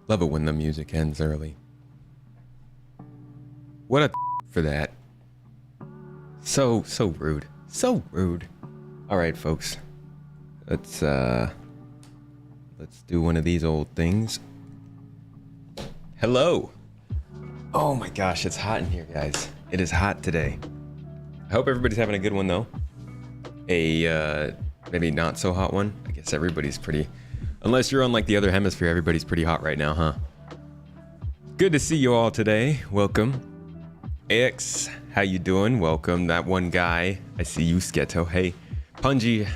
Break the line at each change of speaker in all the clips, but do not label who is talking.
Love it when the music ends early. What a for that. So rude. So rude. All right, folks. Let's do one of these old things. Hello. Oh my gosh, it's hot in here, guys. It is hot today. I hope everybody's having a good one though. Maybe not so hot one. I guess everybody's pretty, unless you're on like the other hemisphere, everybody's pretty hot right now, huh? Good to see you all today. Welcome. AX, how you doing? Welcome. That one guy. I see you, Sketo. Hey, Punji.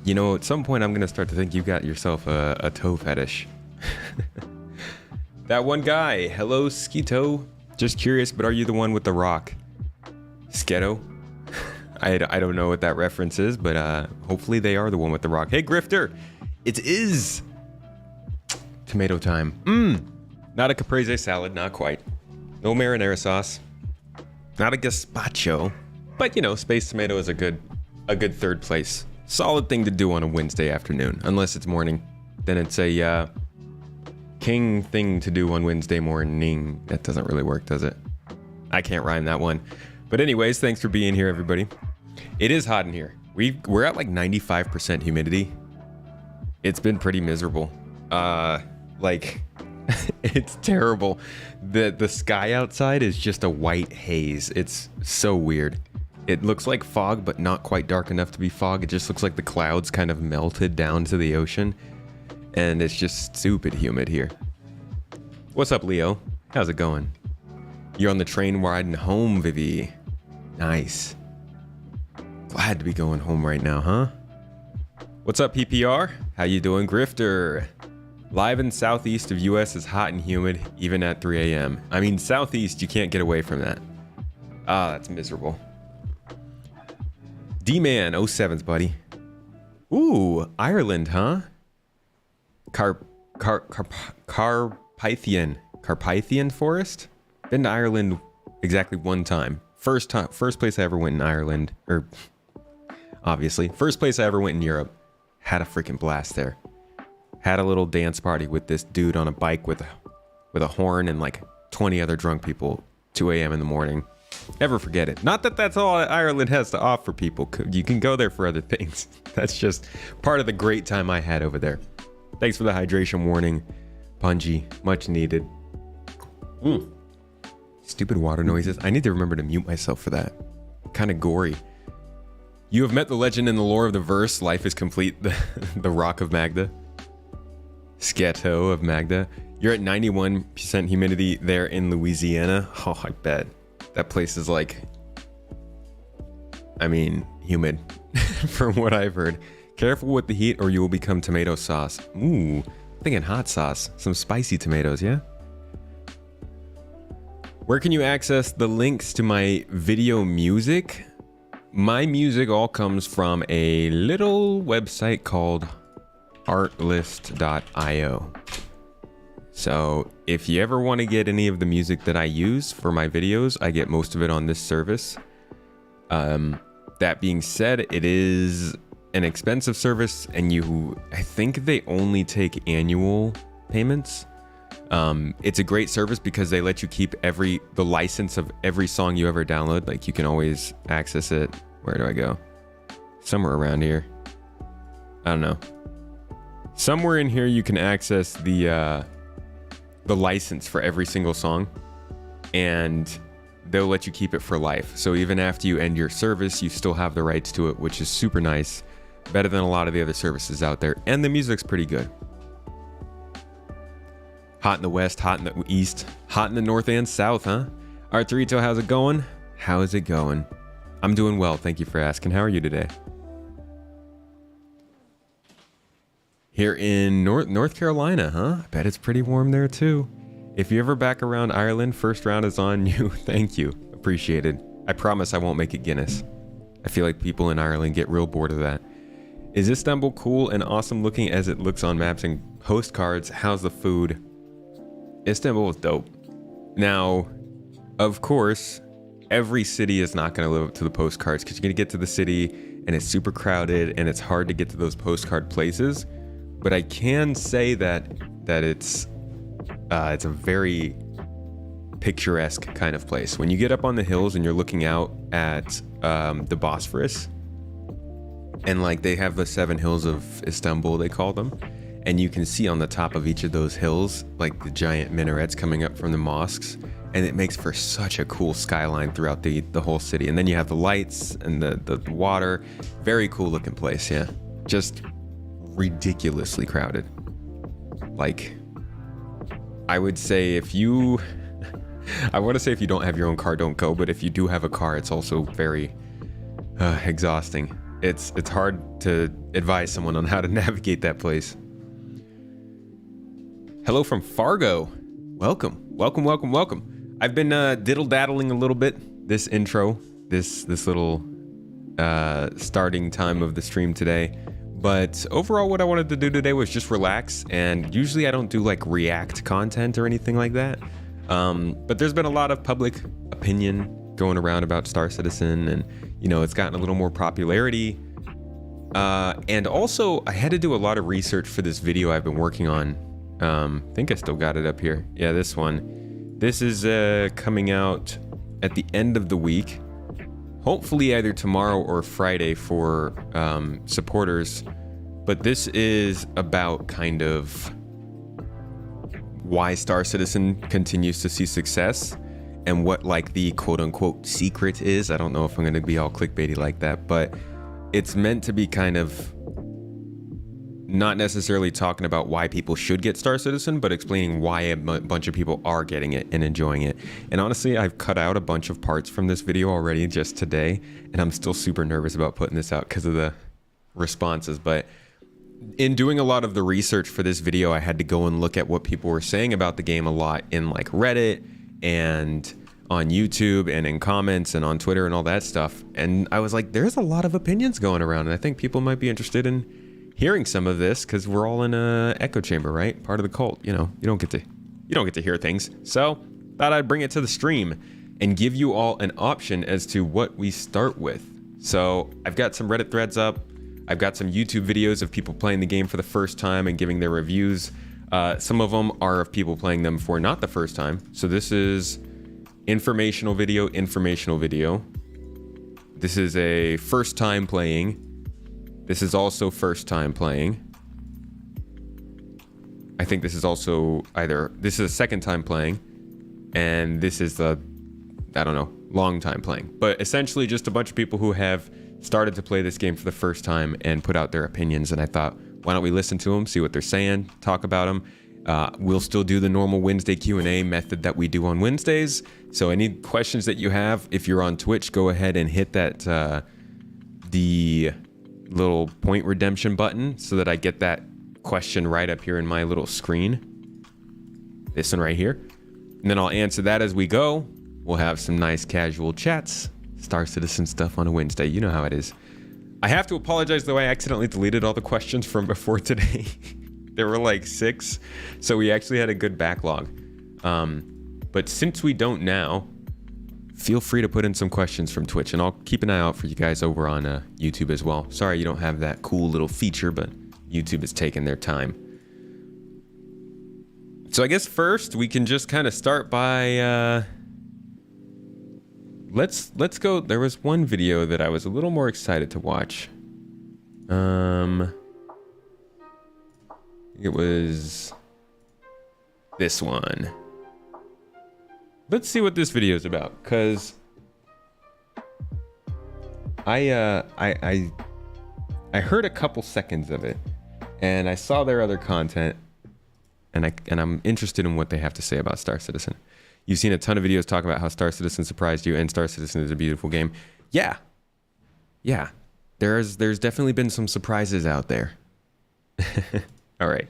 You know, at some point I'm gonna start to think you got yourself a toe fetish. That one guy. Hello, Sketo. Just curious, but are you the one with the rock? Sketo? I don't know what that reference is, but hopefully they are the one with the rock. Hey, Grifter. It is tomato time. Not a caprese salad, not quite. No marinara sauce. Not a gazpacho, but you know, space tomato is a good third place. Solid thing to do on a Wednesday afternoon, unless it's morning. Then it's a king thing to do on Wednesday morning. That doesn't really work, does it? I can't rhyme that one. But anyways, thanks for being here, everybody. It is hot in here. We're at like 95% humidity. It's been pretty miserable. It's terrible. The sky outside is just a white haze. It's so weird. It looks like fog, but not quite dark enough to be fog. It just looks like the clouds kind of melted down to the ocean. And it's just stupid humid here. What's up, Leo? How's it going? You're on the train riding home, Vivi. Nice. Glad to be going home right now, huh? What's up, PPR? How you doing, Grifter? Live in southeast of US is hot and humid, even at 3 a.m. I mean, southeast, you can't get away from that. Ah, that's miserable. D-Man, 07's, buddy. Ooh, Ireland, huh? Carpathian forest? Been to Ireland exactly one time. First place I ever went in Ireland, or obviously, first place I ever went in Europe. Had a freaking blast there. Had a little dance party with this dude on a bike with a horn and like 20 other drunk people, 2 a.m. in the morning. Never forget it. Not that that's all Ireland has to offer people. You can go there for other things. That's just part of the great time I had over there. Thanks for the hydration warning, Punji. Much needed. Stupid water noises. I need to remember to mute myself for that. Kind of gory. You have met the legend in the lore of the verse. Life is complete. The Rock of Magda. Sketo of Magda. You're at 91% humidity there in Louisiana. Oh, I bet. That place is like, I mean, humid from what I've heard. Careful with the heat or you will become tomato sauce. Ooh, thinking hot sauce. Some spicy tomatoes, yeah? Where can you access the links to my video music? My music all comes from a little website called artlist.io. So if you ever want to get any of the music that I use for my videos, I get most of it on this service. That being said, it is an expensive service and I think they only take annual payments. It's a great service because they let you keep the license of every song you ever download. Like you can always access it. Where do I go? Somewhere around here. I don't know. Somewhere in here you can access the license for every single song, and they'll let you keep it for life. So even after you end your service, you still have the rights to it, which is super nice. Better than a lot of the other services out there. And the music's pretty good. Hot in the west, hot in the east, hot in the north and south, huh? Arturito, how's it going? How is it going? I'm doing well, thank you for asking. How are you today? Here in North Carolina, huh? I bet it's pretty warm there too. If you're ever back around Ireland, first round is on you. Thank you. Appreciated. I promise I won't make it Guinness. I feel like people in Ireland get real bored of that. Is Istanbul cool and awesome looking as it looks on maps and postcards? How's the food? Istanbul is dope. Now, of course, every city is not going to live up to the postcards because you're going to get to the city and it's super crowded and it's hard to get to those postcard places. But I can say that it's It's a very picturesque kind of place. When you get up on the hills and you're looking out at the Bosphorus, and like they have the 7 hills of Istanbul, they call them, and you can see on the top of each of those hills like the giant minarets coming up from the mosques, and it makes for such a cool skyline throughout the whole city. And then you have the lights and the water. Very cool looking place. Yeah, just ridiculously crowded. Like, I would say if you I want to say if you don't have your own car, don't go, but if you do have a car, it's also very exhausting. It's hard to advise someone on how to navigate that place. Hello from Fargo. Welcome. I've been diddle-daddling a little bit this intro, this little starting time of the stream today. But overall, what I wanted to do today was just relax. And usually I don't do like react content or anything like that. But there's been a lot of public opinion going around about Star Citizen, and you know, it's gotten a little more popularity. And also I had to do a lot of research for this video I've been working on. I think I still got it up here. Yeah, this one. This is coming out at the end of the week. Hopefully either tomorrow or Friday for supporters. But this is about kind of why Star Citizen continues to see success and what like the quote unquote secret is. I don't know if I'm going to be all clickbaity like that, but it's meant to be kind of not necessarily talking about why people should get Star Citizen, but explaining why a bunch of people are getting it and enjoying it. And honestly, I've cut out a bunch of parts from this video already just today, and I'm still super nervous about putting this out because of the responses. But in doing a lot of the research for this video, I had to go and look at what people were saying about the game a lot in like Reddit and on YouTube and in comments and on Twitter and all that stuff. And I was like, there's a lot of opinions going around, and I think people might be interested in hearing some of this because we're all in a echo chamber, right? Part of the cult, you know. You don't get to hear things. So thought I'd bring it to the stream and give you all an option as to what we start with. So I've got some Reddit threads up. I've got some YouTube videos of people playing the game for the first time and giving their reviews. Some of them are of people playing them for not the first time. So this is informational video. This is a first time playing. This is also first time playing. I think this is also this is a second time playing, and this is the, I don't know, long time playing. But essentially just a bunch of people who have started to play this game for the first time and put out their opinions. And I thought, why don't we listen to them, see what they're saying, talk about them. We'll still do the normal Wednesday Q&A method that we do on Wednesdays. So any questions that you have, if you're on Twitch, go ahead and hit that the little point redemption button so that I get that question right up here in my little screen. This one right here. And then I'll answer that as we go. We'll have some nice casual chats. Star Citizen stuff on a Wednesday. You know how it is. I have to apologize though, I accidentally deleted all the questions from before today. There were like 6. So we actually had a good backlog. But since we don't now, feel free to put in some questions from Twitch, and I'll keep an eye out for you guys over on YouTube as well. Sorry you don't have that cool little feature, but YouTube is taking their time. So I guess first we can just kind of start by let's go. There was one video that I was a little more excited to watch. It was this one. Let's see what this video is about, because I heard a couple seconds of it, and I saw their other content, and I'm interested in what they have to say about Star Citizen. You've seen a ton of videos talking about how Star Citizen surprised you, and Star Citizen is a beautiful game. Yeah. There's definitely been some surprises out there. All right,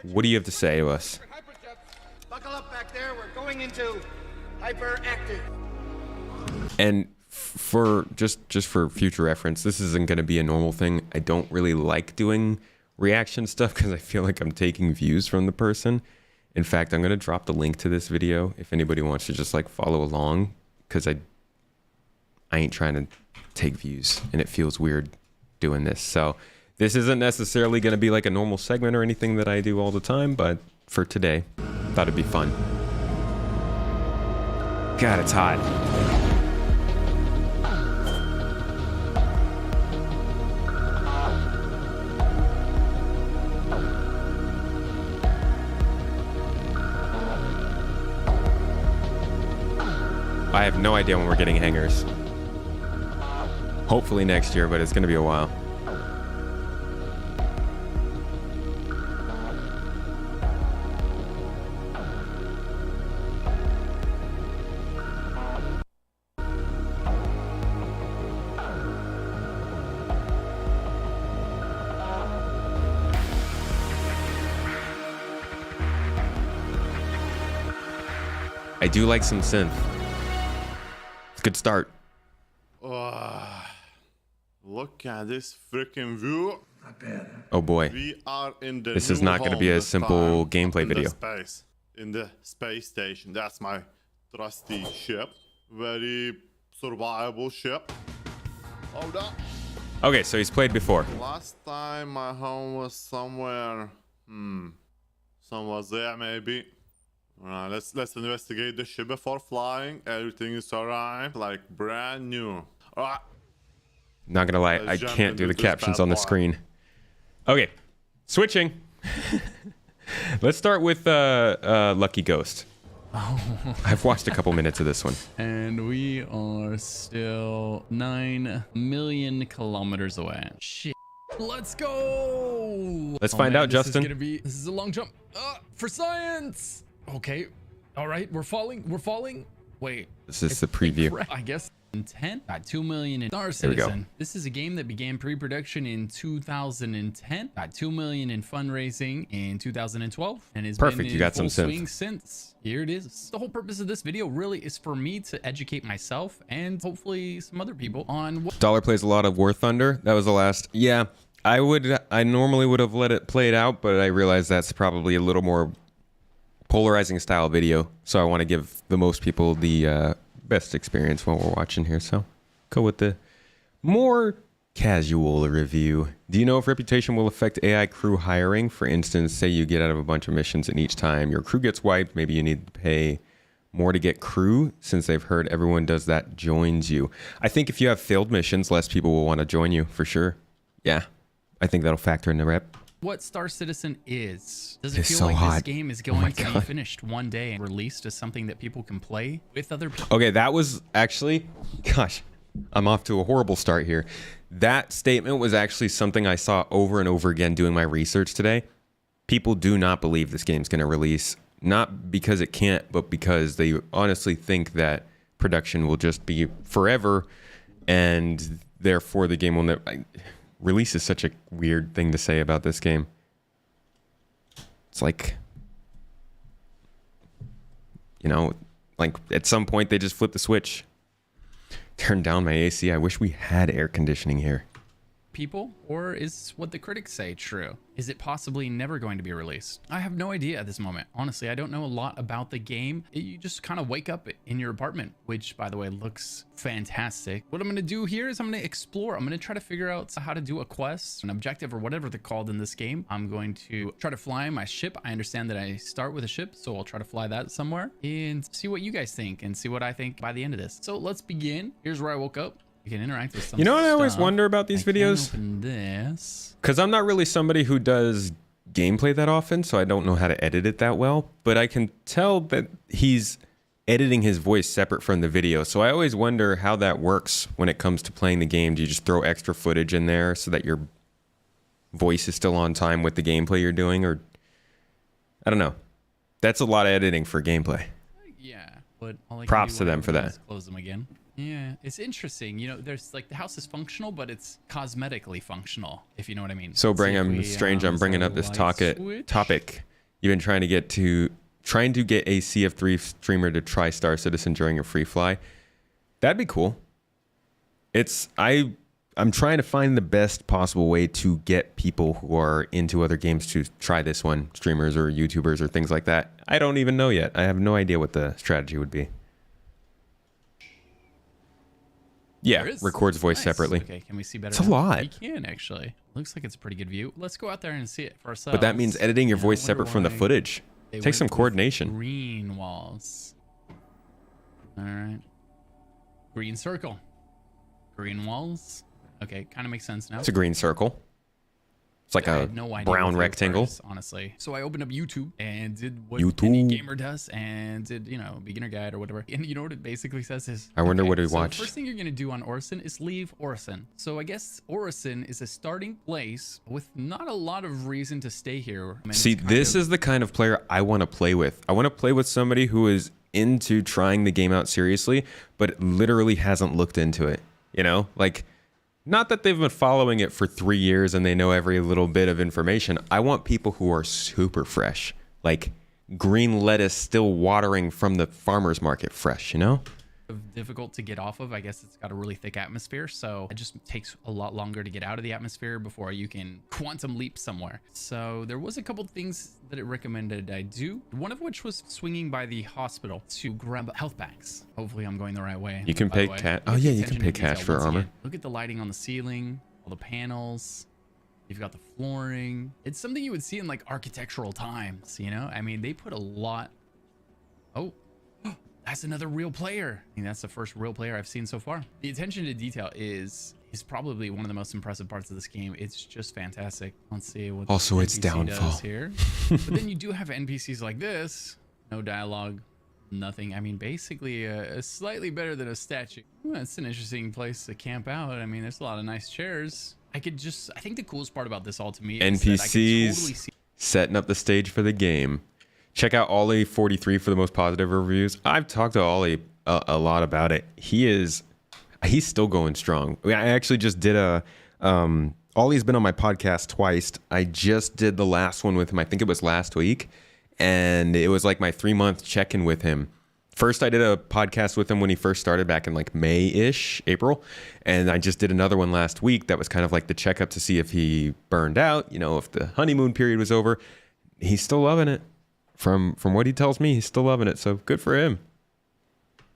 what do you have to say to us?
Buckle up back there. We're going into hyperactive.
And for just for future reference, this isn't going to be a normal thing. I don't really like doing reaction stuff because I feel like I'm taking views from the person. In fact, I'm going to drop the link to this video if anybody wants to just like follow along, because I ain't trying to take views and it feels weird doing this. So this isn't necessarily going to be like a normal segment or anything that I do all the time, but for today. Thought it'd be fun. God, it's hot. I have no idea when we're getting hangars. Hopefully next year, but it's gonna be a while. I do like some synth. It's a good start.
Look at this freaking view.
Oh boy.
We are in the
This is not going to be a simple gameplay video.
In the space station. That's my trusty ship. Very survivable ship. Hold up.
Okay, so he's played before.
Last time my home was somewhere. Somewhere there maybe. Alright, let's investigate the ship before flying. Everything is alright, like brand new. Alright.
Not gonna lie, I can't do the captions on the screen. Okay, switching. Let's start with Lucky Ghost. I've watched a couple minutes of this one.
And we are still 9 million kilometers away. Shit. Let's go.
Let's find out, Justin.
This is a long jump. For science. Okay. All right. We're falling. Wait.
This is the preview.
I guess. 10 got 2 million in Star
There we go.
Citizen. This is a game that began pre-production in 2010, got 2 million in fundraising in 2012, and has
Perfect,
been
you
in
got
full
some synth.
swing since. Here it is. The whole purpose of this video really is for me to educate myself and hopefully some other people on what
Dollar plays a lot of War Thunder. That was the last. Yeah, I normally would have let it play it out, but I realized that's probably a little more polarizing style video. So I want to give the most people the best experience while we're watching here. So go with the more casual review. Do you know if reputation will affect AI crew hiring? For instance, say you get out of a bunch of missions and each time your crew gets wiped, maybe you need to pay more to get crew since they've heard everyone does that joins you. I think if you have failed missions, less people will want to join you for sure. Yeah, I think that'll factor in the rep.
what Star Citizen is. Does it
It's
feel
so
like
hot.
this game is
Oh my
going to be
God.
finished one day and released as something that people can play with other people?
Okay, that was actually, gosh, I'm off to a horrible start here. That statement was actually something I saw over and over again doing my research today. People do not believe this game's going to release, not because it can't, but because they honestly think that production will just be forever, and therefore the game will never. Release is such a weird thing to say about this game. It's like, you know, like at some point they just flip the switch. Turn down my AC. I wish we had air conditioning here.
People, or is what the critics say true? Is it possibly never going to be released? I have no idea at this moment. Honestly, I don't know a lot about the game. You just kind of wake up in your apartment, which by the way looks fantastic. What I'm going to do here is I'm going to explore. I'm going to try to figure out how to do a quest, an objective, or whatever they're called in this game. I'm going to try to fly my ship. I understand that I start with a ship, so I'll try to fly that somewhere and see what you guys think and see what I think by the end of this. So let's begin. Here's where I woke up. You can interact with some
You know what I always
stuff.
wonder about these
I can
videos?
open this.
Because I'm not really somebody who does gameplay that often, so I don't know how to edit it that well. But I can tell that he's editing his voice separate from the video. So I always wonder how that works when it comes to playing the game. Do you just throw extra footage in there so that your voice is still on time with the gameplay you're doing? Or I don't know. That's a lot of editing for gameplay.
Yeah, but all I can
Props
do
to them
when I
for
do
that.
is close them again. Yeah, it's interesting. You know, there's like the house is functional, but it's cosmetically functional, if you know what I mean.
So
Let's see if
Brigham,
we,
strange, I'm
is
bringing
there
up
a
this
light switch?
topic. You've been trying to get a CF3 streamer to try Star Citizen during a free fly. That'd be cool. I'm trying to find the best possible way to get people who are into other games to try this one, streamers or YouTubers or things like that. I don't even know yet. I have no idea what the strategy would be. Yeah,
There is.
records voice
Nice.
separately.
Okay, can we see better?
It's a
now?
lot.
We can actually. Looks like it's a pretty good view. Let's go out there and see it for ourselves.
But that means editing your
And I
voice
wonder
separate from the
why
footage.
They
Take
went
some
with
coordination.
Green walls. All right. Green circle. Green walls. Okay, kind of makes sense now.
It's a green circle. It's like
I
a
had no idea
brown
what they were
rectangle.
first, honestly. So I opened up YouTube and did what
YouTube.
any gamer does and did, you know, beginner guide or whatever. And you know what it basically says is,
I wonder what we
so
watched.
first thing you're going to do on Orison is leave Orison. So I guess Orison is a starting place with not a lot of reason to stay here. I mean,
See, this is the kind of player I want to play with. I want to play with somebody who is into trying the game out seriously, but literally hasn't looked into it. You know, like, not that they've been following it for 3 years and they know every little bit of information. I want people who are super fresh, like green lettuce still watering from the farmer's market fresh, you know?
difficult to get off of. I guess it's got a really thick atmosphere, so it just takes a lot longer to get out of the atmosphere before you can quantum leap somewhere. So there was a couple things that it recommended I do, one of which was swinging by the hospital to grab health packs. Hopefully I'm going the right way.
You can pay cash. Oh yeah, you can pay cash for armor.
Look at the lighting on the ceiling, all the panels. You've got the flooring. It's something you would see in like architectural times, you know? I mean, they put a lot. Oh, that's another real player. I mean, that's the first real player I've seen so far. The attention to detail is probably one of the most impressive parts of this game. It's just fantastic. Let's see what
also its
NPC
downfall
does here. But then you do have NPCs like this. No dialogue, nothing. I mean, basically slightly better than a statue. Well, it's an interesting place to camp out. I mean, there's a lot of nice chairs. I think the coolest part about this all to me is that I can totally see
setting up the stage for the game. Check out Ollie43 for the most positive reviews. I've talked to Ollie a lot about it. He's still going strong. I actually just did Ollie's been on my podcast twice. I just did the last one with him. I think it was last week. And it was like my 3-month check-in with him. First, I did a podcast with him when he first started back in like May-ish, April. And I just did another one last week that was kind of like the checkup to see if he burned out, you know, if the honeymoon period was over. He's still loving it. From what he tells me, he's still loving it. So good for him.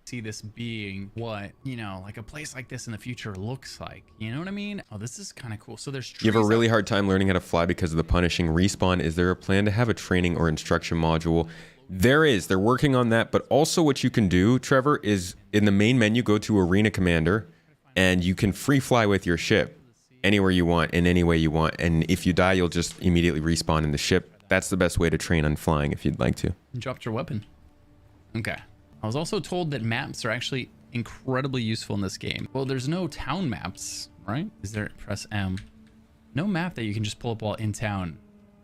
See this being what, you know, like a place like this in the future looks like. You know what I mean? Oh, this is kind of cool. So there's trees.
You have a really hard time learning how to fly because of the punishing respawn. Is there a plan to have a training or instruction module? There is. They're working on that. But also what you can do, Trevor, is in the main menu, go to Arena Commander, and you can free fly with your ship anywhere you want, in any way you want. And if you die, you'll just immediately respawn in the ship. That's the best way to train on flying if you'd like to.
You dropped your weapon. Okay. I was also told that maps are actually incredibly useful in this game. Well, there's no town maps, right? Is there? Press M. No map that you can just pull up while in town,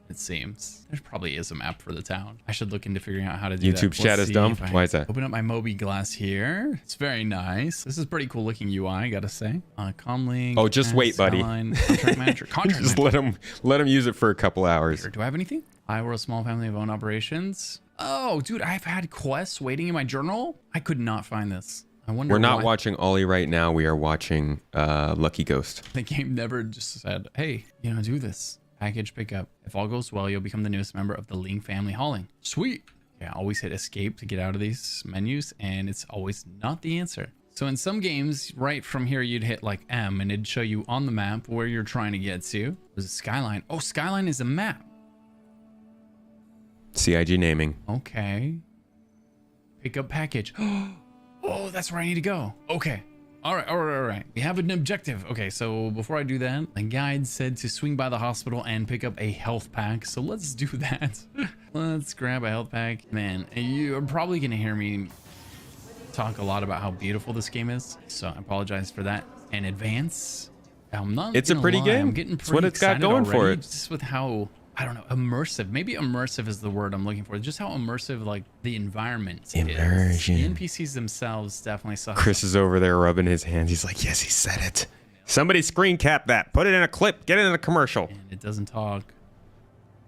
it seems. There probably is a map for the town. I should look into figuring out how to do that.
YouTube chat is dumb. Why is that?
Open up my Moby glass here. It's very nice. This is pretty cool looking UI, I gotta say. Comlink.
Oh, just wait, buddy.
Contract manager.
Just let him use it for a couple hours.
Do I have anything? I were a small family of own operations. Oh, dude, I've had quests waiting in my journal. I could not find this. I wonder.
We're not watching Ollie right now. We are watching Lucky Ghost.
The game never just said, hey, you know, do this. Package pickup. If all goes well, you'll become the newest member of the Ling family hauling. Sweet. Yeah, always hit escape to get out of these menus, and it's always not the answer. So in some games, right from here, you'd hit like M, and it'd show you on the map where you're trying to get to. There's a skyline. Oh, skyline is a map.
CIG naming.
Okay. Pick up package. Oh, that's where I need to go. Okay. All right. We have an objective. Okay, so before I do that, the guide said to swing by the hospital and pick up a health pack. So let's do that. Let's grab a health pack. Man, you're probably going to hear me talk a lot about how beautiful this game is. So I apologize for that in advance. I'm not.
It's a pretty game.
I'm getting
it's what it's got
excited
going
already,
for it.
just with how, I don't know, immersive. Maybe immersive is the word I'm looking for. Just how immersive, like, the environment
Immersion.
is. The NPCs themselves definitely suck.
Chris is over there rubbing his hands. He's like, yes, he said it. Somebody screen cap that. Put it in a clip. Get it in a commercial.
And it doesn't talk.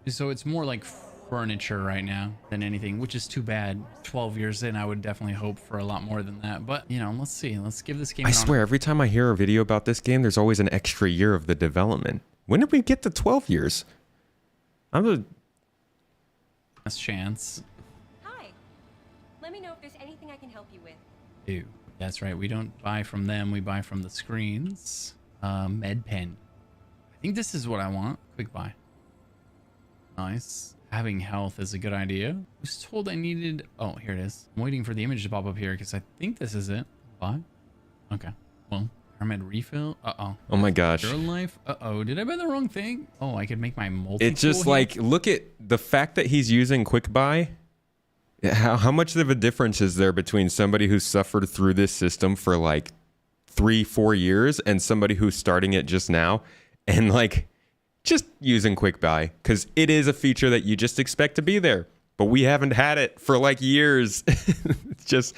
So it's more like furniture right now than anything, which is too bad. 12 years in, I would definitely hope for a lot more than that. But, you know, let's see. Let's give this game
I swear, every time I hear a video about this game, there's always an extra year of the development. When did we get to 12 years?
Last chance.
Hi. Let me know if there's anything I can help you with.
Ew. That's right. We don't buy from them. We buy from the screens. Med pen. I think this is what I want. Quick buy. Nice. having health is a good idea. I was told I needed... Oh, here it is. I'm waiting for the image to pop up here because I think this is it. Buy? Okay. Well, Pyramid refill. Uh-oh.
Oh my gosh.
Girl life. Uh-oh. Did I buy the wrong thing? Oh, I could make my multi.
It's just like, look at the fact that he's using quick buy. How much of a difference is there between somebody who's suffered through this system for like 3-4 years and somebody who's starting it just now and like just using quick buy? Because it is a feature that you just expect to be there, but we haven't had it for like years. It's just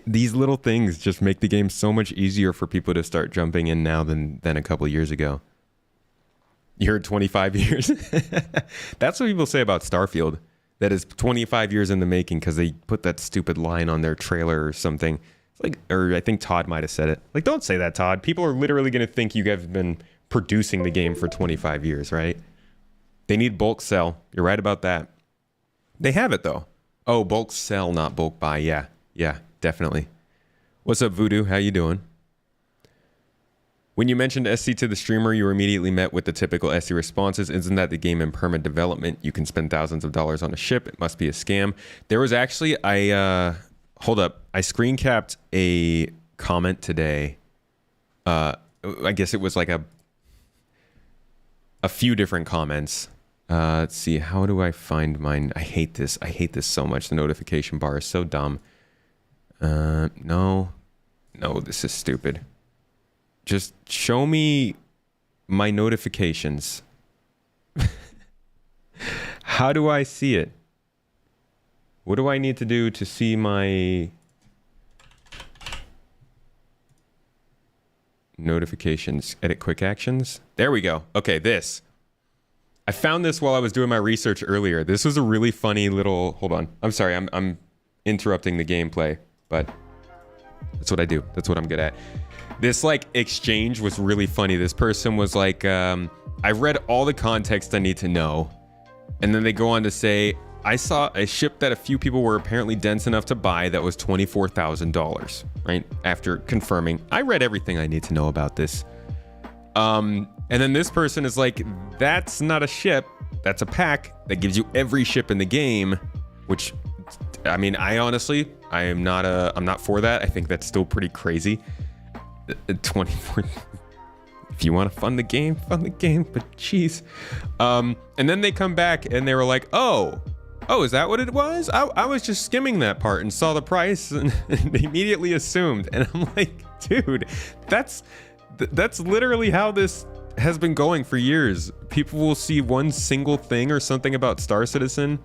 these little things just make the game so much easier for people to start jumping in now than a couple years ago. You heard 25 years? That's what people say about Starfield. That is 25 years in the making because they put that stupid line on their trailer or something. It's like, or I think Todd might have said it. Like, don't say that, Todd. People are literally going to think you guys have been producing the game for 25 years, right? They need bulk sell. You're right about that. They have it, though. Oh, bulk sell, not bulk buy. Yeah, definitely. What's up, Voodoo? How you doing? When you mentioned SC to the streamer, you were immediately met with the typical SC responses. Isn't that the game in perma development? You can spend thousands of dollars on a ship. It must be a scam. There was actually, hold up. I screen capped a comment today. I guess it was like a few different comments. Let's see. How do I find mine? I hate this. I hate this so much. The notification bar is so dumb. No, this is stupid. Just show me my notifications. How do I see it? What do I need to do to see my notifications? Edit quick actions. There we go. Okay, this. I found this while I was doing my research earlier. This was a really funny little... Hold on. I'm sorry. I'm interrupting the gameplay, but that's what I do. That's what I'm good at. This like exchange was really funny. This person was like, I read all the context I need to know. And then they go on to say, I saw a ship that a few people were apparently dense enough to buy that was $24,000, right? After confirming, I read everything I need to know about this. And then this person is like, that's not a ship. That's a pack that gives you every ship in the game, which, I mean, I'm not for that. I think that's still pretty crazy. 24. If you want to fund the game, but jeez. And then they come back and they were like, oh, is that what it was? I was just skimming that part and saw the price and they immediately assumed. And I'm like, dude, that's literally how this has been going for years. People will see one single thing or something about Star Citizen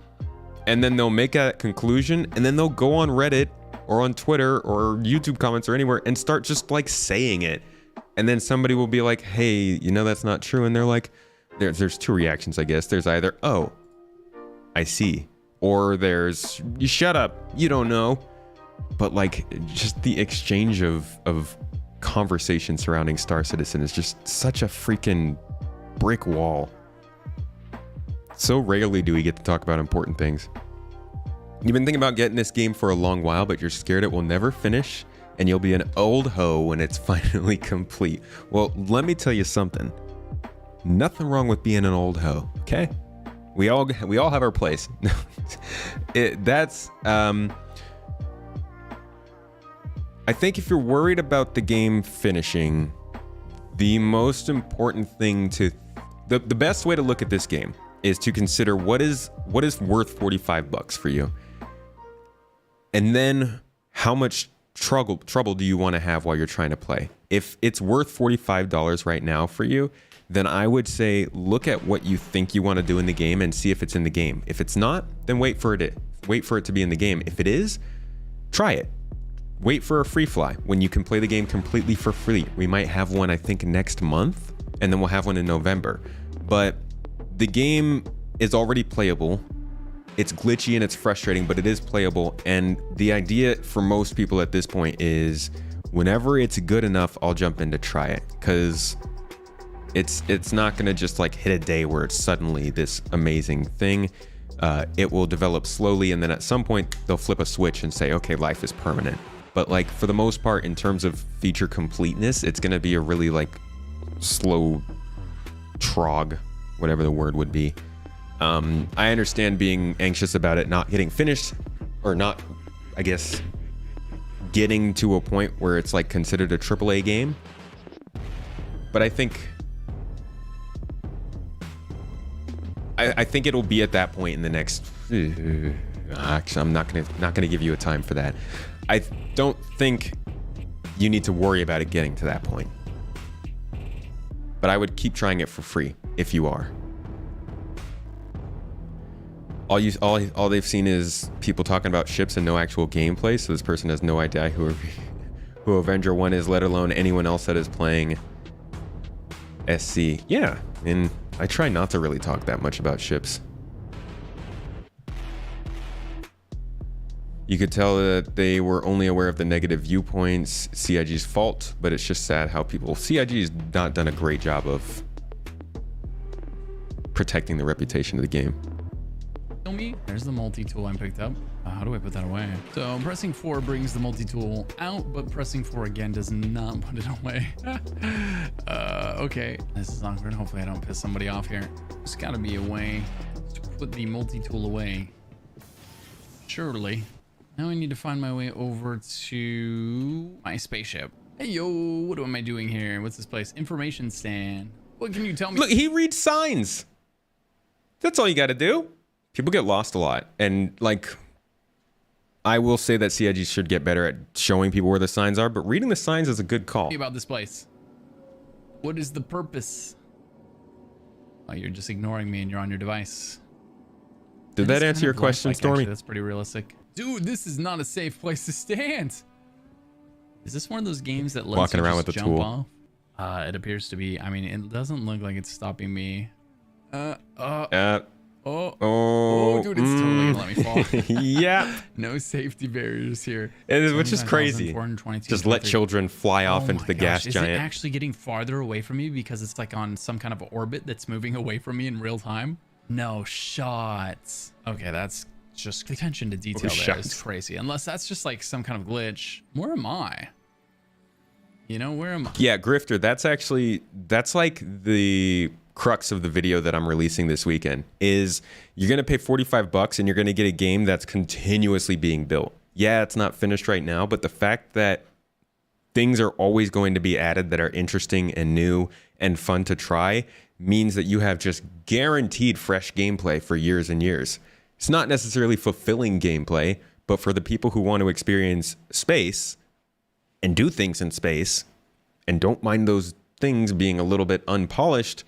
and then they'll make a conclusion and then they'll go on Reddit or on Twitter or YouTube comments or anywhere and start just like saying it. And then somebody will be like, hey, that's not true. And they're like, there's two reactions, I guess. There's either, oh, I see. Or there's, you shut up, you don't know. But like, just the exchange of conversation surrounding Star Citizen is just such a freaking brick wall. So rarely do we get to talk about important things. You've been thinking about getting this game for a long while, but you're scared it will never finish and you'll be an old hoe when it's finally complete. Well, let me tell you something. Nothing wrong with being an old hoe, okay? We all have our place. I think if you're worried about the game finishing, the most important thing the best way to look at this game is to consider what is worth $45 for you. And then how much trouble do you want to have while you're trying to play? If it's worth $45 right now for you, then I would say look at what you think you want to do in the game and see if it's in the game. If it's not, then wait for it to be in the game. If it is, try it. Wait for a free fly when you can play the game completely for free. We might have one, I think, next month, and then we'll have one in November. But the game is already playable. It's glitchy and it's frustrating, but it is playable. And the idea for most people at this point is whenever it's good enough, I'll jump in to try it, because it's not going to just like hit a day where it's suddenly this amazing thing. It will develop slowly, and then at some point they'll flip a switch and say, okay, life is permanent. But like for the most part, in terms of feature completeness, it's going to be a really like slow trog, whatever the word would be. I understand being anxious about it not getting finished, or not, I guess, getting to a point where it's like considered a AAA game. But I think it'll be at that point in the next. Actually, I'm not gonna give you a time for that. I don't think you need to worry about it getting to that point. But I would keep trying it for free if you are. All they've seen is people talking about ships and no actual gameplay. So this person has no idea who Avenger 1 is, let alone anyone else that is playing SC. Yeah, and I try not to really talk that much about ships. You could tell that they were only aware of the negative viewpoints, CIG's fault, but it's just sad how CIG has not done a great job of protecting the reputation of the game.
Me. There's the multi-tool I picked up. How do I put that away? So pressing 4 brings the multi-tool out, but pressing 4 again does not put it away. Okay, this is awkward. Hopefully I don't piss somebody off here. There's gotta be a way to put the multi-tool away. Surely. Now I need to find my way over to my spaceship. Hey, yo, what am I doing here? What's this place? Information stand. What can you tell me?
Look, he reads signs. That's all you gotta do. People get lost a lot, and like, I will say that CIG should get better at showing people where the signs are, but reading the signs is a good call.
About this place. What is the purpose? Oh, you're just ignoring me and you're on your device.
Did that answer your question, Stormy?
Actually, that's pretty realistic. Dude, this is not a safe place to stand. Is this one of those games that lets
Walking
you
around
just
with the
jump
tool.
off? It appears to be. I mean, it doesn't look like it's stopping me. Oh, dude, it's totally gonna let me fall.
Yeah.
No safety barriers here.
Which is crazy. Just let children fly off into the gas giant.
Is it actually getting farther away from me because it's like on some kind of orbit that's moving away from me in real time? No shots. Okay, that's just the attention to detail there is crazy. Unless that's just like some kind of glitch. Where am I? You know, where am I?
Yeah, Grifter, that's like the crux of the video that I'm releasing this weekend is you're going to pay $45 and you're going to get a game that's continuously being built. Yeah, it's not finished right now, but the fact that things are always going to be added that are interesting and new and fun to try means that you have just guaranteed fresh gameplay for years and years. It's not necessarily fulfilling gameplay, but for the people who want to experience space and do things in space and don't mind those things being a little bit unpolished,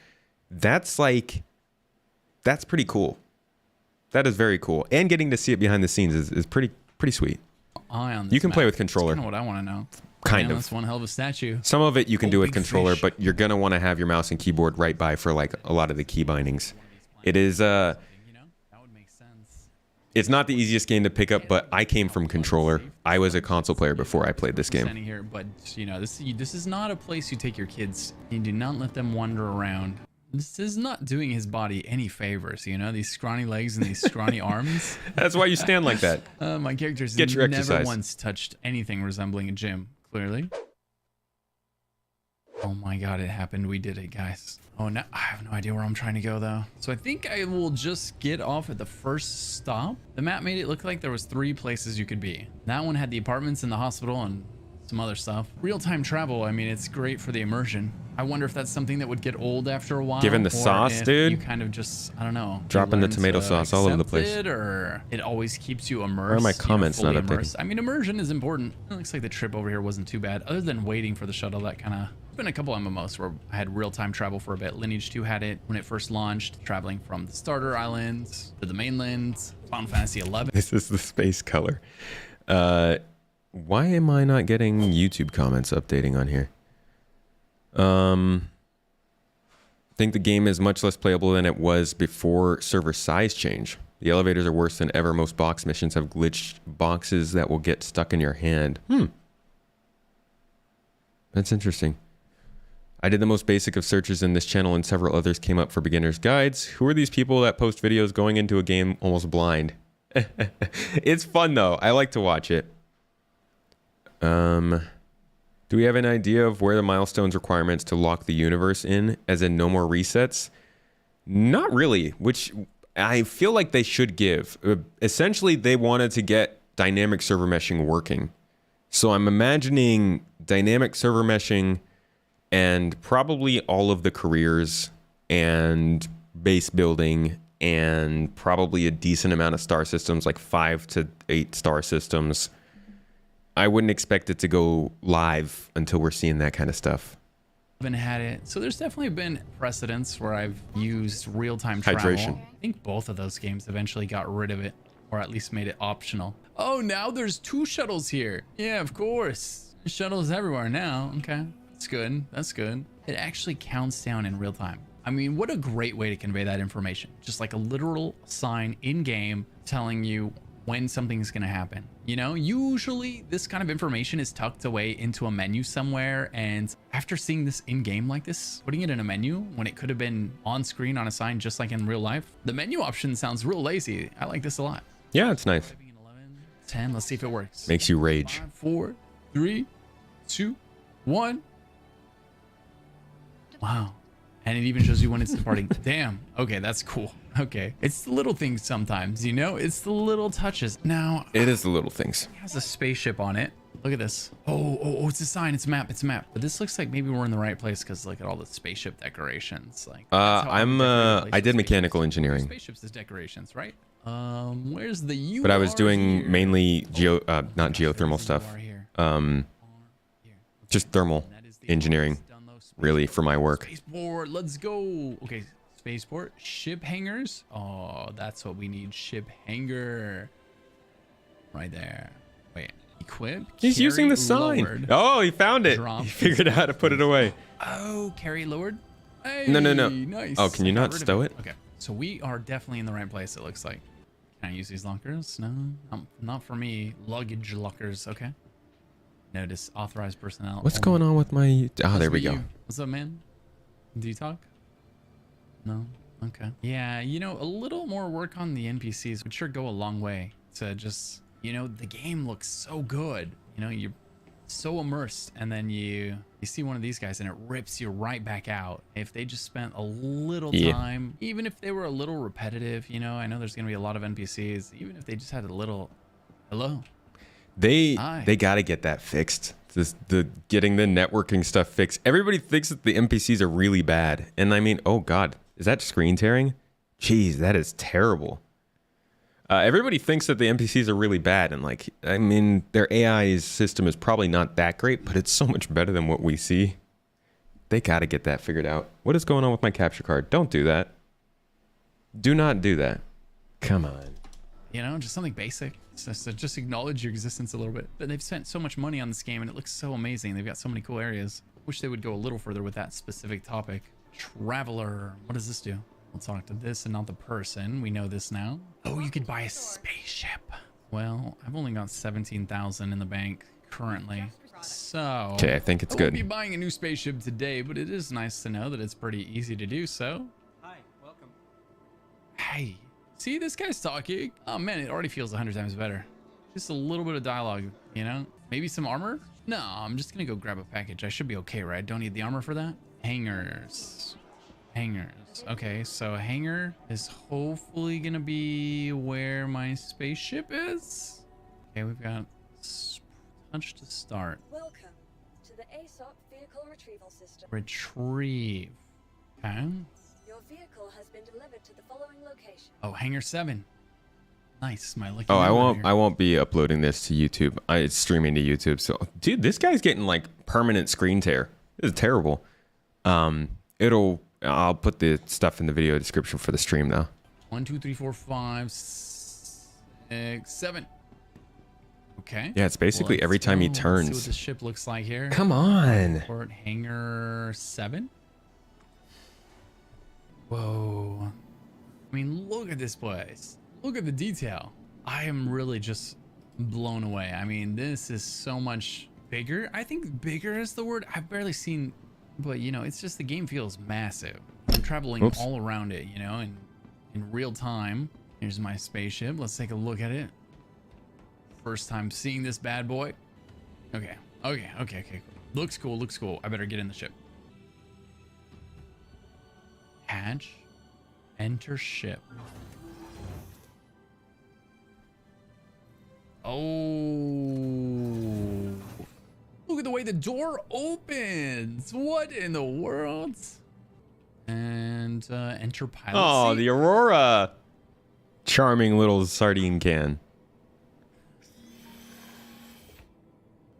that's pretty cool. That is very cool. And getting to see it behind the scenes is pretty sweet. You can play with controller.
That's kind of what I want to know.
Kind of.
That's one hell of a statue.
Some of it you can do with controller, but you're going to want to have your mouse and keyboard right by for like a lot of the key bindings. It is
That would make sense.
it's not the easiest game to pick up, but I came from controller. I was a console player before I played this game.
Standing here, but you know, this is not a place you take your kids. You do not let them wander around. This is not doing his body any favors, you know, these scrawny legs and these scrawny arms.
That's why you stand like that.
My character's
Get your
never
exercise.
once touched anything resembling a gym, clearly. Oh my god, it happened. We did it, guys. Oh, no, I have no idea where I'm trying to go, though. So I think I will just get off at the first stop. The map made it look like there was 3 places you could be. That one had the apartments and the hospital and some other stuff. Real-time travel, I mean, it's great for the immersion. I wonder if that's something that would get old after a while.
Given the
or
sauce,
if
dude.
You kind of just, I don't know.
Dropping the
learn
tomato
to
sauce all over the
accept
place.
it, or it always keeps you immersed.
Why are my
you know,
comments
fully
not updated?
immersed. I mean, immersion is important. It looks like the trip over here wasn't too bad. Other than waiting for the shuttle, that kind of... Been a couple MMOs where I had real-time travel for a bit. Lineage 2 had it when it first launched, traveling from the starter islands to the mainlands. Final Fantasy 11.
This is the space color. Why am I not getting YouTube comments updating on here? I think the game is much less playable than it was before server size change. The elevators are worse than ever. Most box missions have glitched boxes that will get stuck in your hand. That's interesting. I did the most basic of searches in this channel and several others came up for beginner's guides. Who are these people that post videos going into a game almost blind? It's fun though. I like to watch it. Do we have an idea of where the milestones requirements to lock the universe in, as in no more resets? Not really, which I feel like they should give. Essentially, they wanted to get dynamic server meshing working. So I'm imagining dynamic server meshing and probably all of the careers and base building and probably a decent amount of star systems, like 5 to 8 star systems. I wouldn't expect it to go live until we're seeing that kind of stuff.
Haven't had it. So there's definitely been precedents where I've used real-time travel.
Hydration.
I think both of those games eventually got rid of it, or at least made it optional. Oh, now there's 2 shuttles here. Yeah, of course. There's shuttles everywhere now. Okay, that's good. That's good. It actually counts down in real time. I mean, what a great way to convey that information. Just like a literal sign in game telling you when something's going to happen. You know, usually this kind of information is tucked away into a menu somewhere. And after seeing this in game like this, putting it in a menu when it could have been on screen on a sign, just like in real life, the menu option sounds real lazy. I like this a lot.
Yeah, it's nice.
11, 10. Let's see if it works.
Makes you rage.
5, 4, 3, 2, 1. Wow. And it even shows you when it's departing. Damn. Okay, that's cool. Okay. It's the little things sometimes, you know? It's the little touches. Now,
It is the little things.
it has a spaceship on it. Look at this. Oh, it's a sign. It's a map. It's a map. But this looks like maybe we're in the right place because look at all the spaceship decorations. Like, that's how I would decorate a place
I
with
did mechanical
spaceships.
engineering.
Spaceships as decorations, right? Where's the U?
But I was doing mainly not geothermal stuff. Just thermal engineering, really, for my work.
Spaceport, let's go. Okay, spaceport, ship hangars. Oh, that's what we need. Ship hangar. Right there. Wait, equip.
He's using the
carry,
sign.
lowered.
Oh, he found it.
Drop.
He figured out how to put it away.
Oh, carry lowered. Hey,
No.
Nice.
Oh, can you
I got
not
rid of
stow it?
Okay, so we are definitely in the right place, it looks like. Can I use these lockers? No, not for me. Luggage lockers. Okay. Notice authorized personnel.
What's going on with my... Oh, there we go.
What's up, man? Do you talk? No? Okay. Yeah, you know, a little more work on the NPCs would sure go a long way to just, you know, the game looks so good. You know, you're so immersed and then you see one of these guys and it rips you right back out. If they just spent a little time, even if they were a little repetitive, you know, I know there's going to be a lot of NPCs, even if they just had a little, hello.
They
Hi.
got to get that fixed. Getting the networking stuff fixed. Everybody thinks that the NPCs are really bad. And I mean, oh God, is that screen tearing? Jeez, that is terrible. Everybody thinks that the NPCs are really bad. And like, I mean, their AI system is probably not that great, but it's so much better than what we see. They got to get that figured out. What is going on with my capture card? Don't do that. Do not do that. Come on.
You know, just something basic. Just acknowledge your existence a little bit. But they've spent so much money on this game and it looks so amazing. They've got so many cool areas. Wish they would go a little further with that specific topic. Traveler. What does this do? We'll talk to this and not the person. We know this now. Oh, you could buy a spaceship. Well, I've only got 17,000 in the bank currently. So,
Okay, I think it's
I
good.
won't be buying a new spaceship today, but it is nice to know that it's pretty easy to do so.
Hi, welcome.
Hey, see, this guy's talking. Oh man, it already feels 100 times better. Just a little bit of dialogue, you know? Maybe some armor? No, I'm just gonna go grab a package. I should be okay, right? Don't need the armor for that. Hangars. Okay, so a hangar is hopefully gonna be where my spaceship is. Okay, we've got touch to start.
Welcome to the ASOP vehicle retrieval system.
Retrieve. Okay.
Your vehicle has been delivered to the following location.
Oh, hangar 7. Nice, my lucky
Oh,
number
I
here.
won't be uploading this to YouTube. It's streaming to YouTube. So, dude, this guy's getting like permanent screen tear. This is terrible. I'll put the stuff in the video description for the stream now.
1, 2, 3, 4, 5, 6, 7. Okay.
Yeah, it's basically
Let's
every time he
go. Let's see what
turns.
the ship looks like here.
Come on.
Port hangar 7. Whoa. I mean, look at this place. Look at the detail. I am really just blown away. I mean, this is so much bigger. I think bigger is the word. I've barely seen, but you know, it's just the game feels massive. I'm traveling
Oops.
all around it, you know, in real time. Here's my spaceship. Let's take a look at it. First time seeing this bad boy. Okay. Looks cool. I better get in the ship. Hatch. Enter ship. Oh, look at the way the door opens. What in the world? And enter pilot
Oh,
seat.
the Aurora. Charming little sardine can.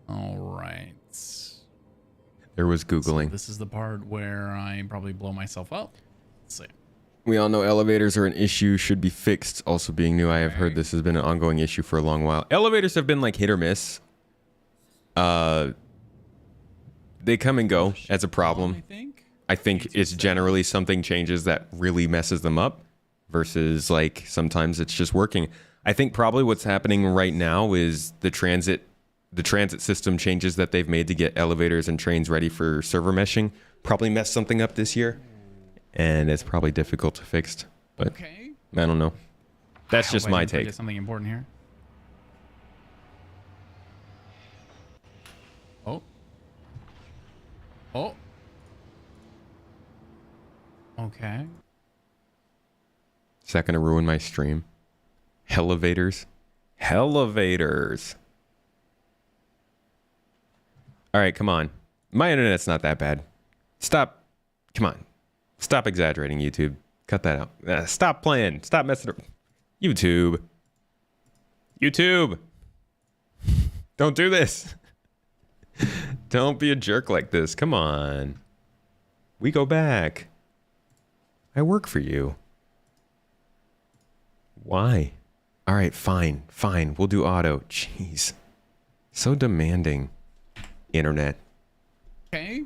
All right.
There was
So
Googling.
this is the part where I probably blow myself up. Let's see.
We all know elevators are an issue, should be fixed. Also being new, I have heard this has been an ongoing issue for a long while. Elevators have been like hit or miss. They come and go as a problem. I think it's generally something changes that really messes them up versus like sometimes it's just working. I think probably what's happening right now is the transit system changes that they've made to get elevators and trains ready for server meshing probably messed something up this year, and it's probably difficult to fix. But
Okay.
I don't know. That's just my take.
Something important here. Oh. Oh. Okay.
Is that gonna ruin my stream? Elevators. Elevators. All right, come on. My internet's not that bad. Stop. Come on. Stop exaggerating, YouTube. Cut that out. Stop playing. Stop messing up. YouTube. YouTube. Don't do this. Don't be a jerk like this. Come on. We go back. I work for you. Why? All right, fine. Fine. We'll do auto. Jeez. So demanding. Internet.
Okay.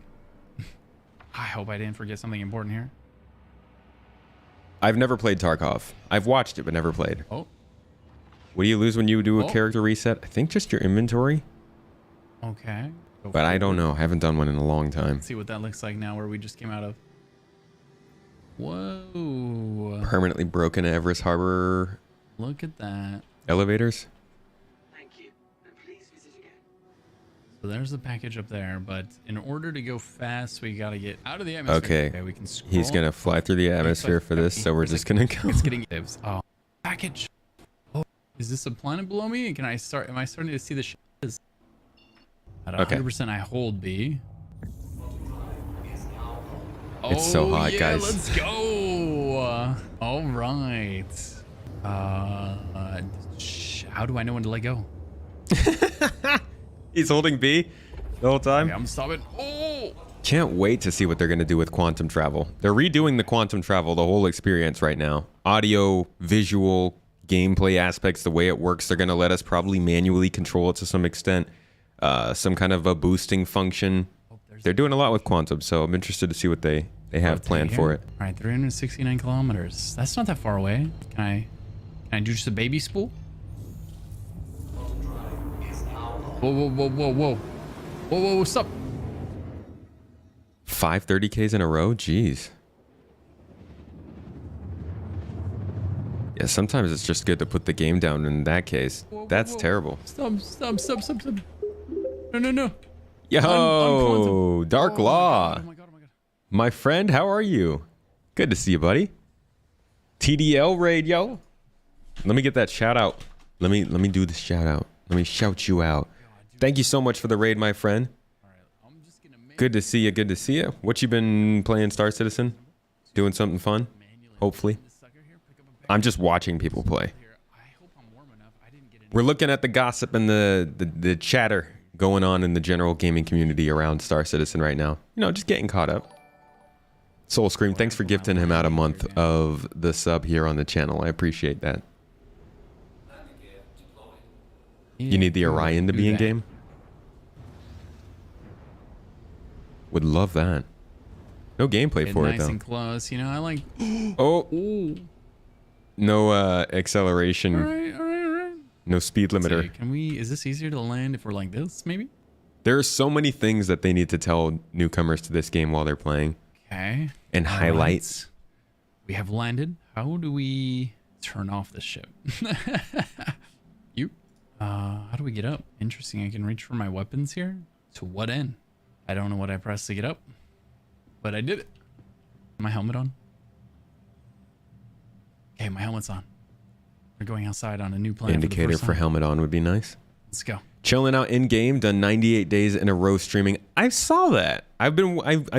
I hope I didn't forget something important here.
I've never played Tarkov. I've watched it, but never played.
Oh.
What do you lose when you do a
Oh.
character reset? I think just your inventory,
Okay. Go
but I don't
forward.
know. I haven't done one in a long time.
Let's see what that looks like now where we just came out of. Whoa.
Permanently broken Everest Harbor
Look at that.
elevators.
Thank you, and please visit again.
So there's the package up there, but in order to go fast, we got to get out of the atmosphere.
Okay.
We can scroll.
He's gonna fly through the atmosphere for this, so we're just gonna go.
It's getting oh, package. Oh, is this a planet below me? Can I start? Am I starting to see the shit? At 100%, I hold B.
It's so hot,
yeah,
guys.
Let's go. All right. How do I know when to let go?
He's holding B the whole time.
Okay, I'm stopping. Oh.
Can't wait to see what they're gonna do with quantum travel. They're redoing the quantum travel, the whole experience right now. Audio, visual, gameplay aspects, the way it works. They're gonna let us probably manually control it to some extent. Some kind of a boosting function. They're doing a lot with quantum, so I'm interested to see what they have planned for it.
All right, 369 kilometers. That's not that far away. Can I do just a baby spool? Whoa, whoa, whoa, whoa, whoa. Whoa, whoa, whoa, stop.
530Ks in a row? Jeez. Yeah, sometimes it's just good to put the game down in that case.
Whoa, whoa,
That's
whoa.
terrible.
Stop, stop, stop, stop, stop. No, no, no.
Yo,
quantum.
Dark
Oh
Law.
my God, oh my God, oh my God.
My friend, how are you? Good to see you, buddy. TDL raid, yo. Let me get that shout out. Let me do the shout out. Let me shout you out. Thank you so much for the raid, my friend.
I'm just gonna make
Good to see you. Good to see you. What you been playing, Star Citizen? Doing something fun? Hopefully.
this sucker here, pick up a bag
I'm just watching people play.
here. I hope I'm warm enough. I didn't get any.
We're looking at the gossip and the chatter going on in the general gaming community around Star Citizen right now. You know, just getting caught up. Soul Scream, thanks for gifting him out a month of the sub here on the channel. I appreciate that. You need the Orion to be in game? Would love that. No gameplay for it
nice
though.
and close. You know, I like.
Oh,
Ooh.
no acceleration,
All right, all right, all right.
no speed limiter.
Say, can we? Is this easier to land if we're like this? Maybe.
There are so many things that they need to tell newcomers to this game while they're playing
Okay.
and
All
highlights.
right. We have landed. How do we turn off the ship? You? How do we get up? Interesting. I can reach for my weapons here. To what end? I don't know what I pressed to get up, but I did it. My helmet on. Okay, my helmet's on. We're going outside on a new planet.
Indicator for helmet on would be nice.
Let's go.
Chilling out in game, done 98 days in a row streaming. I saw that. I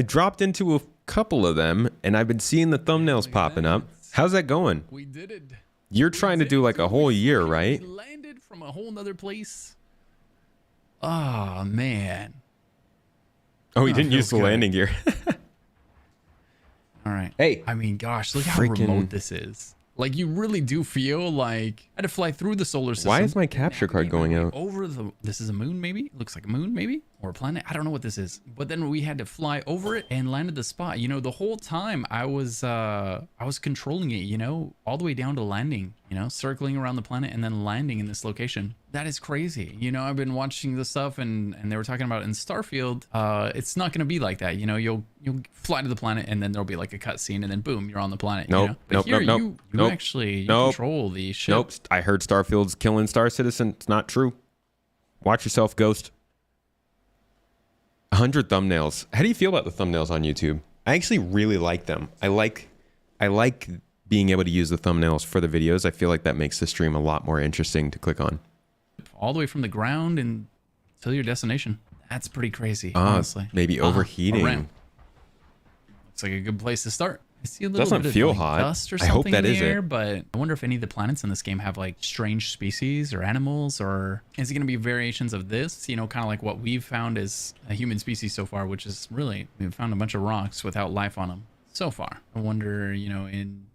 dropped into a couple of them, and I've been seeing the thumbnails popping up. How's that going?
We did it.
You're trying to do like a whole year, right?
We landed from a whole nother place. Oh man.
Oh, he didn't use the landing gear.
All right.
Hey.
I mean, gosh, look how remote this is. Like, you really do feel like I had to fly through the solar system.
Why is my capture card going out?
Over the, this is a moon, maybe? Looks like a moon, maybe? Or a planet? I don't know what this is. But then we had to fly over it and landed the spot. You know, the whole time I was controlling it, you know, all the way down to landing, you know, circling around the planet and then landing in this location. That is crazy. You know, I've been watching this stuff and they were talking about in Starfield, it's not going to be like that. You know, you'll fly to the planet and then there'll be like a cutscene and then boom, you're on the planet.
Nope,
you know? But here, you actually control the ship.
Nope. I heard Starfield's killing Star Citizen. It's not true. Watch yourself, Ghost. 100 thumbnails. How do you feel about the thumbnails on YouTube? I actually really like them. I like being able to use the thumbnails for the videos. I feel like that makes the stream a lot more interesting to click on.
All the way from the ground and to your destination. That's pretty crazy, honestly.
Maybe overheating.
Looks like a good place to start. I see a little
Doesn't
bit
feel
of
hot.
dust or
I hope
something
that
in
is
the air,
it.
but I wonder if any of the planets in this game have like strange species or animals, or is it going to be variations of this? You know, kind of like what we've found as a human species so far, which is really, we've found a bunch of rocks without life on them so far. I wonder, you know,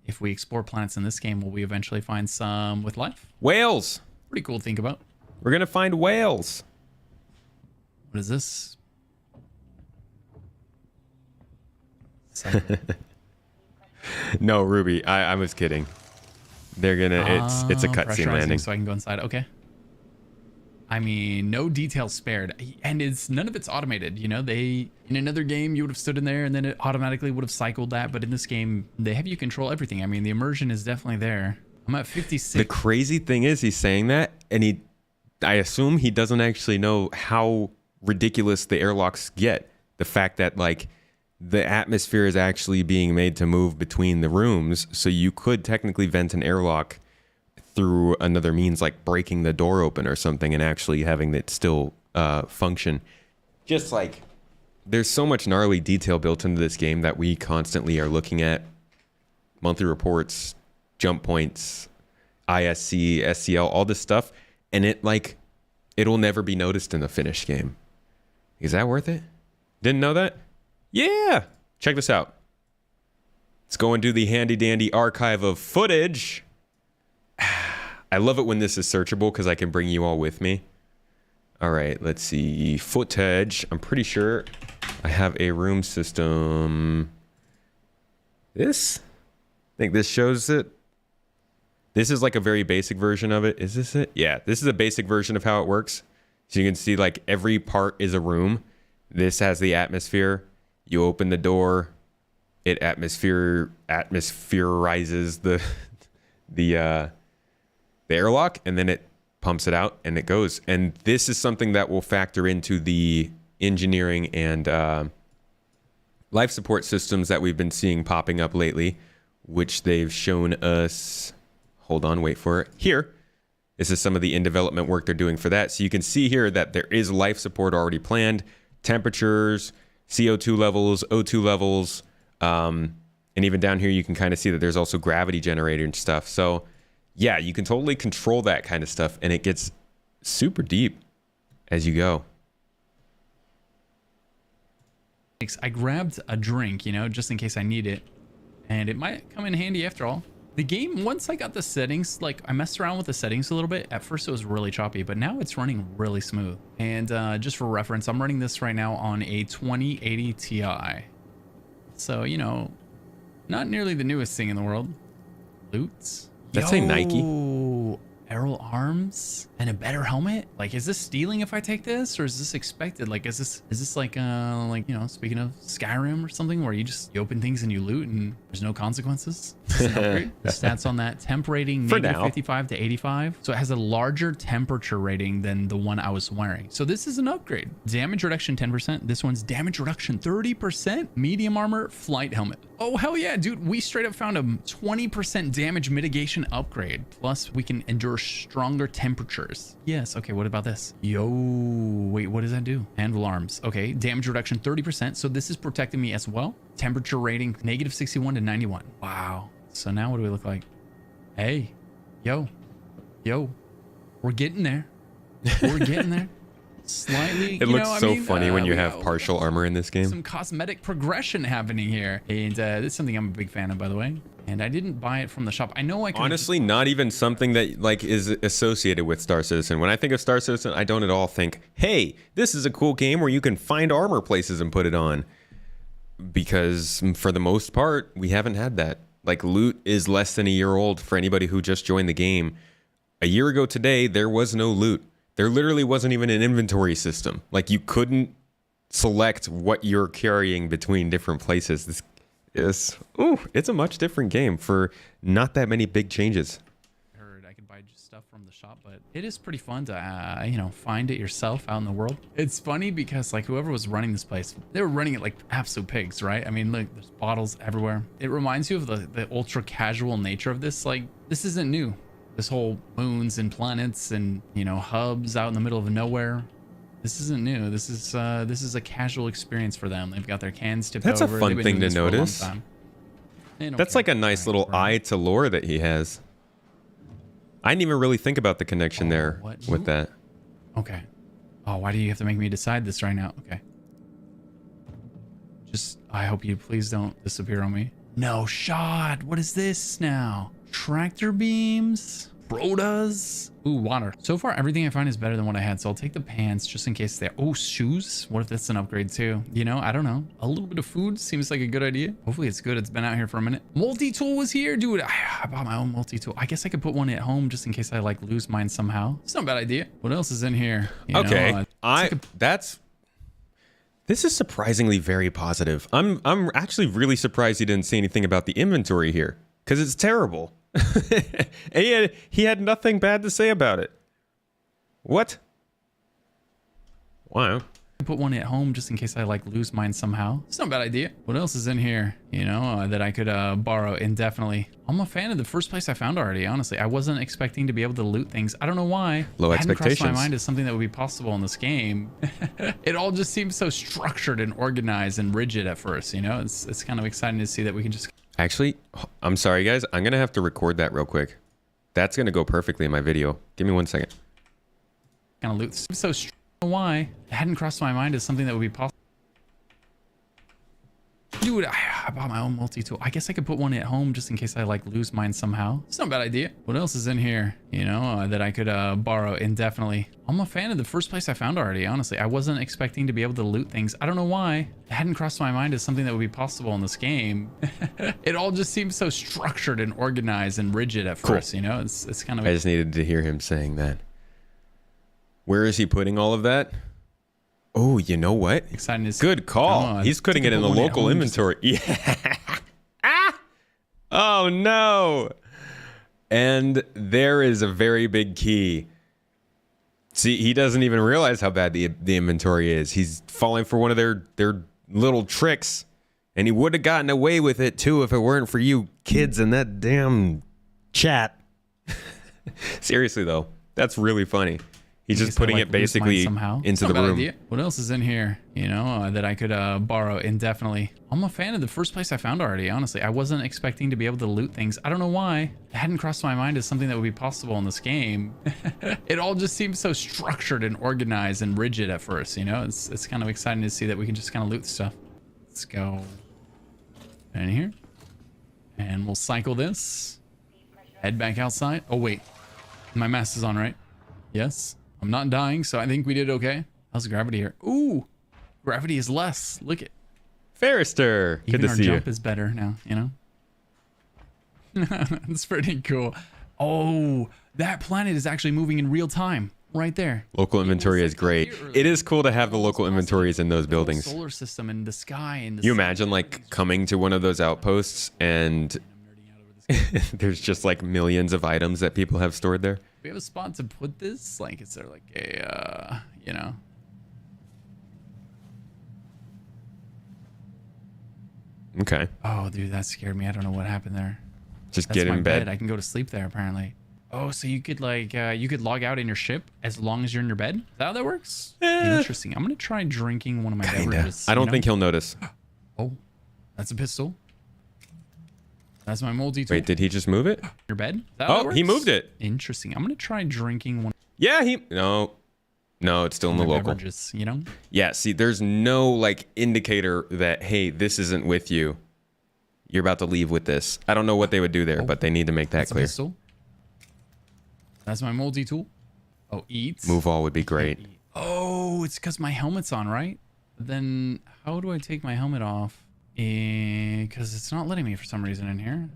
if we explore planets in this game, will we eventually find some with life?
Whales.
Pretty cool to think about.
We're going to find whales.
What is this?
No, Ruby, I was kidding. They're gonna. It's a cutscene landing,
so I can go inside. Okay. I mean, no details spared, and none of it's automated. You know, in another game you would have stood in there and then it automatically would have cycled that, but in this game they have you control everything. I mean, the immersion is definitely there. I'm at 56.
The crazy thing is, he's saying that, and I assume he doesn't actually know how ridiculous the airlocks get. The fact that like the atmosphere is actually being made to move between the rooms, so you could technically vent an airlock through another means, like breaking the door open or something, and actually having it still function. Just like there's so much gnarly detail built into this game that we constantly are looking at. Monthly reports, jump points, ISC, SCL, all this stuff, and it'll never be noticed in the finished game. Is that worth it? Didn't know that? Yeah, check this out. Let's go and do the handy dandy archive of footage. I love it when this is searchable because I can bring you all with me. All right, let's see. Footage. I'm pretty sure I have a room system. This? I think this shows it. This is like a very basic version of it. Is this it? Yeah, this is a basic version of how it works. So you can see like every part is a room. This has the atmosphere. You open the door, it atmospherizes the airlock, and then it pumps it out and it goes. And this is something that will factor into the engineering and life support systems that we've been seeing popping up lately, which they've shown us. Hold on, wait for it. Here, this is some of the in development work they're doing for that. So you can see here that there is life support already planned, temperatures, CO2 levels, O2 levels, and even down here you can kind of see that there's also gravity generator and stuff. So yeah, you can totally control that kind of stuff, and it gets super deep as you go.
I grabbed a drink, you know, just in case I need it, and it might come in handy after all. The game, once I got the settings, like I messed around with the settings a little bit. At first it was really choppy, but now it's running really smooth. And just for reference, I'm running this right now on a 2080 Ti. So, you know, not nearly the newest thing in the world. Loots.
That's a Nike.
Arrow arms and a better helmet. Like, is this stealing if I take this, or is this expected? Like, is this like you know, speaking of Skyrim or something, where you open things and you loot and there's no consequences? This is an upgrade. The stats on that: temp rating -55 to 85. So it has a larger temperature rating than the one I was wearing. So this is an upgrade. Damage reduction 10%. This one's damage reduction 30%. Medium armor, flight helmet. Oh hell yeah, dude! We straight up found a 20% damage mitigation upgrade. Plus, we can endure stronger temperatures. Yes. Okay. What about this? Yo, wait. What does that do? Anvil arms. Okay. Damage reduction 30%. So this is protecting me as well. Temperature rating -61 to 91. Wow. So now what do we look like? Hey, yo, we're getting there. We're getting there. Slightly.
It looks so funny when you have partial armor in this game.
Some cosmetic progression happening here, and this is something I'm a big fan of, by the way. And I didn't buy it from the shop. I know I can.
Honestly, not even something that like is associated with Star Citizen. When I think of Star Citizen, I don't at all think, hey, this is a cool game where you can find armor places and put it on. Because for the most part, we haven't had that. Like, loot is less than a year old for anybody who just joined the game. A year ago today, there was no loot. There literally wasn't even an inventory system. Like, you couldn't select what you're carrying between different places. This is, it's a much different game for not that many big changes.
I could buy just stuff from the shop, but it is pretty fun to, you know, find it yourself out in the world. It's funny because, like, whoever was running this place, they were running it like absolute pigs, right? I mean, look, there's bottles everywhere. It reminds you of the ultra casual nature of this. Like, this isn't new. This whole moons and planets and, you know, hubs out in the middle of nowhere. This isn't new. This is a casual experience for them. They've got their cans tipped over.
That's a fun thing to notice. That's like a nice little eye to lore that he has. I didn't even really think about the connection there with that.
Okay. Oh, why do you have to make me decide this right now? Okay. Just, I hope you please don't disappear on me. No shot. What is this now? Tractor beams, Protas. Ooh, water. So far, everything I find is better than what I had. So I'll take the pants just in case they're, oh, shoes. What if that's an upgrade too? You know, I don't know. A little bit of food seems like a good idea. Hopefully it's good. It's been out here for a minute. Multi-tool was here, dude. I bought my own multi-tool. I guess I could put one at home just in case I like lose mine somehow. It's not a bad idea. What else is in here? You
okay. This is surprisingly very positive. I'm actually really surprised he didn't say anything about the inventory here, because it's terrible. he had nothing bad to say about it. What? Wow.
Put one at home just in case I like lose mine somehow. It's not a bad idea. What else is in here, you know, that I could borrow indefinitely? I'm a fan of the first place I found already, honestly. I wasn't expecting to be able to loot things. I don't know why.
Low expectations.
Hadn't crossed my mind as something that would be possible in this game. It all just seems so structured and organized and rigid at first, you know? It's kind of exciting to see that we can just...
Actually, I'm sorry, guys. I'm going to have to record that real quick. That's going to go perfectly in my video. Give me 1 second.
Kind of loot. So why? It hadn't crossed my mind as something that would be possible. Dude, I bought my own multi-tool. I guess I could put one at home just in case I like lose mine somehow. It's not a bad idea. What else is in here, you know, that I could borrow indefinitely? I'm a fan of the first place I found already, honestly. I wasn't expecting to be able to loot things. I don't know why. It hadn't crossed my mind as something that would be possible in this game. It all just seems so structured and organized and rigid at first, you know? It's kind of...
I just needed to hear him saying that. Where is he putting all of that? Oh, you know what?
Exciting to see.
Good call. He's putting it in the local inventory. Yeah. Oh, no. And there is a very big key. See, he doesn't even realize how bad the inventory is. He's falling for one of their little tricks. And he would have gotten away with it, too, if it weren't for you kids in that damn chat. Seriously, though. That's really funny. He's just putting it basically into the room.
Idea. What else is in here, you know, that I could borrow indefinitely? I'm a fan of the first place I found already, honestly. I wasn't expecting to be able to loot things. I don't know why. It hadn't crossed my mind as something that would be possible in this game. It all just seems so structured and organized and rigid at first, you know? It's kind of exciting to see that we can just kind of loot stuff. Let's go in here. And we'll cycle this. Head back outside. Oh, wait. My mask is on, right? Yes. I'm not dying, so I think we did okay. How's gravity here? Ooh, gravity is less. Look at
Ferrister. Good to see you.
Even our jump is better now, you know? That's pretty cool. Oh, that planet is actually moving in real time right there.
Local inventory is great. It is cool to have the local inventories in those buildings.
Solar system and the sky and the
You imagine like coming to one of those outposts and there's just like millions of items that people have stored there.
Do we have a spot to put this? Like, is there like a, you know?
Okay.
Oh, dude, that scared me. I don't know what happened there.
Just
That's
get
my
in bed.
I can go to sleep there, apparently. Oh, so you could like, you could log out in your ship as long as you're in your bed? Is that how that works? Interesting. I'm going to try drinking one of my beverages.
I don't
you know?
think he'll notice.
Oh, that's a pistol. That's my multi-tool.
Wait, did he just move it?
Your bed? Is that how that
Oh, he
works?
moved it.
Interesting. I'm going to try drinking one
Yeah, no, it's still in
of
the
my
local.
beverages, you know?
Yeah, see, there's no like indicator that, hey, this isn't with you. You're about to leave with this. I don't know what they would do there, but they need to make that
That's a
clear.
pistol. That's my multi-tool. Oh, eat.
Move all would be great.
Oh, it's because my helmet's on, right? Then how do I take my helmet off? Because it's not letting me for some reason in here.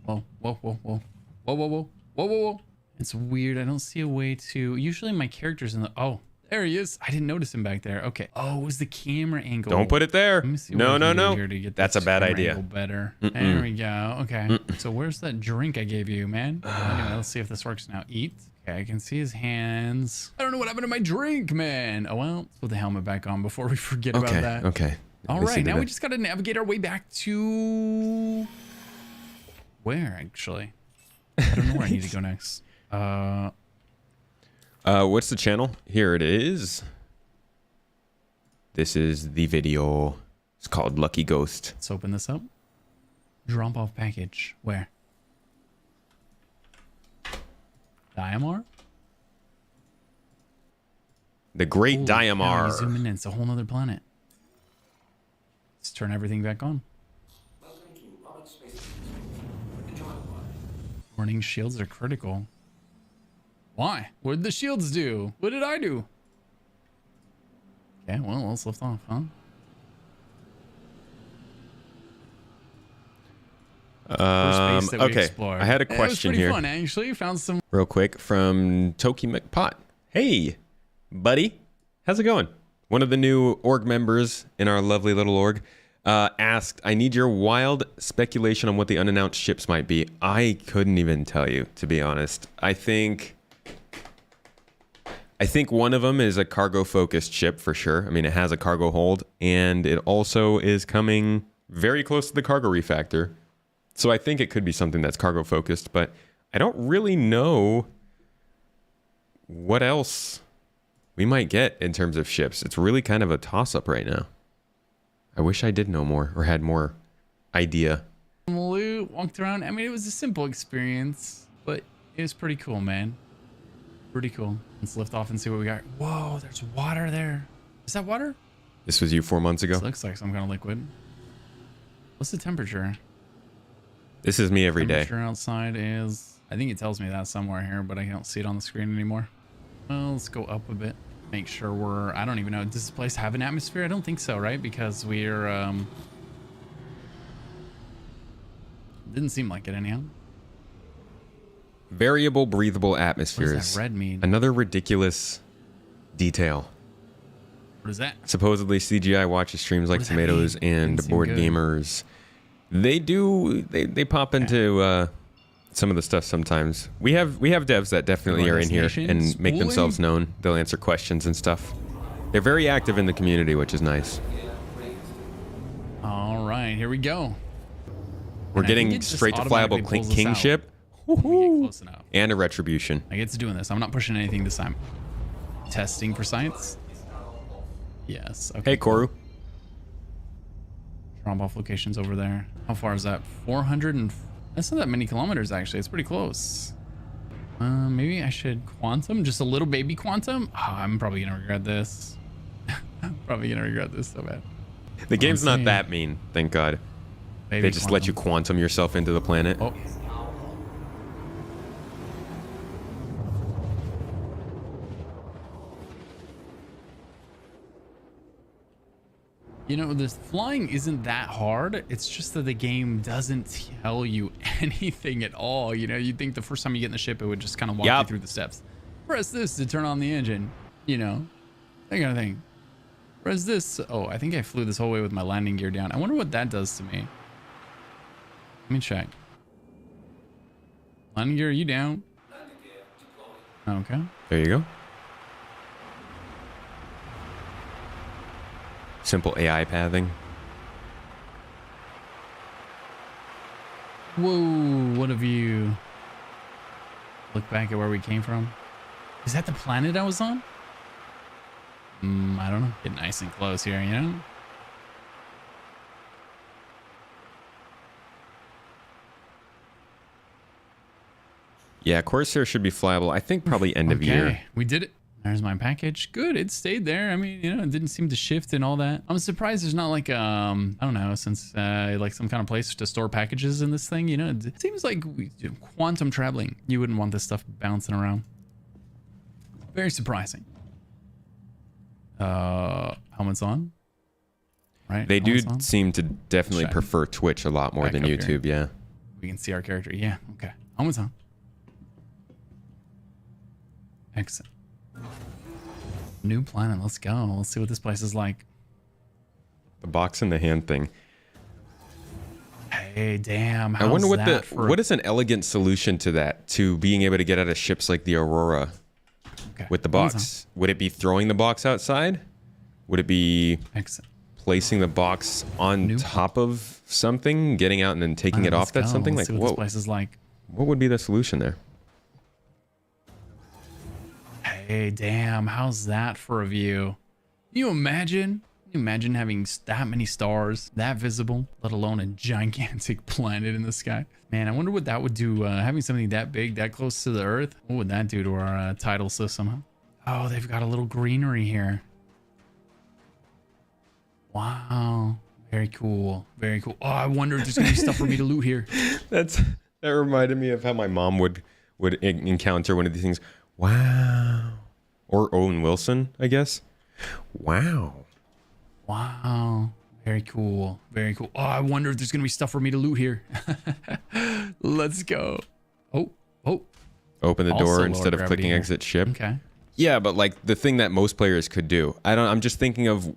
Whoa, whoa, whoa, whoa. Whoa, whoa, whoa. Whoa, whoa, whoa. It's weird. I don't see a way to... Usually my character's in the... Oh, there he is. I didn't notice him back there. Okay. Oh, it was the camera angle.
Don't put it there.
Let me see what
No,
I
no,
can do
no.
here to get
That's a
this
bad
camera
idea.
angle better. There we go. Okay. So where's that drink I gave you, man? Anyway, let's see if this works now. Eat. Okay, I can see his hands. I don't know what happened to my drink, man. Oh, well, let's put the helmet back on before we forget about
Okay,
that.
okay.
All
Let me see
right, now we
the-
just got to navigate our way back to... Where, actually? I don't know where I need to go next.
What's the channel? Here it is. This is the video. It's called Lucky Ghost.
Let's open this up. Drop off package. Where? Diamar?
The Great
Holy cow, you
Diamar.
zoom in, it's a whole nother planet. Let's turn everything back on. Warning, shields are critical. Why? What did the shields do? What did I do? Okay, well, let's lift off, huh? First base that we
Okay,
explored.
I had a
It was
question
pretty
here.
fun, actually. Found some...
Real quick from Toki McPot. Hey, buddy. How's it going? One of the new org members in our lovely little org asked, I need your wild speculation on what the unannounced ships might be. I couldn't even tell you, to be honest. I think one of them is a cargo-focused ship for sure. I mean, it has a cargo hold, and it also is coming very close to the cargo refactor. So I think it could be something that's cargo-focused, but I don't really know what else we might get in terms of ships. It's really kind of a toss-up right now. I wish I did know more or had more idea.
loot, walked around. I mean, it was a simple experience, but it was pretty cool, man. Pretty cool. Let's lift off and see what we got. Whoa, there's water there. Is that water?
This was you 4 months ago?
This looks like some kind of liquid. What's the temperature?
This is me every day.
Temperature outside is... I think it tells me that somewhere here, but I don't see it on the screen anymore. Well, let's go up a bit. Make sure we're... I don't even know. Does this place have an atmosphere? I don't think so, right? Because we're... Didn't seem like it anyhow.
Variable breathable
What does
atmospheres.
that red mean?
Another ridiculous detail.
What is that?
Supposedly CGI watches streams like
does that
Tomatoes
mean?
and
Didn't seem
board
good.
gamers. They pop into some of the stuff sometimes. We have devs that definitely
Like
are in here
destination?
and make
Schooling?
themselves known. They'll answer questions and stuff. They're very active in the community, which is nice.
All right, here we go.
We're
And I think
getting
it just
straight to
automatically
flyable
pulls us out
kingship
when we get close enough.
and a retribution.
I get to doing this. I'm not pushing anything this time. Testing for science. Yes. Okay.
Hey, Koru.
Drop off locations over there. How far is that? 400 and... That's not that many kilometers, actually. It's pretty close. Maybe I should quantum? Just a little baby quantum? Oh, I'm probably going to regret this. Probably going to regret this so bad.
The game's
saying.
not that mean, thank God.
Baby
They just let you quantum yourself into the planet.
Oh. You know, this flying isn't that hard. It's just that the game doesn't tell you anything at all. You know, you'd think the first time you get in the ship, it would just kind of walk you through the steps. Press this to turn on the engine, you know, that kind of thing. Press this. Oh, I think I flew this whole way with my landing gear down. I wonder what that does to me. Let me check. Landing gear, are you down? Okay.
There you go. Simple AI pathing.
Whoa, what have you... Look back at where we came from. Is that the planet I was on? I don't know. Get nice and close here, you know?
Yeah, Corsair should be flyable. I think probably end of year.
We did it. There's my package. Good, it stayed there. I mean, you know, it didn't seem to shift and all that. I'm surprised there's not like, I don't know, since like some kind of place to store packages in this thing, you know? It seems like quantum traveling. You wouldn't want this stuff bouncing around. Very surprising. Helmets on. Right?
They do
on?
seem to definitely
Check.
prefer Twitch a lot more
Back
than
up
YouTube,
here.
yeah.
We can see our character. Yeah, okay. Helmets on. Exit. New planet. Let's go. Let's see what this place is like.
The box in the hand thing.
Hey, damn.
I wonder
how's
what is an elegant solution to that, to being able to get out of ships like the Aurora with the box. Would it be throwing the box outside? Would it be
Exit.
placing the box on top of something, getting out and then taking it off that something?
Let's
Like,
see what this place is like.
What would be the solution there?
Hey, damn. How's that for a view? Can you imagine? Can you imagine having that many stars, that visible, let alone a gigantic planet in the sky? Man, I wonder what that would do. Having something that big, that close to the Earth. What would that do to our tidal system? Huh? Oh, they've got a little greenery here. Wow. Very cool. Very cool. Oh, I wonder if there's gonna be stuff for me to loot here.
That reminded me of how my mom would encounter one of these things. Wow. Or Owen Wilson, I guess. Wow.
Wow. Very cool. Very cool. Oh, I wonder if there's gonna be stuff for me to loot here. Let's go. Oh.
Open the
Also
door
lower
instead of
gravity
clicking
here.
exit ship.
Okay.
Yeah, but like the thing that most players could do. I'm just thinking of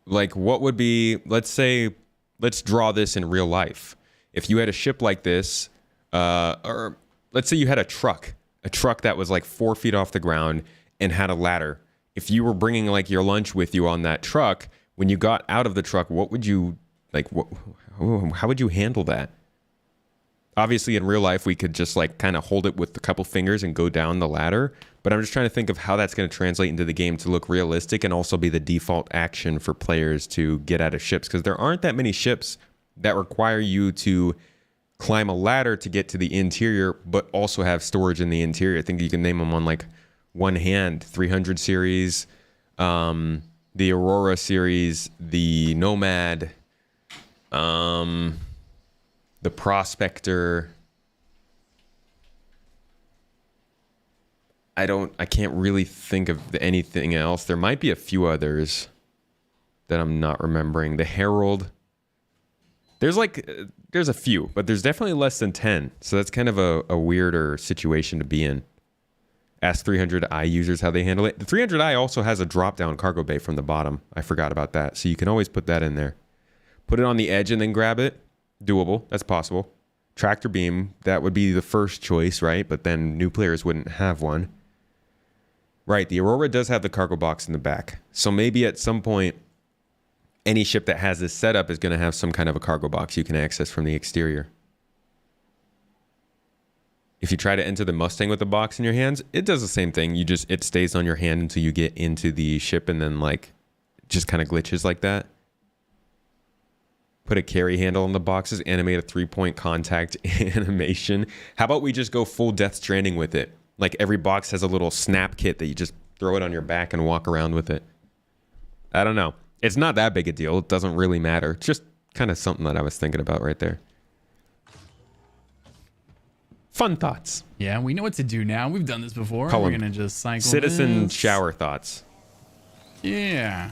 like what would be, let's draw this in real life. If you had a ship like this, or let's say you had a truck that was like 4 feet off the ground and had a ladder. If you were bringing like your lunch with you on that truck, when you got out of the truck, what would you like? How would you handle that? Obviously, in real life, we could just like kind of hold it with a couple fingers and go down the ladder. But I'm just trying to think of how that's going to translate into the game to look realistic and also be the default action for players to get out of ships, because there aren't that many ships that require you to climb a ladder to get to the interior, but also have storage in the interior. I think you can name them on like one hand. 300 series, the Aurora series, the Nomad, the Prospector. I can't really think of anything else. There might be a few others that I'm not remembering. The Herald. There's a few, but there's definitely less than 10. So that's kind of a weirder situation to be in. Ask 300i users how they handle it. The 300i also has a drop-down cargo bay from the bottom. I forgot about that. So you can always put that in there. Put it on the edge and then grab it. Doable. That's possible. Tractor beam, that would be the first choice, right? But then new players wouldn't have one. Right, the Aurora does have the cargo box in the back. So maybe at some point, any ship that has this setup is going to have some kind of a cargo box you can access from the exterior. If you try to enter the Mustang with the box in your hands, it does the same thing. It stays on your hand until you get into the ship, and then like just kind of glitches like that. Put a carry handle on the boxes, animate a 3-point contact animation. How about we just go full Death Stranding with it? Like every box has a little snap kit that you just throw it on your back and walk around with it. I don't know. It's not that big a deal. It doesn't really matter. It's just kind of something that I was thinking about right there. Fun thoughts.
Yeah, we know what to do now. We've done this before.
Call
We're
them
gonna just cycle
citizen
this.
shower thoughts.
Yeah.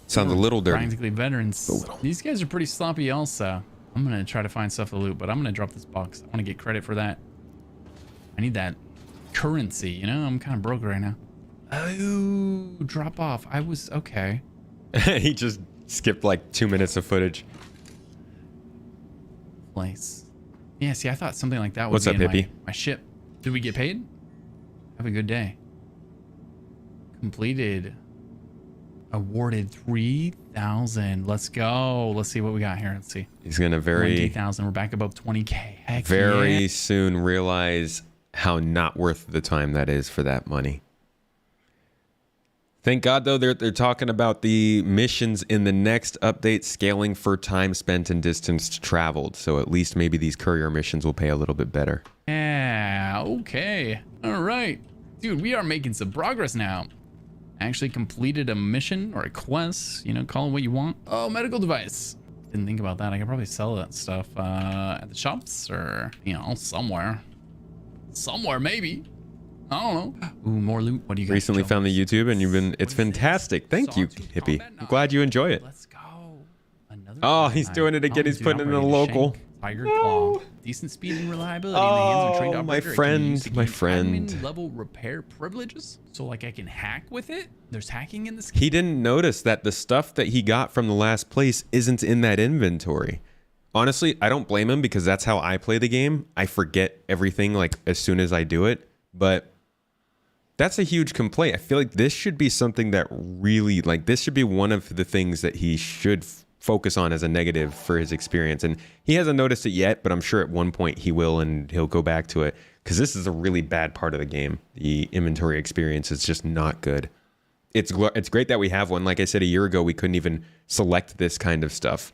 Sounds a little dirty.
Practically veterans. These guys are pretty sloppy also. I'm going to try to find stuff to loot, but I'm going to drop this box. I want to get credit for that. I need that currency, you know? I'm kind of broke right now. Oh, drop off. I was okay.
He just skipped like 2 minutes of footage.
Place. Yeah, see, I thought something like that would
What's
be
up,
in
hippie?
my ship. Did we get paid? Have a good day. Completed. Awarded 3,000. Let's go. Let's see what we got here. Let's see.
He's gonna very
20,000. We're back above 20K. Heck
very
yeah.
soon realize how not worth the time that is for that money. Thank God though they're talking about the missions in the next update scaling for time spent and distance traveled. So at least maybe these courier missions will pay a little bit better.
Yeah, okay. All right. Dude, we are making some progress now. Actually completed a mission or a quest, you know, call it what you want. Oh, medical device. Didn't think about that. I could probably sell that stuff at the shops or, you know, somewhere. Somewhere, maybe. I don't know. Ooh, more loot. What do you got?
Recently found the YouTube and it's fantastic. Thank you, hippie. I'm glad you enjoy it.
Let's go. Another
Oh, he's doing it again. He's putting it in the local.
Tiger Claw. Decent speed and reliability in the hands of a trained
Oh, my
operator. It can be used to gain
friend.
admin level repair privileges. So like I can hack with it. There's hacking in this game.
He didn't notice that the stuff that he got from the last place isn't in that inventory. Honestly, I don't blame him because that's how I play the game. I forget everything like as soon as I do it. But that's a huge complaint. I feel like this should be something that really, like, this should be one of the things that he should focus on as a negative for his experience. And he hasn't noticed it yet, but I'm sure at one point he will, and he'll go back to it because this is a really bad part of the game. The inventory experience is just not good. It's great that we have one. Like I said, a year ago, we couldn't even select this kind of stuff,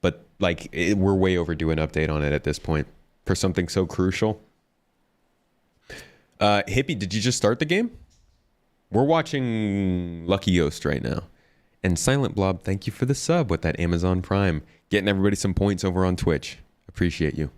but like we're way overdue an update on it at this point for something so crucial. Hippie, did you just start the game? We're watching Lucky Yost right now. And Silent Blob, thank you for the sub with that Amazon Prime. Getting everybody some points over on Twitch. Appreciate you.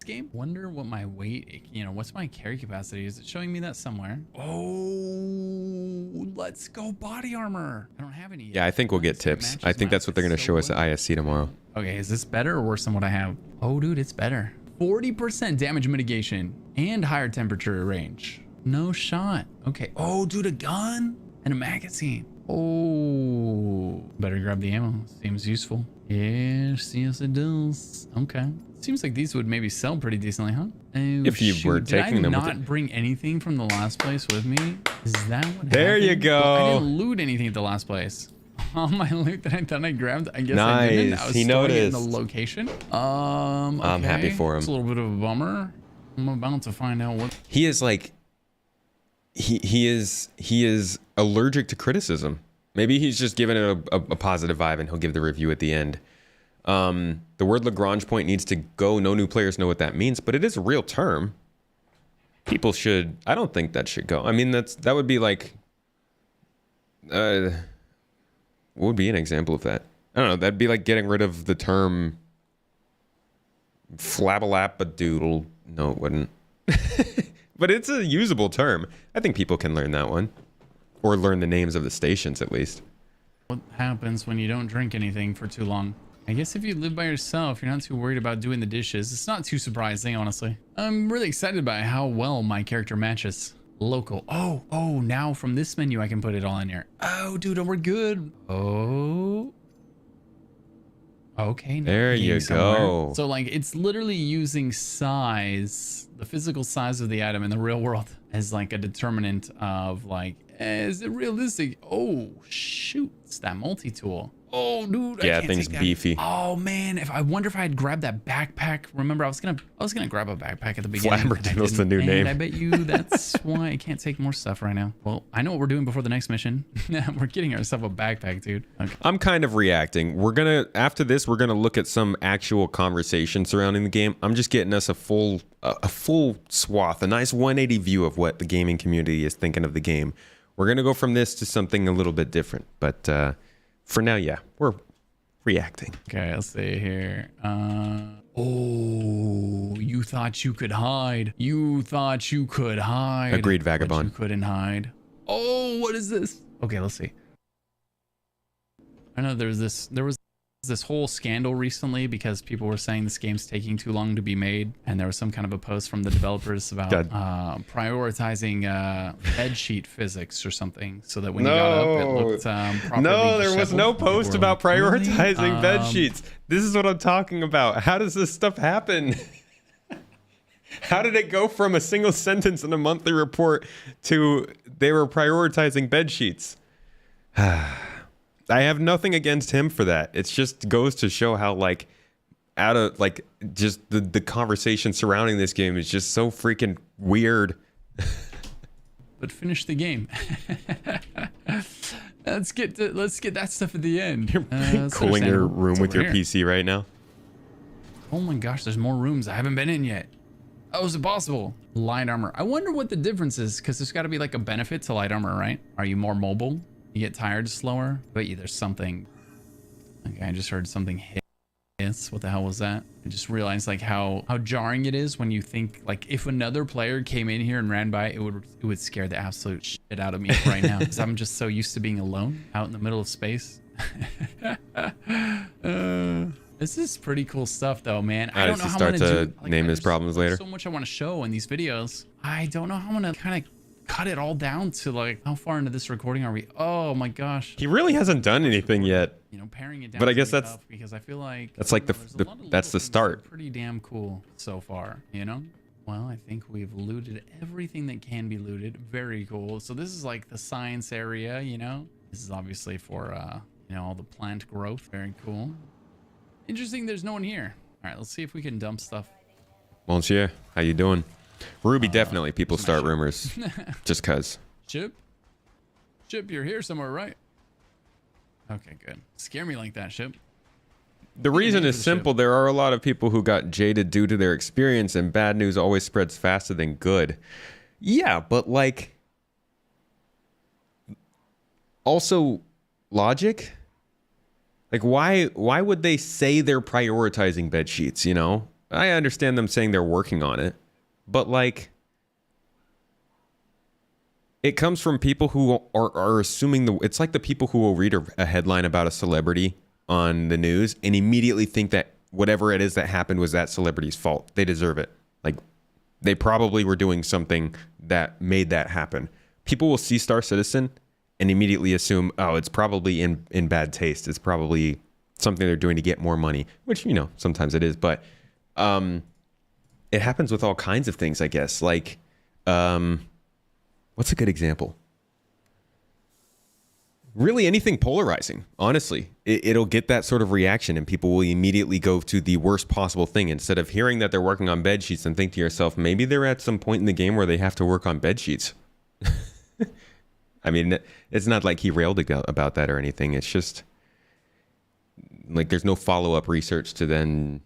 Game. Wonder what my weight, you know, what's my carry capacity? Is it showing me that somewhere? Oh, let's go body armor. I don't have any yet.
Yeah, I think we'll get tips. I think that's what they're going to show us at ISC tomorrow.
Okay, is this better or worse than what I have? Oh, dude, it's better. 40% damage mitigation and higher temperature range. No shot. Okay. Oh, dude, a gun and a magazine. Oh, better grab the ammo. Seems useful. Yes, yes, it does. Okay. Seems like these would maybe sell pretty decently, huh? Oh,
if you were taking them with
Did I not bring anything from the last place with me? Is that what
There
happened?
you go.
Well, I didn't loot anything at the last place. All my loot that I thought I grabbed, I guess I didn't.
Nice.
I was
He
storing it in
noticed.
the location.
I'm happy
Okay.
for him.
It's a little bit of a bummer. I'm about to find out what.
He is like, he is allergic to criticism. Maybe he's just giving it a positive vibe, and he'll give the review at the end. The word Lagrange point needs to go. No new players know what that means, but it is a real term. People should. I don't think that should go. I mean, that would be like. What would be an example of that? I don't know. That'd be like getting rid of the term flabalapadoodle. No, it wouldn't. But it's a usable term. I think people can learn that one. Or learn the names of the stations, at least.
What happens when you don't drink anything for too long? I guess if you live by yourself, you're not too worried about doing the dishes. It's not too surprising, honestly. I'm really excited by how well my character matches. Local. Oh, now from this menu, I can put it all in here. Oh, dude, we're good. Oh. Okay.
There you go.
So, like, it's literally using size, the physical size of the item in the real world, as like a determinant of like, is it realistic? Oh, shoot. It's that multi-tool. Oh, dude.
Yeah,
I can't
thing's
take that.
beefy.
Oh man, I wonder if I had grabbed that backpack. Remember, I was gonna grab a backpack at the beginning.
Flabberdoodle's the new
and
name.
I bet you that's why I can't take more stuff right now. Well, I know what we're doing before the next mission. We're getting ourselves a backpack, dude. Okay.
I'm kind of reacting. After this, we're gonna look at some actual conversation surrounding the game. I'm just getting us a full swath, a nice 180 view of what the gaming community is thinking of the game. We're gonna go from this to something a little bit different, but for now, yeah, we're reacting.
Okay, let's see here. Oh, you thought you could hide. You thought you could hide.
Agreed,
but
Vagabond.
you couldn't hide. Oh, what is this? Okay, let's see. I know there was this whole scandal recently because people were saying this game's taking too long to be made, and there was some kind of a post from the developers about prioritizing bed sheet physics or something, so that when you got up, it looked properly
No, there was
disheveled.
no
People
post
were
about
like, "Really?"
prioritizing bed sheets. This is what I'm talking about. How does this stuff happen? How did it go from a single sentence in a monthly report to they were prioritizing bed sheets? I have nothing against him for that. It just goes to show how like out of like just the conversation surrounding this game is just so freaking weird.
But finish the game. let's get that stuff at the end.
You're cooling your room with your PC right now.
Oh my gosh, there's more rooms I haven't been in yet. Oh, is it possible? Light armor. I wonder what the difference is, because there's got to be like a benefit to light armor, right? Are you more mobile? You get tired slower? I bet you there's something. Okay, I just heard something hiss. What the hell was that? I just realized like how jarring it is when you think like if another player came in here and ran by, it would scare the absolute shit out of me right now, because I'm just so used to being alone out in the middle of space. This is pretty cool stuff though, man. I don't know how I'm gonna
name his problems later.
So much I want to show in these videos. I don't know how I'm gonna kind of cut it all down to like how far into this recording are we? Oh my gosh.
He really hasn't done anything yet.
You know, paring it down.
But I guess that's
tough because I feel like
that's like that's the start.
Pretty damn cool so far, you know? Well, I think we've looted everything that can be looted. Very cool. So this is like the science area, you know? This is obviously for you know, all the plant growth. Very cool. Interesting there's no one here. All right, let's see if we can dump stuff.
Monsieur, how you doing? Ruby, definitely people start rumors just cuz.
Chip, you're here somewhere, right? Okay, good. Scare me like that, Chip.
The reason is simple. There are a lot of people who got jaded due to their experience, and bad news always spreads faster than good. Yeah, but like also logic? Like why would they say they're prioritizing bed sheets, you know? I understand them saying they're working on it, but like it comes from people who are assuming it's like the people who will read a headline about a celebrity on the news and immediately think that whatever it is that happened was that celebrity's fault. They deserve it. Like they probably were doing something that made that happen. People will see Star Citizen and immediately assume, oh, it's probably in bad taste. It's probably something they're doing to get more money, which, you know, sometimes it is. But it happens with all kinds of things, I guess. Like, what's a good example? Really anything polarizing, honestly. It'll get that sort of reaction and people will immediately go to the worst possible thing instead of hearing that they're working on bed sheets and think to yourself, maybe they're at some point in the game where they have to work on bed sheets. I mean, it's not like he railed about that or anything. It's just like there's no follow-up research to then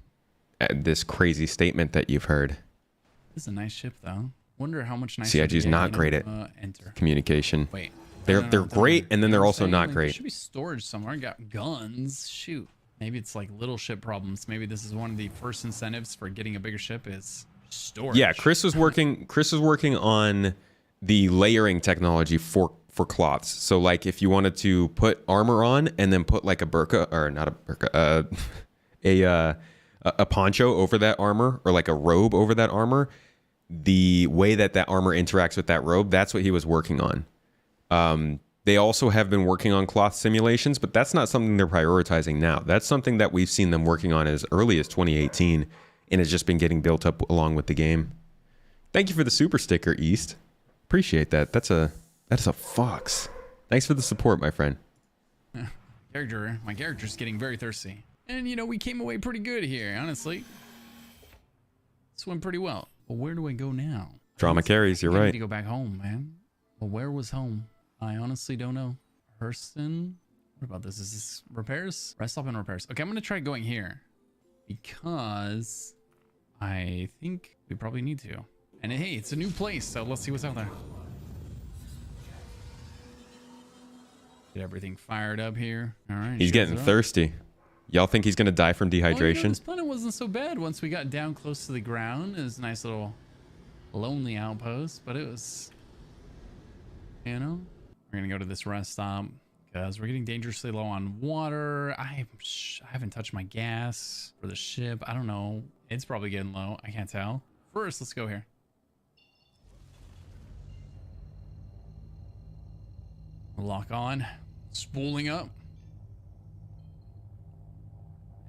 this crazy statement that you've heard.
This is a nice ship, though. Wonder how much nicer.
CIG's not great at communication. Wait, they're great, and then they're also not great.
There should be storage somewhere. Got guns. Shoot. Maybe it's like little ship problems. Maybe this is one of the first incentives for getting a bigger ship is storage.
Yeah, Chris was working on the layering technology for cloths. So like if you wanted to put armor on and then put like a burqa, or not a burqa, a poncho over that armor, or like a robe over that armor, the way that armor interacts with that robe, that's what he was working on. They also have been working on cloth simulations, but that's not something they're prioritizing now. That's something that we've seen them working on as early as 2018 and has just been getting built up along with the game. Thank you for the super sticker, East. Appreciate that. That's a fox. Thanks for the support, my friend.
My character's getting very thirsty. And you know, we came away pretty good here, honestly. Swim pretty well. Well, where do I go now?
Drama carries, you're
I
right.
need to go back home, man. Well, where was home? I honestly don't know. Hurston? What about this? Is this repairs? Rest stop and repairs. Okay, I'm gonna try going here because I think we probably need to. And hey, it's a new place, so let's see what's out there. Get everything fired up here. All right.
He's getting thirsty. Y'all think he's gonna die from dehydration?
Well, you know, this planet wasn't so bad once we got down close to the ground. It was a nice little lonely outpost, but it was, you know, we're gonna go to this rest stop because we're getting dangerously low on water. I haven't touched my gas for the ship. I don't know. It's probably getting low. I can't tell. First, let's go here. Lock on. Spooling up.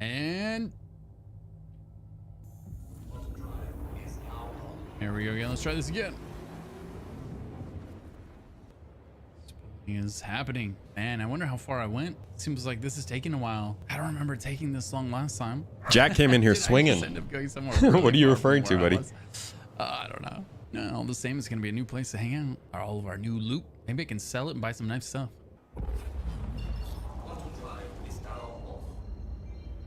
And there we go again. Let's try this again. Spooling is happening. Man, I wonder how far I went. Seems like this is taking a while. I don't remember taking this long last time.
Jack came in here
Did I
swinging.
just end up going somewhere really
What are you
far from
referring to,
where I
buddy?
was? I don't know. No, all the same, it's gonna be a new place to hang out. All of our new loot. Maybe I can sell it and buy some nice stuff.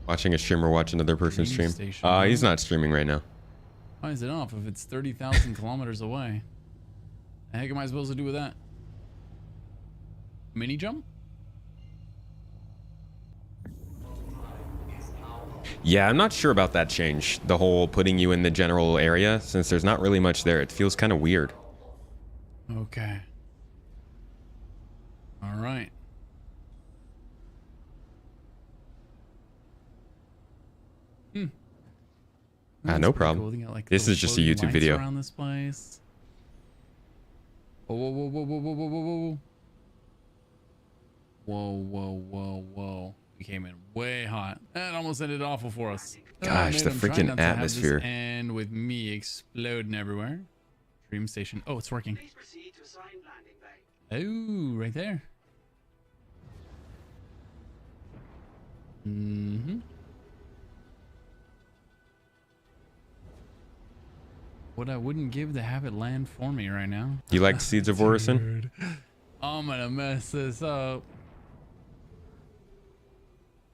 Watching a streamer watch another person's
Stream
stream.
station,
He's not streaming right now.
Why is it off if it's 30,000 kilometers away? The heck am I supposed to do with that? Mini jump?
Yeah, I'm not sure about that change. The whole putting you in the general area, since there's not really much there. It feels kind of weird.
Okay. All right.
No
That's pretty
problem.
cool. They got, like,
This
little
is just a
floating
YouTube
lights
video.
around this place. Whoa, whoa, whoa, whoa, whoa, whoa, whoa, whoa, whoa, whoa, whoa, whoa! We came in way hot. That almost ended awful for us.
Gosh,
man,
the
I'm trying
freaking
not to have this
atmosphere.
end with me exploding everywhere. Dream station. Oh, it's working.
Please proceed to assigned landing bay.
Oh, right there. Mm-hmm. What I wouldn't give to have it land for me right now.
You like Seeds of Orison?
Dude, I'm gonna mess this up.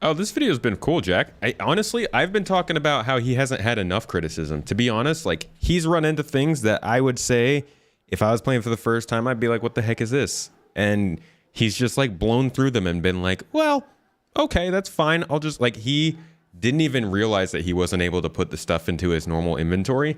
Oh, this video's been cool, Jack. Honestly, I've been talking about how he hasn't had enough criticism. To be honest, like, he's run into things that I would say, if I was playing for the first time, I'd be like, what the heck is this? And he's just, like, blown through them and been like, well, okay, that's fine. I'll just, like, he didn't even realize that he wasn't able to put the stuff into his normal inventory.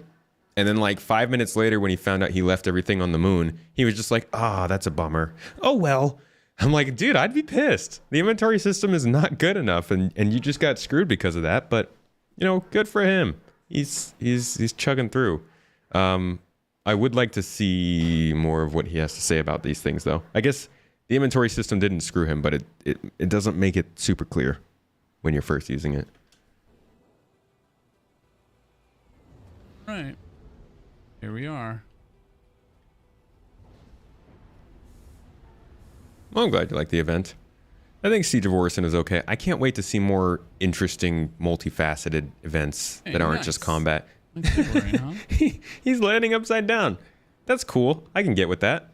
And then, like, 5 minutes later, when he found out he left everything on the moon, he was just like, ah, that's a bummer. Oh, well. I'm like, dude, I'd be pissed. The inventory system is not good enough, and you just got screwed because of that. But, you know, good for him. He's chugging through. I would like to see more of what he has to say about these things, though. I guess the inventory system didn't screw him, but it doesn't make it super clear when you're first using it.
Right. Here we are.
Well, I'm glad you like the event. I think Siege of Orison is okay. I can't wait to see more interesting, multifaceted events
Hey,
that aren't
nice.
just combat.
Looks different, huh?
He's landing upside down. That's cool. I can get with that.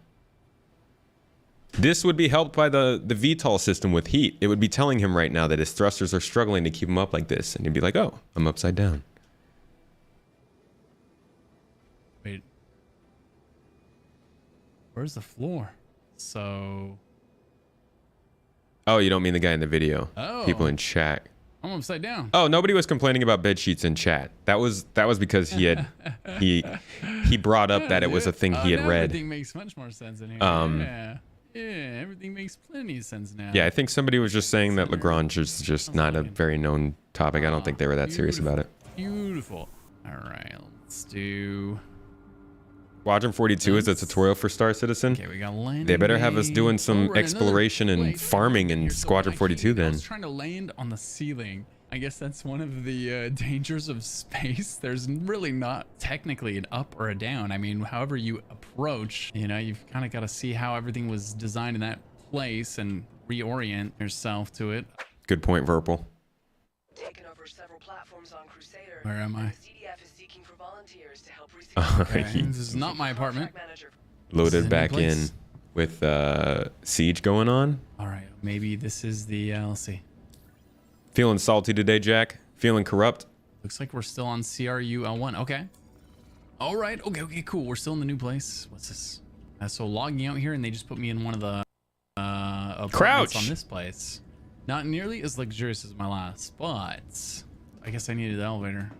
This would be helped by the VTOL system with heat. It would be telling him right now that his thrusters are struggling to keep him up like this. And he'd be like, oh, I'm upside down.
Wait. Where's the floor? So...
Oh, you don't mean the guy in the video.
Oh.
People in chat.
I'm upside down.
Oh, nobody was complaining about bed sheets in chat. That was because he had he brought up that it was a thing he had
now
read.
Everything makes much more sense in here. Yeah, everything makes plenty of sense now.
Yeah, I think somebody was just saying that Lagrange is just not a very known topic. I don't think they were that serious about it.
Beautiful. All right, let's do...
Squadron 42 is a tutorial for Star Citizen.
Okay, we got landing.
They better have us doing some
right,
exploration and
wait,
farming in
here's the
Squadron
one.
42
I
then.
was trying to land on the ceiling. I guess that's one of the dangers of space. There's really not technically an up or a down. I mean, however you approach, you know, you've kind of got to see how everything was designed in that place and reorient yourself to it.
Good point, Verpal.
Taken over several platforms on Crusader.
Where am I?
The CDF is seeking for volunteers to help research.
Okay, this is not my apartment.
Contract manager.
This is a
Loaded
new
back in
place.
with Siege going on.
All right, maybe this is the, let's see.
Feeling salty today, Jack? Feeling corrupt?
Looks like we're still on CRU L1. Okay. All right. Okay, cool. We're still in the new place. What's this? So logging out here, and they just put me in one of the apartments
Crouch!
on this place. Not nearly as luxurious as my last, but I guess I needed the elevator.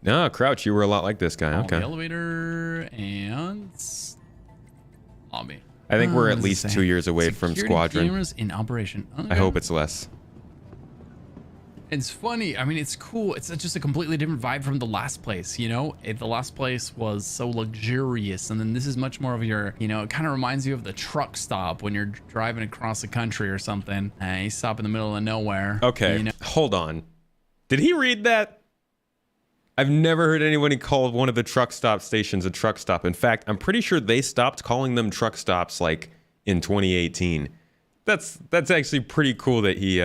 No, Crouch, you were a lot like this guy.
On
Okay.
the elevator and lobby.
I think we're
What
at
does it
least
say?
2 years away from
Security
Squadron.
cameras in operation.
I
Okay.
hope it's less.
It's funny. I mean, it's cool. It's just a completely different vibe from the last place, you know? The last place was so luxurious. And then this is much more of your, you know, it kind of reminds you of the truck stop when you're driving across the country or something. You stop in the middle of nowhere.
Okay,
You know?
hold on. Did he read that? I've never heard anyone call one of the truck stop stations a truck stop. In fact, I'm pretty sure they stopped calling them truck stops like in 2018. That's actually pretty cool that he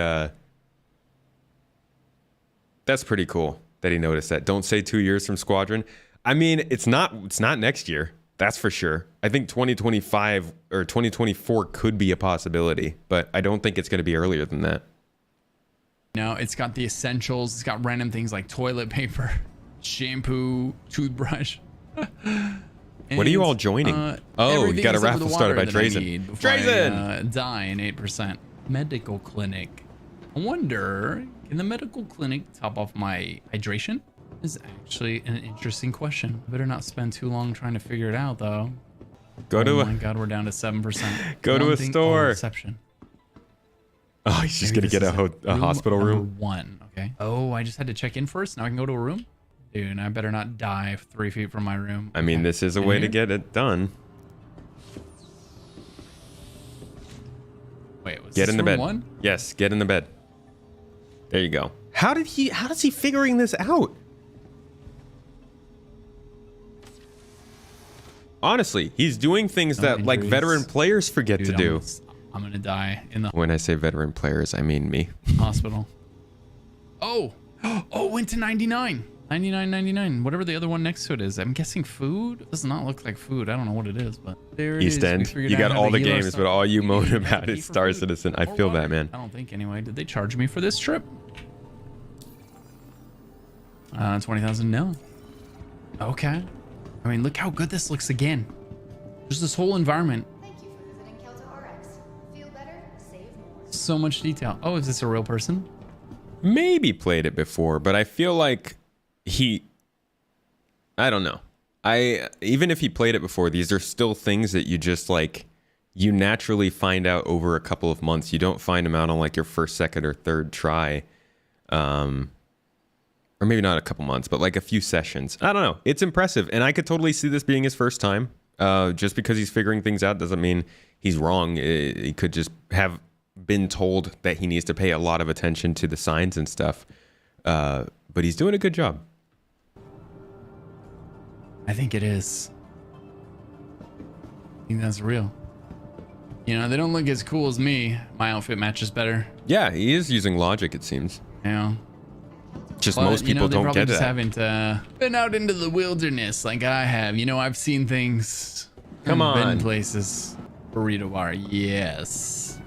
that's pretty cool that he noticed that. Don't say 2 years from Squadron. I mean, it's not next year. That's for sure. I think 2025 or 2024 could be a possibility, but I don't think it's going to be earlier than that.
No, it's got the essentials. It's got random things like toilet paper, shampoo, toothbrush.
What are you all joining? Oh, you got a raffle started by Drazen.
Drazen! Die in 8%. Medical clinic. I wonder, can the medical clinic top off my hydration? Is actually an interesting question. Better not spend too long trying to figure it out, though.
Go to
Oh my God, we're down to 7%.
Go to a store.
Reception.
Oh, he's just
Maybe
gonna
this
get
is
a hospital room.
number 1. Okay. Oh, I just had to check in first. Now I can go to a room. Dude, I better not die 3 feet from my room.
I mean,
Okay.
this is a
In
way
here?
to get it done.
Wait, was
Get
this
in the
room
bed.
1?
Yes, get in the bed. There you go. How does he figuring this out? Honestly, he's doing things
No
that like
injuries.
veteran players forget
Dude,
to do.
I'm gonna die in the
When I say veteran players, I mean me.
hospital. Oh, oh, went to 99. 99.99. Whatever the other one next to it is. I'm guessing food. It does not look like food. I don't know what it is, but there it is.
East
We
End.
figured
You
out
got
how
all
to
the
heal
games,
ourselves.
but all you
We
moan
didn't
about
pay
is
for
Star
food
Citizen. I
or
feel
water.
that, man.
I don't think anyway. Did they charge me for this trip? 20,000. No. Okay. I mean, look how good this looks again. Just this whole environment.
Thank you for visiting Kelta RX. Feel better, save more.
So much detail. Oh, is this a real person?
Maybe played it before, but I feel like I don't know. Even if he played it before, these are still things that you just like, you naturally find out over a couple of months. You don't find them out on like your first, second, or third try. Or maybe not a couple months, but like a few sessions. I don't know. It's impressive. And I could totally see this being his first time. Just because he's figuring things out doesn't mean he's wrong. He could just have been told that he needs to pay a lot of attention to the signs and stuff. But he's doing a good job.
I think it is. I think that's real. You know, they don't look as cool as me. My outfit matches better.
Yeah, he is using logic, it seems.
You know?
Just
But,
most people
you know, they
don't
probably
get
just
that.
haven't been out into the wilderness like I have. You know, I've seen things.
Come
I've been
on.
places. Burrito bar, yes.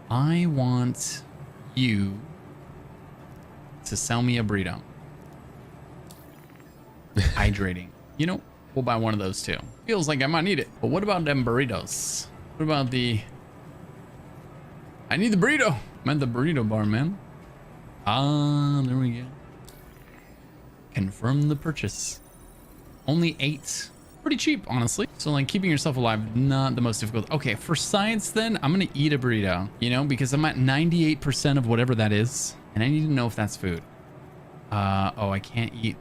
I want you to sell me a burrito. Hydrating. You know, we'll buy one of those too. Feels like I might need it. But what about them burritos? What about the... I need the burrito. I'm at the burrito bar, man. Ah, there we go. Confirm the purchase. Only 8. Pretty cheap, honestly. So like keeping yourself alive, not the most difficult. Okay, for science then, I'm gonna eat a burrito, you know, because I'm at 98% of whatever that is. And I need to know if that's food. Oh, I can't eat.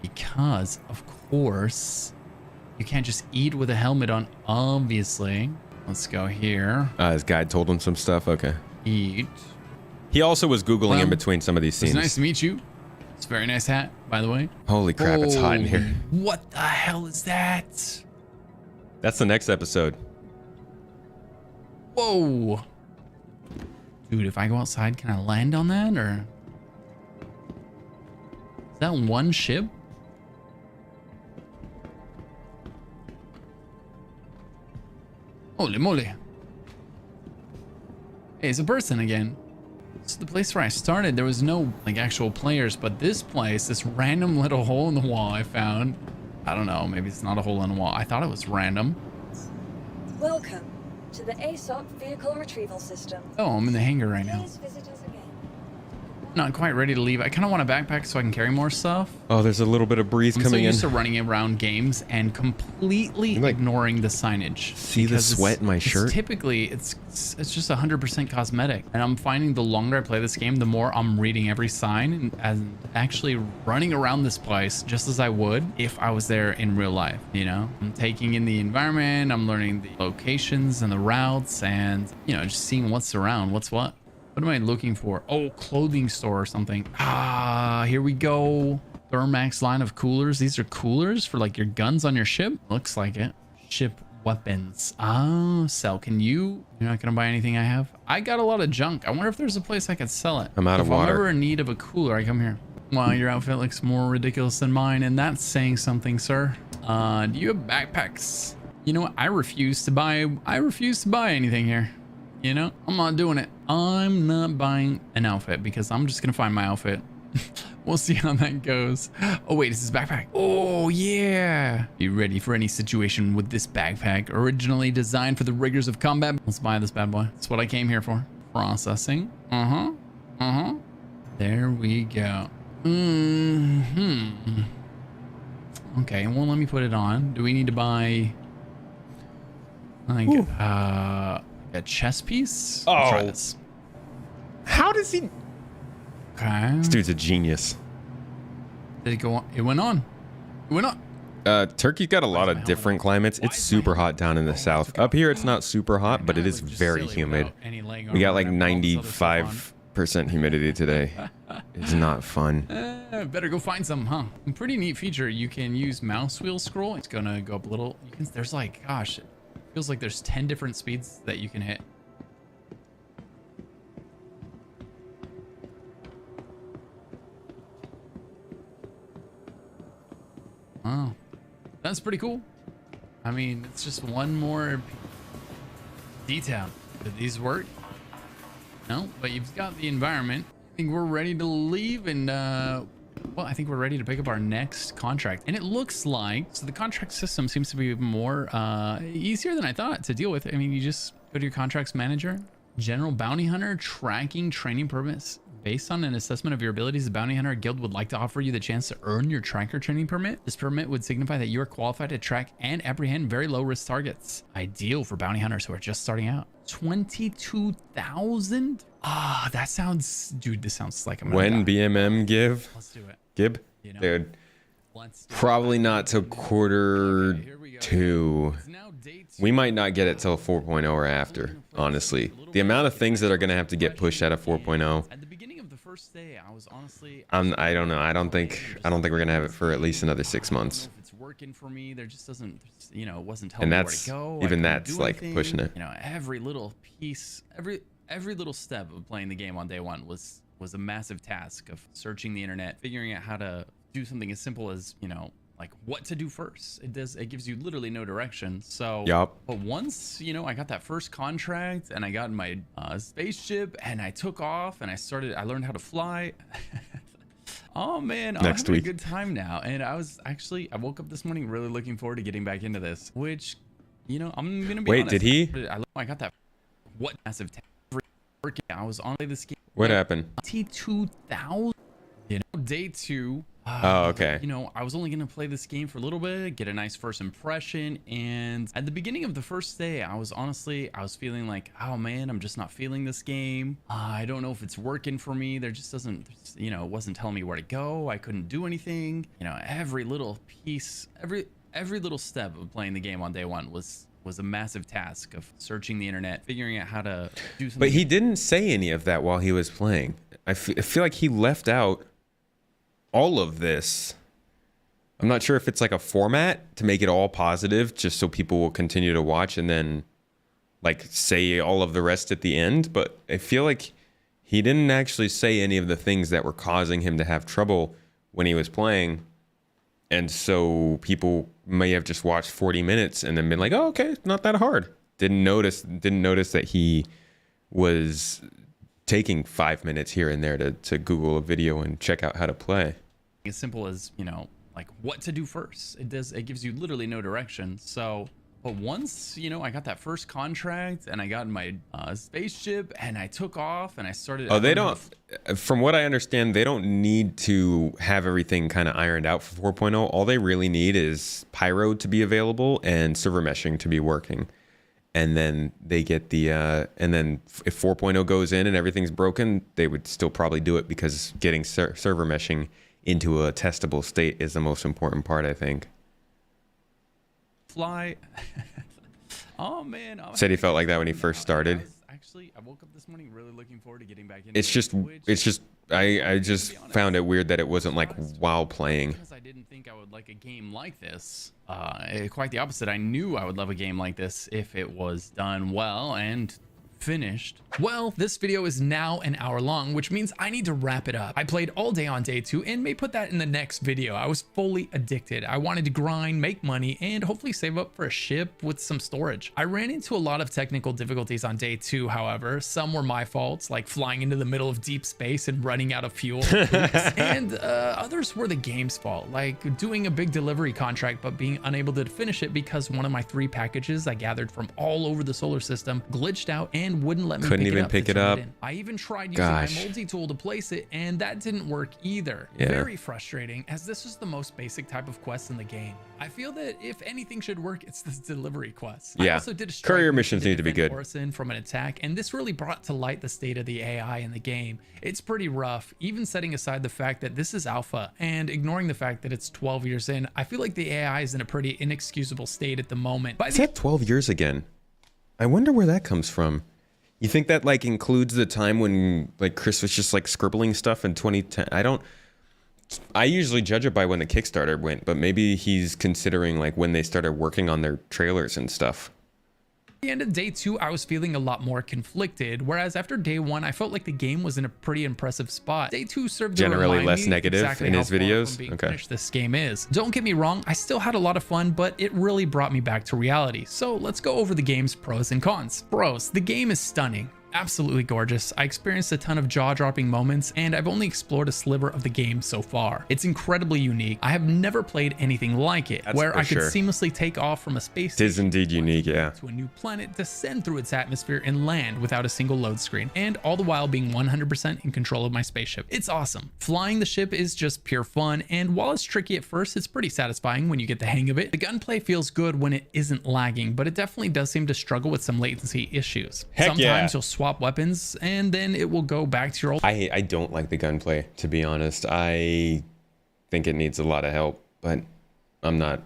Because, of course, you can't just eat with a helmet on, obviously. Let's go here.
His guide told him some stuff. Okay.
Eat.
He also was Googling in
Well,
between some of these
It's
scenes.
nice to meet you. It's a very nice hat, by the way.
Holy crap, it's hot in here.
Holy- What the hell is that?
That's the next episode.
Whoa. Dude, if I go outside, can I land on that or? Is that one ship? Holy moly. Hey, it's a person again. This is the place where I started. There was no like actual players, but this place, this random little hole in the wall I found. I don't know, maybe it's not a hole in the wall. I thought it was random.
Welcome to the ASOP Vehicle Retrieval System.
Oh, I'm in the hangar right now.
Please visit us again.
not quite ready to leave. I kind of want a backpack so I can carry more stuff.
Oh, there's a little bit of breeze
I'm so
coming in.
used to running around games and completely
like,
ignoring the signage.
See the
because
sweat in my shirt?
Typically, it's just 100% cosmetic. And I'm finding the longer I play this game, the more I'm reading every sign and actually running around this place just as I would if I was there in real life, you know? I'm taking in the environment, I'm learning the locations and the routes and, you know, just seeing what's around, what's what. What am I looking for? Oh, clothing store or something. Ah, here we go. Thermax line of coolers. These are coolers for like your guns on your ship. Looks like it. Ship weapons. Oh, sell. Can you? You're not gonna buy anything I have? I got a lot of junk. I wonder if there's a place I could sell it.
I'm out of
if
water.
I'm ever in need of a cooler, I come here. Wow, your outfit looks more ridiculous than mine, and that's saying something, sir. Do you have backpacks? You know what? I refuse to buy anything here. You know, I'm not doing it. I'm not buying an outfit because I'm just gonna find my outfit. We'll see how that goes. Oh wait, this is backpack. Oh yeah. Be ready for any situation with this backpack. Originally designed for the rigors of combat. Let's buy this bad boy. That's what I came here for. Processing. There we go. Okay, well let me put it on. Do we need to buy like a chess piece? Let's try this.
How does he?
Okay.
This dude's a genius.
Did it go on? It went on. It went on.
Turkey's got a lot of different climates. It's super hot down in the south. Up here, it's not super hot, but it is very humid. We got like 95% humidity today. It's not fun.
Better go find some, huh? A pretty neat feature. You can use mouse wheel scroll. It's gonna go up a little. You can. There's like, gosh, it feels like there's 10 different speeds that you can hit. Oh, that's pretty cool. I mean, it's just one more detail. Did these work? No, but you've got the environment. I think we're ready to leave and, well, I think we're ready to pick up our next contract. And it looks like, so the contract system seems to be more easier than I thought to deal with. I mean, you just go to your contracts manager, general bounty hunter, tracking training permits. Based on an assessment of your abilities, the Bounty Hunter Guild would like to offer you the chance to earn your tracker training permit. This permit would signify that you are qualified to track and apprehend very low risk targets. Ideal for bounty hunters who are just starting out. 22,000? Ah, that sounds, dude, this sounds like I'm gonna
When
die.
BMM give?
Let's do it.
Gib?
You know,
Dude,
let's do it.
probably not till quarter
Okay, here we go.
2.
It's now day 2.
We might not get it till 4.0 or after, honestly. The amount of things that are going to have to get pushed out of 4.0,
At the beginning of the first day, I was honestly
I don't know. I don't think we're going to have it for at least another 6 months.
If it's working for me, there just doesn't, you know, it wasn't
And
telling me where
that's
to go.
even
I couldn't
that's
do
like
anything.
pushing it.
You know, every little piece, every little step of playing the game on day one was a massive task of searching the internet, figuring out how to do something as simple as, you know, like what to do first. It gives you literally no direction. So
Yup.
but once, you know, I got that first contract and I got in my spaceship and I took off and I learned how to fly. Oh man, I'm
Next
having
week.
a good time now. And I woke up this morning really looking forward to getting back into this, which, you know, I'm gonna be
Wait,
honest,
did he?
I got that what massive I was on this game.
What happened?
22,000. You know, day 2.
Oh, okay.
You know, I was only gonna play this game for a little bit, get a nice first impression, and at the beginning of the first day, I was feeling like, oh man, I'm just not feeling this game. I don't know if it's working for me. There just doesn't, you know, it wasn't telling me where to go. I couldn't do anything. You know, every little piece, every little step of playing the game on day 1 was a massive task of searching the internet, figuring out how to do something.
But he didn't say any of that while he was playing. I feel like he left out all of this. I'm not sure if it's like a format to make it all positive just so people will continue to watch and then like say all of the rest at the end, but I feel like he didn't actually say any of the things that were causing him to have trouble when he was playing. And so people may have just watched 40 minutes and then been like, "Oh, okay, it's not that hard." Didn't notice that he was taking 5 minutes here and there to Google a video and check out how to play.
As simple as, you know, like what to do first. It gives you literally no direction. So But once, you know, I got that first contract and I got my spaceship and I took off and I started.
Oh, they don't, from what I understand, they don't need to have everything kind of ironed out for 4.0. All they really need is Pyro to be available and server meshing to be working. And then they get the, and then if 4.0 goes in and everything's broken, they would still probably do it, because getting server meshing into a testable state is the most important part, I think.
Fly. Oh man.
Said he felt like that when he first started.
I woke up this morning really looking forward to getting back into
I just found it weird that it wasn't like while playing.
Because I didn't think I would like a game like this. Quite the opposite. I knew I would love a game like this if it was done well and finished. Well, this video is now an hour long, which means I need to wrap it up. I played all day on day 2 and may put that in the next video. I was fully addicted. I wanted to grind, make money, and hopefully save up for a ship with some storage. I ran into a lot of technical difficulties on day 2, however. Some were my faults, like flying into the middle of deep space and running out of fuel. And others were the game's fault, like doing a big delivery contract but being unable to finish it because one of my 3 packages I gathered from all over the solar system glitched out and wouldn't let me pick it up. I even tried using my multi-tool to place it, and that didn't work either. Very frustrating, as this is the most basic type of quest in the game. I feel that if anything should work, it's this delivery quest. I also did a
courier missions need to be good
from an attack, and this really brought to light the state of the AI in the game. It's pretty rough, even setting aside the fact that this is alpha and ignoring the fact that it's 12 years in. I feel like the AI is in a pretty inexcusable state at the moment.
Is that 12 years again? I wonder where that comes from. You think that like includes the time when like Chris was just like scribbling stuff in 2010? I usually judge it by when the Kickstarter went, but maybe he's considering like when they started working on their trailers and stuff.
At the end of day 2, I was feeling a lot more conflicted, whereas after day 1, I felt like the game was in a pretty impressive spot. Day 2 served
generally
to
less negative
exactly
in his videos.
Finished this game is. Don't get me wrong, I still had a lot of fun, but it really brought me back to reality. So let's go over the game's pros and cons. Pros: the game is stunning. Absolutely gorgeous. I experienced a ton of jaw-dropping moments, and I've only explored a sliver of the game so far. It's incredibly unique. I have never played anything like it, where I could seamlessly take off from a space station.
It is indeed unique, yeah.
To a new planet, descend through its atmosphere, and land without a single load screen, and all the while being 100% in control of my spaceship. It's awesome. Flying the ship is just pure fun, and while it's tricky at first, it's pretty satisfying when you get the hang of it. The gunplay feels good when it isn't lagging, but it definitely does seem to struggle with some latency issues. Sometimes you'll swap weapons and then it will go back to your old.
I don't like the gunplay, to be honest. I think it needs a lot of help, but I'm not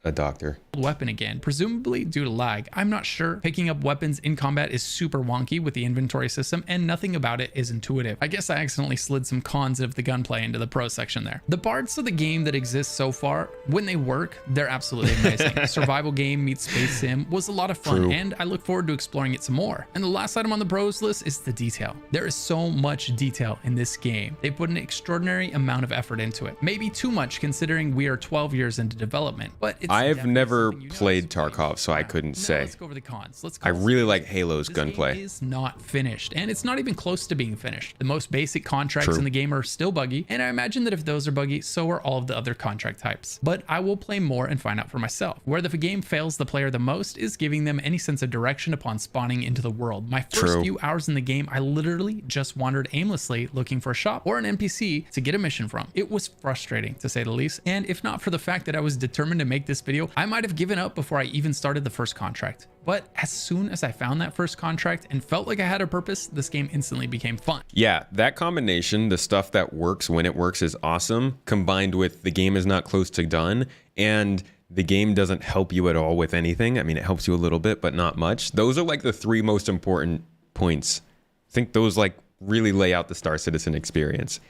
a doctor.
Weapon again, presumably due to lag. I'm not sure. Picking up weapons in combat is super wonky with the inventory system, and nothing about it is intuitive. I guess I accidentally slid some cons of the gunplay into the pro section there. The parts of the game that exist so far, when they work, they're absolutely amazing. Survival game meets space sim was a lot of fun, and I look forward to exploring it some more. And the last item on the pros list is the detail. There is so much detail in this game. They put an extraordinary amount of effort into it. Maybe too much considering we are 12 years into development, but it's
I've never played Tarkov, so I couldn't say.
Let's go over the cons.
I really like Halo's gunplay.
Game is not finished, and it's not even close to being finished. The most basic contracts in the game are still buggy, and I imagine that if those are buggy, so are all of the other contract types. But I will play more and find out for myself. Where the game fails the player the most is giving them any sense of direction upon spawning into the world. My first few hours in the game, I literally just wandered aimlessly looking for a shop or an NPC to get a mission from. It was frustrating, to say the least, and if not for the fact that I was determined to make this video, I might have given up before I even started the first contract. But as soon as I found that first contract and felt like I had a purpose, this game instantly became fun.
Yeah, that combination, the stuff that works when it works is awesome, combined with the game is not close to done, and the game doesn't help you at all with anything. I mean, it helps you a little bit, but not much. Those are like the 3 most important points. I think those like really lay out the Star Citizen experience.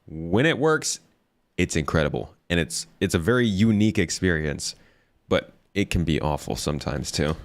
When it works, it's incredible, and it's a very unique experience, but it can be awful sometimes too.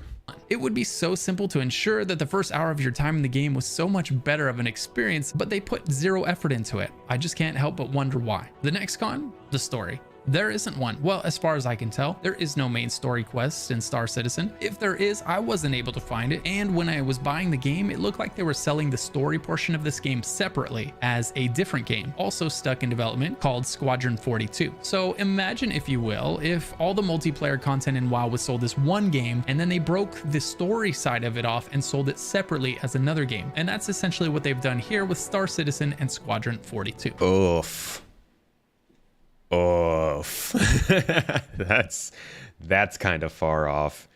It would be so simple to ensure that the first hour of your time in the game was so much better of an experience, but they put zero effort into it. I just can't help but wonder why. The next con, the story. There isn't one. Well, as far as I can tell, there is no main story quest in Star Citizen. If there is, I wasn't able to find it. And when I was buying the game, it looked like they were selling the story portion of this game separately as a different game, also stuck in development, called Squadron 42. So imagine, if you will, if all the multiplayer content in WoW was sold as one game, and then they broke the story side of it off and sold it separately as another game. And that's essentially what they've done here with Star Citizen and Squadron 42.
Oof. Oof. that's kind of far off.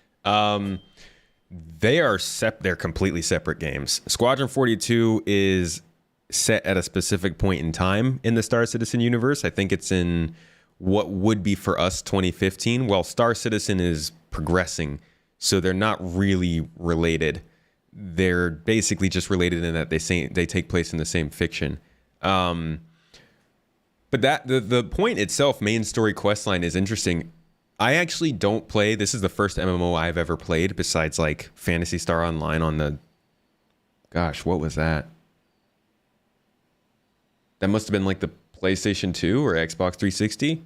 They're completely separate games. Squadron 42 is set at a specific point in time in the Star Citizen universe. I think it's in what would be for us 2015, while Star Citizen is progressing, so they're not really related. They're basically just related in that they take place in the same fiction. But that the point itself, main story questline, is interesting. I actually don't play. This is the first MMO I've ever played besides like Phantasy Star Online on the. Gosh, what was that? That must have been like the PlayStation 2 or Xbox 360.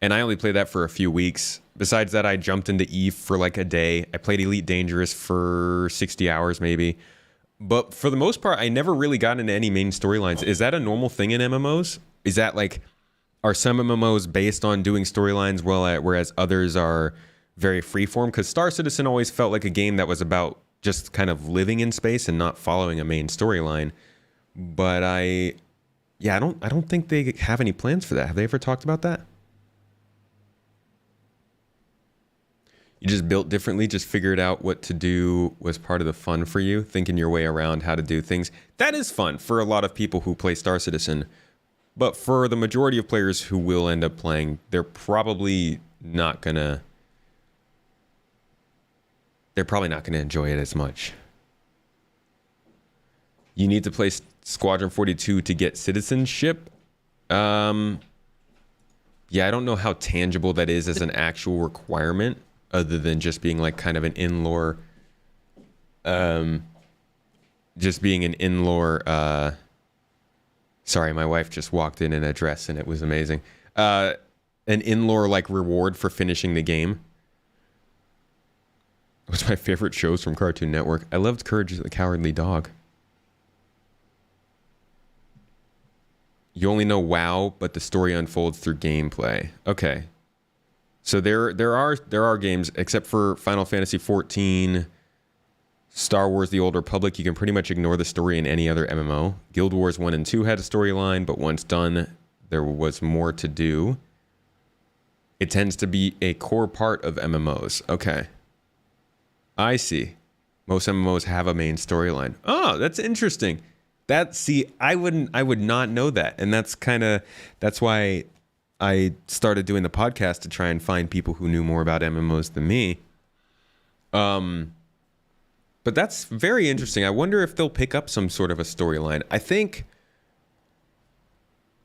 And I only played that for a few weeks. Besides that, I jumped into EVE for like a day. I played Elite Dangerous for 60 hours maybe. But for the most part, I never really got into any main storylines. Is that a normal thing in MMOs? Is that like, are some MMOs based on doing storylines whereas others are very freeform? Because Star Citizen always felt like a game that was about just kind of living in space and not following a main storyline. But I don't think they have any plans for that. Have they ever talked about that? You just built differently, just figured out what to do was part of the fun for you, thinking your way around how to do things. That is fun for a lot of people who play Star Citizen. But for the majority of players who will end up playing, they're probably not gonna enjoy it as much. You need to play Squadron 42 to get citizenship. Yeah, I don't know how tangible that is as an actual requirement, other than just being like kind of an in-lore, sorry, my wife just walked in a dress and it was amazing. An in-lore like reward for finishing the game. What's my favorite shows from Cartoon Network? I loved Courage the Cowardly Dog. You only know WoW, but the story unfolds through gameplay. Okay. So there are games, except for Final Fantasy XIV, Star Wars The Old Republic, you can pretty much ignore the story in any other MMO. Guild Wars 1 and 2 had a storyline, but once done, there was more to do. It tends to be a core part of MMOs. Okay. I see. Most MMOs have a main storyline. Oh, that's interesting. I would not know that. And that's why I started doing the podcast, to try and find people who knew more about MMOs than me. But that's very interesting. I wonder if they'll pick up some sort of a storyline. I think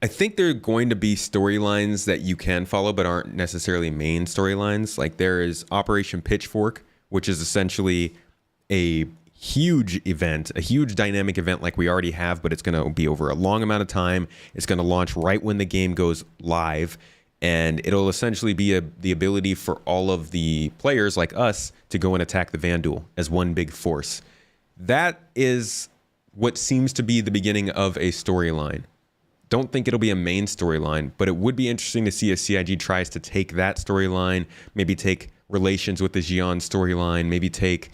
there are going to be storylines that you can follow, but aren't necessarily main storylines. Like there is Operation Pitchfork, which is essentially a huge event, a huge dynamic event like we already have, but it's going to be over a long amount of time. It's going to launch right when the game goes live. And it'll essentially be the ability for all of the players like us to go and attack the Vanduul as one big force. That is what seems to be the beginning of a storyline. Don't think it'll be a main storyline, but it would be interesting to see if CIG tries to take that storyline, maybe take relations with the Xi'an storyline, maybe take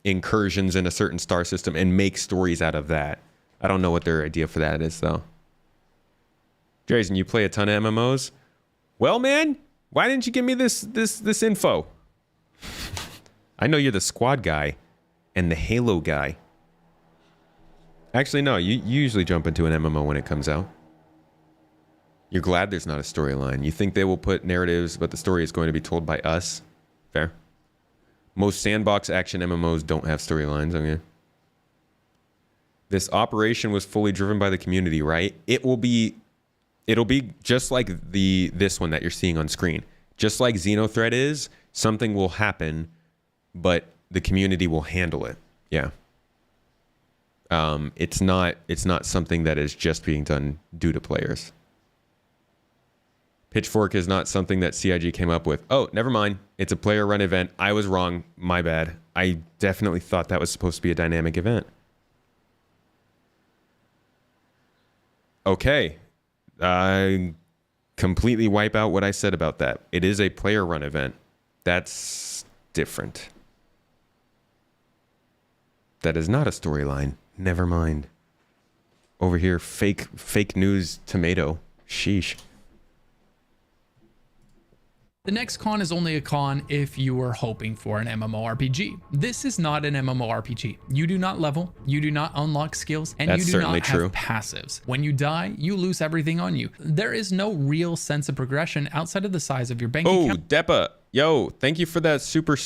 incursions in a certain star system and make stories out of that. I don't know what their idea for that is, though. Jason, you play a ton of MMOs? Well, man, why didn't you give me this info? I know you're the squad guy and the Halo guy. Actually, no, you usually jump into an MMO when it comes out. You're glad there's not a storyline. You think they will put narratives, but the story is going to be told by us. Fair. Most sandbox action MMOs don't have storylines. Okay. This operation was fully driven by the community, right? It'll be just like this one that you're seeing on screen. Just like Xenothreat is, something will happen, but the community will handle it. Yeah. It's not something that is just being done due to players. Pitchfork is not something that CIG came up with. Oh, never mind. It's a player run event. I was wrong. My bad. I definitely thought that was supposed to be a dynamic event. Okay. I completely wipe out what I said about that. It is a player run event. That's different. That is not a storyline. Never mind. Over here, fake news tomato. Sheesh.
The next con is only a con if you are hoping for an MMORPG. This is not an MMORPG. You do not level, you do not unlock skills, and
That's
you do
certainly
not
true.
have passives. When you die, you lose everything on you. There is no real sense of progression outside of the size of your bank
Oh,
account.
Depa. Yo, thank you for that super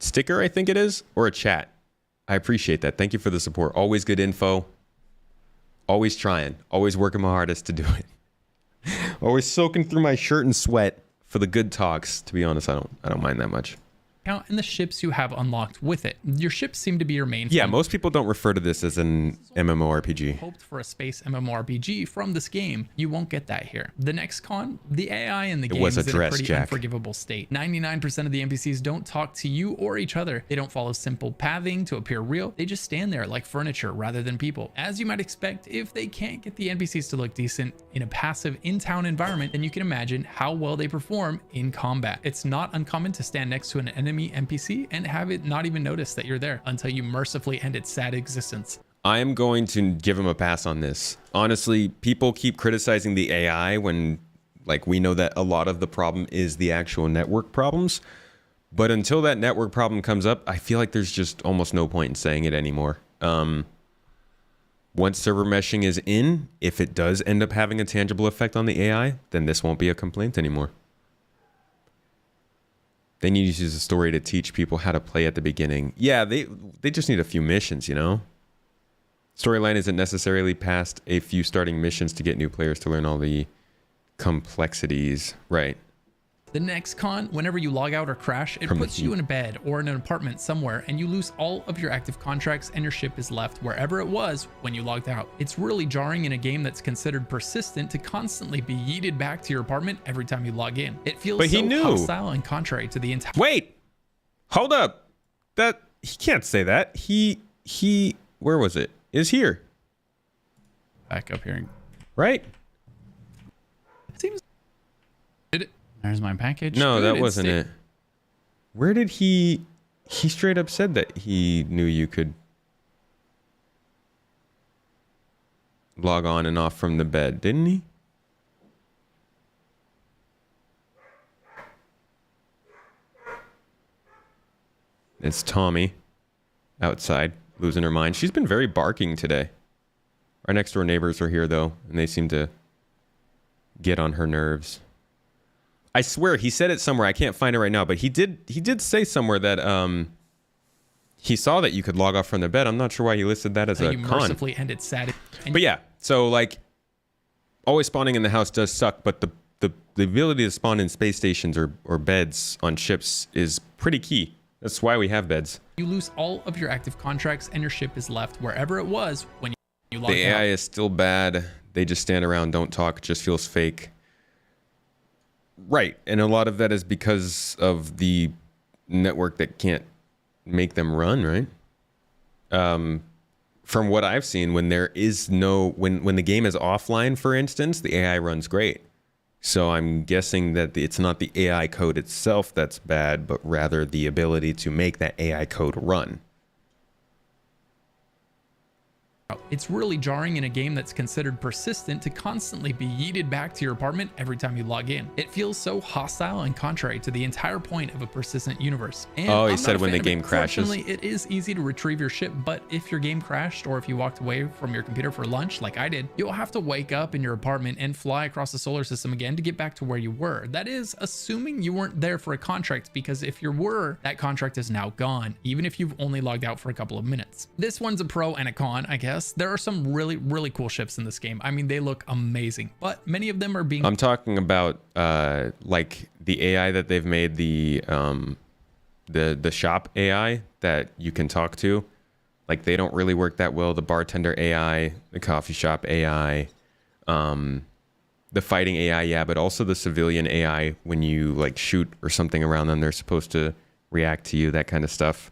sticker, I think it is, or a chat. I appreciate that. Thank you for the support. Always good info. Always trying. Always working my hardest to do it. Always soaking through my shirt and sweat for the good talks. To be honest, I don't mind that much.
And the ships you have unlocked with it. Your ships seem to be your main
Yeah,
fun.
most people don't refer to this as an MMORPG.
Hoped for a space MMORPG from this game. You won't get that here. The next con, the AI in the game
was
is in a
addressed,
pretty
Jack.
unforgivable state. 99% of the NPCs don't talk to you or each other. They don't follow simple pathing to appear real. They just stand there like furniture rather than people. As you might expect, if they can't get the NPCs to look decent in a passive in-town environment, then you can imagine how well they perform in combat. It's not uncommon to stand next to an enemy NPC and have it not even notice that you're there until you mercifully end its sad existence.
I am going to give him a pass on this. Honestly, people keep criticizing the AI when, like, we know that a lot of the problem is the actual network problems. But until that network problem comes up, I feel like there's just almost no point in saying it anymore. Once server meshing is in, if it does end up having a tangible effect on the AI, then this won't be a complaint anymore. They need to use a story to teach people how to play at the beginning. Yeah, they just need a few missions, you know? Storyline isn't necessarily past a few starting missions to get new players to learn all the complexities. Right.
The next con, whenever you log out or crash, it
From the
puts you in a bed or in an apartment somewhere and you lose all of your active contracts and your ship is left wherever it was when you logged out. It's really jarring in a game that's considered persistent to constantly be yeeted back to your apartment every time you log in. It feels
But he
so
knew.
hostile and contrary to the entire...
Wait! Hold up! That... He can't say that. He... Where was it? Is here.
Back up here.
Right?
It seems... There's my package.
No,
Good,
that wasn't it. Where did he... He straight up said that he knew you could log on and off from the bed, didn't he? It's Tommy outside, losing her mind. She's been very barking today. Our next door neighbors are here, though, and they seem to get on her nerves. I swear he said it somewhere. I can't find it right now, but he did say somewhere that he saw that you could log off from the bed. I'm not sure why he listed that as a
you
con.
mercifully ended sad.
But yeah, so like always spawning in the house does suck, but the ability to spawn in space stations or beds on ships is pretty key. That's why we have beds.
You lose all of your active contracts and your ship is left wherever it was when you logged
The
out.
AI is still bad. They just stand around, don't talk, just feels fake. Right, and a lot of that is because of the network that can't make them run, right? From what I've seen, when there is no, when the game is offline, for instance, the AI runs great. So I'm guessing that it's not the AI code itself that's bad, but rather the ability to make that AI code run.
It's really jarring in a game that's considered persistent to constantly be yeeted back to your apartment every time you log in. It feels so hostile and contrary to the entire point of a persistent universe. And
Oh, he
I'm
said
not a
when
fan
the
of it.
game crashes.
Fortunately, it is easy to retrieve your ship, but if your game crashed or if you walked away from your computer for lunch, like I did, you'll have to wake up in your apartment and fly across the solar system again to get back to where you were. That is assuming you weren't there for a contract, because if you were, that contract is now gone, even if you've only logged out for a couple of minutes. This one's a pro and a con, I guess. There are some really cool ships in this game. I mean, they look amazing, but many of them are being...
I'm talking about like the AI that they've made, the shop AI that you can talk to. Like, they don't really work that well. The bartender AI, the coffee shop AI, the fighting AI, yeah, but also the civilian AI. When you like shoot or something around them, they're supposed to react to you, that kind of stuff.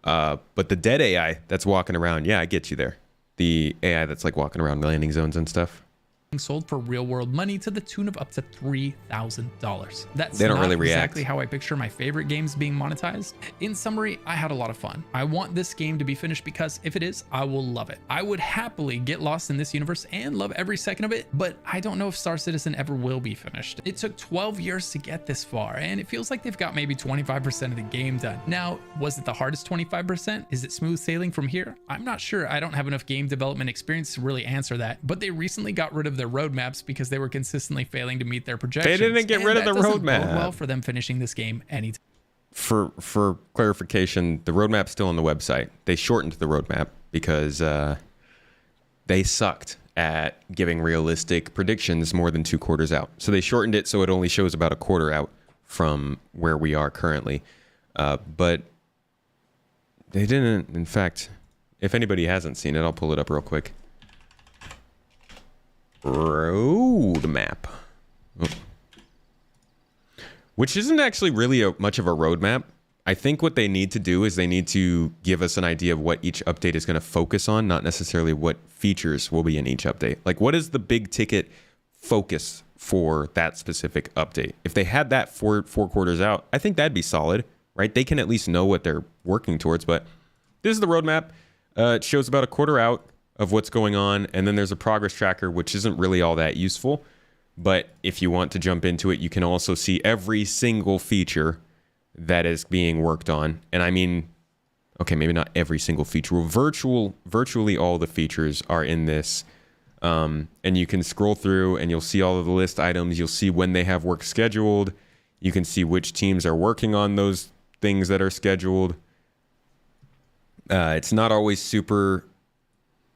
But the dead AI that's walking around, yeah, I get you there. The AI that's like walking around landing zones and stuff.
Sold for real world money to the tune of up to $3,000. That's
They don't
not
really react.
exactly how I picture my favorite games being monetized. In summary, I had a lot of fun. I want this game to be finished because if it is, I will love it. I would happily get lost in this universe and love every second of it, but I don't know if Star Citizen ever will be finished. It took 12 years to get this far, and it feels like they've got maybe 25% of the game done. Now, was it the hardest 25%? Is it smooth sailing from here? I'm not sure. I don't have enough game development experience to really answer that, but they recently got rid of their roadmaps because they were consistently failing to meet their projections.
They didn't get rid of the roadmap.
Well, for them finishing this game anytime.
For clarification, the roadmap's still on the website. They shortened the roadmap because they sucked at giving realistic predictions more than 2 quarters out. So they shortened it so it only shows about a quarter out from where we are currently. But they didn't, in fact, if anybody hasn't seen it, I'll pull it up real quick. Roadmap. Oh. Which isn't actually really much of a roadmap. I think what they need to do is they need to give us an idea of what each update is going to focus on, not necessarily what features will be in each update. Like, what is the big ticket focus for that specific update? If they had that four quarters out, I think that'd be solid, right? They can at least know what they're working towards. But this is the roadmap. It shows about a quarter out of what's going on, and then there's a progress tracker, which isn't really all that useful. But if you want to jump into it, you can also see every single feature that is being worked on. And I mean, okay, maybe not every single feature. Virtually all the features are in this. And you can scroll through and you'll see all of the list items. You'll see when they have work scheduled. You can see which teams are working on those things that are scheduled. It's not always super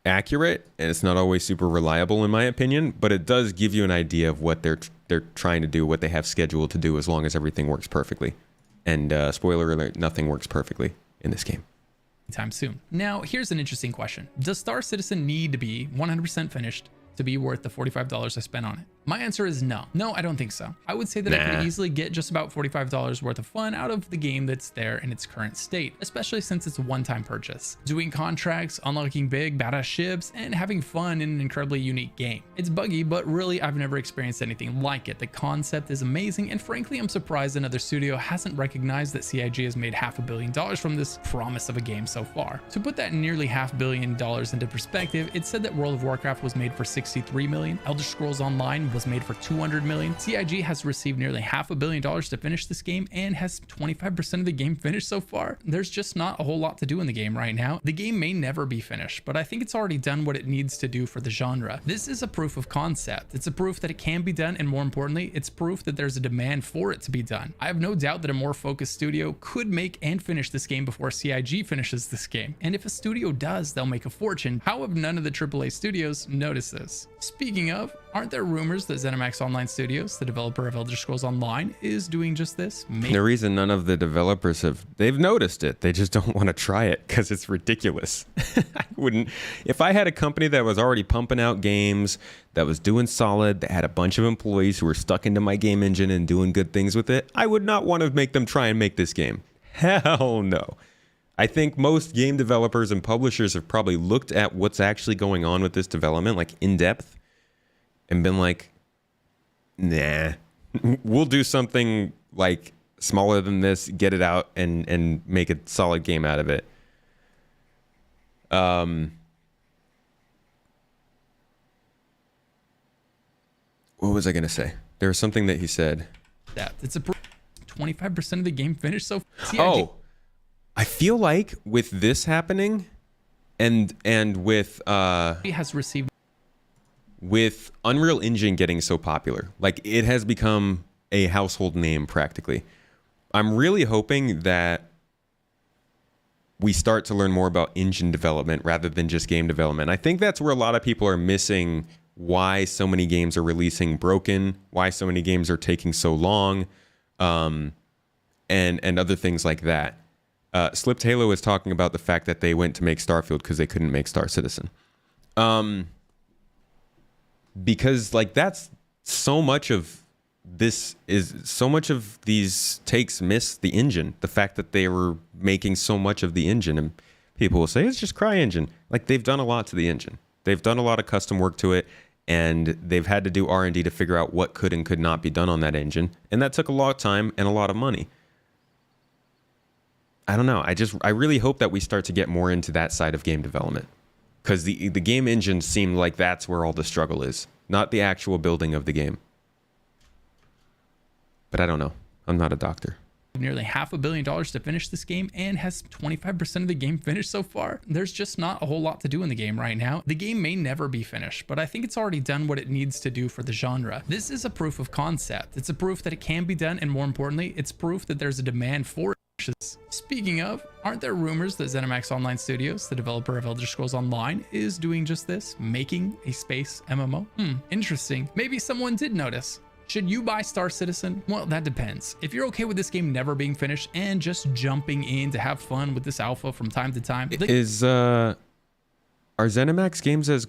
accurate and it's not always super reliable in my opinion, but it does give you an idea of what they're trying to do, what they have scheduled to do, as long as everything works perfectly. And spoiler alert, nothing works perfectly in this game.
Time soon. Now, here's an interesting question. Does Star Citizen need to be 100% finished to be worth the $45 I spent on it? My answer is no. No, I don't think so. I would say that I could easily get just about $45 worth of fun out of the game that's there in its current state, especially since it's a one-time purchase. Doing contracts, unlocking big, badass ships, and having fun in an incredibly unique game. It's buggy, but really I've never experienced anything like it. The concept is amazing, and frankly, I'm surprised another studio hasn't recognized that CIG has made $500 million from this promise of a game so far. To put that nearly $500 million into perspective, it said that World of Warcraft was made for $63 million, Elder Scrolls Online was made for $200 million. CIG has received nearly $500 million to finish this game and has 25% of the game finished so far. There's just not a whole lot to do in the game right now. The game may never be finished, but I think it's already done what it needs to do for the genre. This is a proof of concept. It's a proof that it can be done, and more importantly, it's proof that there's a demand for it to be done. I have no doubt that a more focused studio could make and finish this game before CIG finishes this game. And if a studio does, they'll make a fortune. How have none of the AAA studios noticed this? Speaking of, aren't there rumors that ZeniMax Online Studios, the developer of Elder Scrolls Online, is doing just this? Maybe.
The reason none of the developers they've noticed it. They just don't want to try it because it's ridiculous. I wouldn't, if I had a company that was already pumping out games, that was doing solid, that had a bunch of employees who were stuck into my game engine and doing good things with it, I would not want to make them try and make this game. Hell no. I think most game developers and publishers have probably looked at what's actually going on with this development, like in depth, and been like, nah, we'll do something like smaller than this, get it out and make a solid game out of it. What was I going to say? There was something that he said.
That it's a 25% of the game finished so CIG.
Oh, I feel like with this happening and with
has received
with Unreal Engine getting so popular, like it has become a household name practically. I'm really hoping that we start to learn more about engine development rather than just game development. I think that's where a lot of people are missing why so many games are releasing broken, why so many games are taking so long, and other things like that. Slipped Halo is talking about the fact that they went to make Starfield because they couldn't make Star Citizen. Because like that's so much of these takes miss the engine. The fact that they were making so much of the engine, and people will say it's just CryEngine. Like, they've done a lot to the engine. They've done a lot of custom work to it, and they've had to do R&D to figure out what could and could not be done on that engine, and that took a lot of time and a lot of money. I don't know. I really hope that we start to get more into that side of game development, because the game engine seemed like that's where all the struggle is, not the actual building of the game. But I don't know. I'm not a doctor.
Nearly $500 million to finish this game and has 25% of the game finished so far. There's just not a whole lot to do in the game right now. The game may never be finished, but I think it's already done what it needs to do for the genre. This is a proof of concept. It's a proof that it can be done, and more importantly, it's proof that there's a demand for it. Speaking of, aren't there rumors that ZeniMax Online Studios, the developer of Elder Scrolls Online, is doing just this, making a space MMO? Interesting. Maybe someone did notice. Should you buy Star Citizen? Well, that depends. If you're okay with this game never being finished and just jumping in to have fun with this alpha from time to time.
Are ZeniMax games as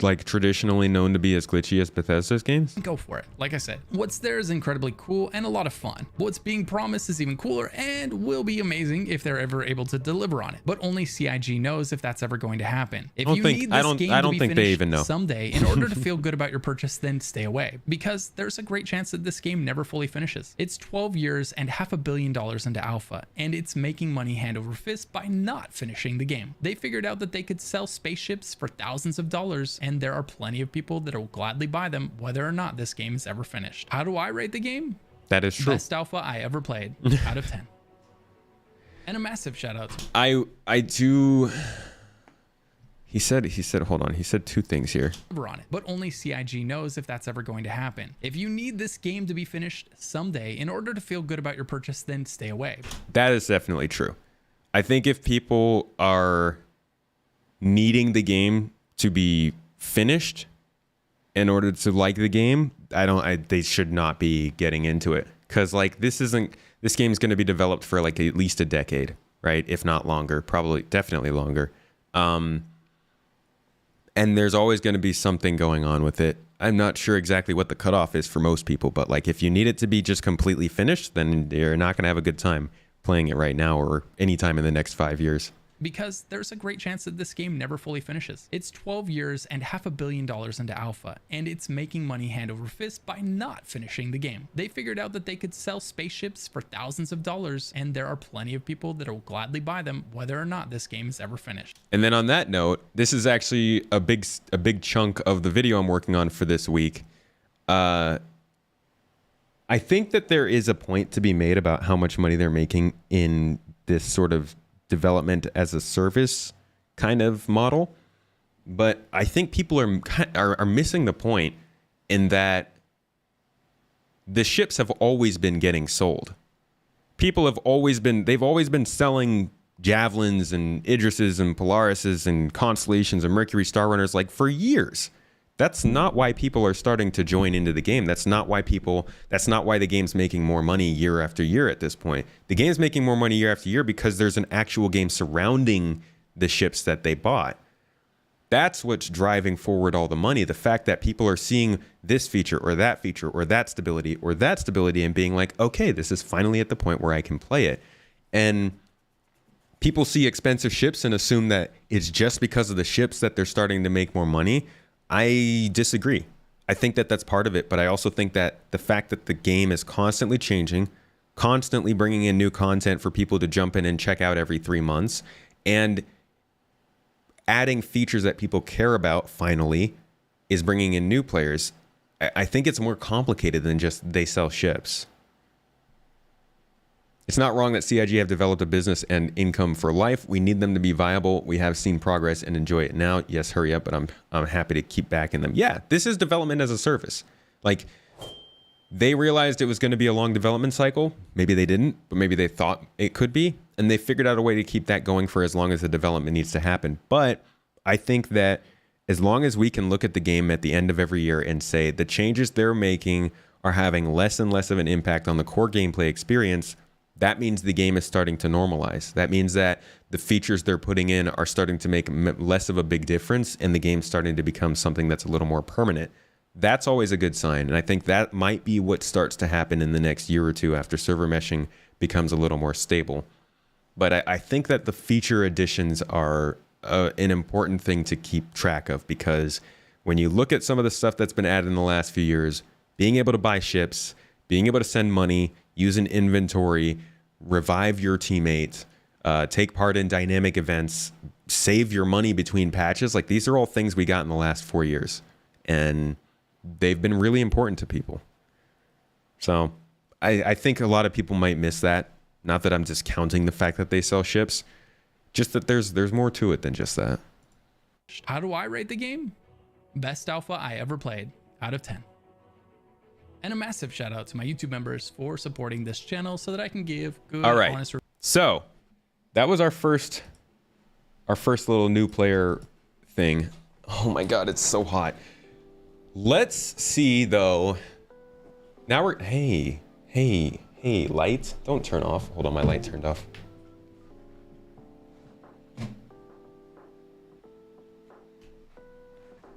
like traditionally known to be as glitchy as Bethesda's games?
Go for it. Like I said, what's there is incredibly cool and a lot of fun. What's being promised is even cooler and will be amazing if they're ever able to deliver on it. But only CIG knows if that's ever going to happen. If you need this game to be finished someday in order to feel good about your purchase, then stay away, because there's a great chance that this game never fully finishes. It's 12 years and $500 million into alpha, and it's making money hand over fist by not finishing the game. They figured out that they could sell spaceships for thousands of dollars, and there are plenty of people that will gladly buy them whether or not this game is ever finished. How do I rate the game?
That is true.
Best alpha I ever played out of 10. And a massive shout out to
I do. He said hold on, he said two things here.
on it, but only CIG knows if that's ever going to happen. If you need this game to be finished someday in order to feel good about your purchase, then stay away.
That is definitely true. I think if people are needing the game to be finished in order to like the game, they should not be getting into it, because like this game is going to be developed for like at least a decade, right? If not longer, probably definitely longer. And there's always going to be something going on with it. I'm not sure exactly what the cutoff is for most people, but like if you need it to be just completely finished, then you're not going to have a good time playing it right now or anytime in the next 5 years.
Because there's a great chance that this game never fully finishes. It's 12 years and $500 million into alpha, and it's making money hand over fist by not finishing the game. They figured out that they could sell spaceships for thousands of dollars, and there are plenty of people that will gladly buy them whether or not this game is ever finished.
And then on that note, this is actually a big chunk of the video I'm working on for this week. I think that there is a point to be made about how much money they're making in this sort of development as a service kind of model, but I think people are missing the point in that the ships have always been getting sold. They've always been selling Javelins and Idrises and Polarises and Constellations and Mercury Star Runners like for years. That's not why people are starting to join into the game. That's not why the game's making more money year after year at this point. The game's making more money year after year because there's an actual game surrounding the ships that they bought. That's what's driving forward all the money. The fact that people are seeing this feature or that stability and being like, okay, this is finally at the point where I can play it. And people see expensive ships and assume that it's just because of the ships that they're starting to make more money. I disagree. I think that that's part of it, but I also think that the fact that the game is constantly changing, constantly bringing in new content for people to jump in and check out every 3 months, and adding features that people care about finally is bringing in new players. I think it's more complicated than just they sell ships. It's not wrong that CIG have developed a business and income for life. We need them to be viable. We have seen progress and enjoy it now. Yes, hurry up, but I'm happy to keep backing them. Yeah, this is development as a service. Like, they realized it was going to be a long development cycle. Maybe they didn't, but maybe they thought it could be. And they figured out a way to keep that going for as long as the development needs to happen. But I think that as long as we can look at the game at the end of every year and say the changes they're making are having less and less of an impact on the core gameplay experience, that means the game is starting to normalize. That means that the features they're putting in are starting to make less of a big difference, and the game's starting to become something that's a little more permanent. that's always a good sign. And I think that might be what starts to happen in the next year or two after server meshing becomes a little more stable. But I think that the feature additions are an important thing to keep track of, because when you look at some of the stuff that's been added in the last few years, being able to buy ships, being able to send money, use an inventory, revive your teammate, take part in dynamic events, save your money between patches, like these are all things we got in the last 4 years. And they've been really important to people. So I think a lot of people might miss that. Not that I'm discounting the fact that they sell ships, just that there's more to it than just that.
How do I rate the game? Best alpha I ever played out of 10. And a massive shout out to my YouTube members for supporting this channel so that I can give good,
All right.
honest.
So that was our first little new player thing. Oh my God, it's so hot. Let's see though. Now we're, hey, light, don't turn off. Hold on, my light turned off.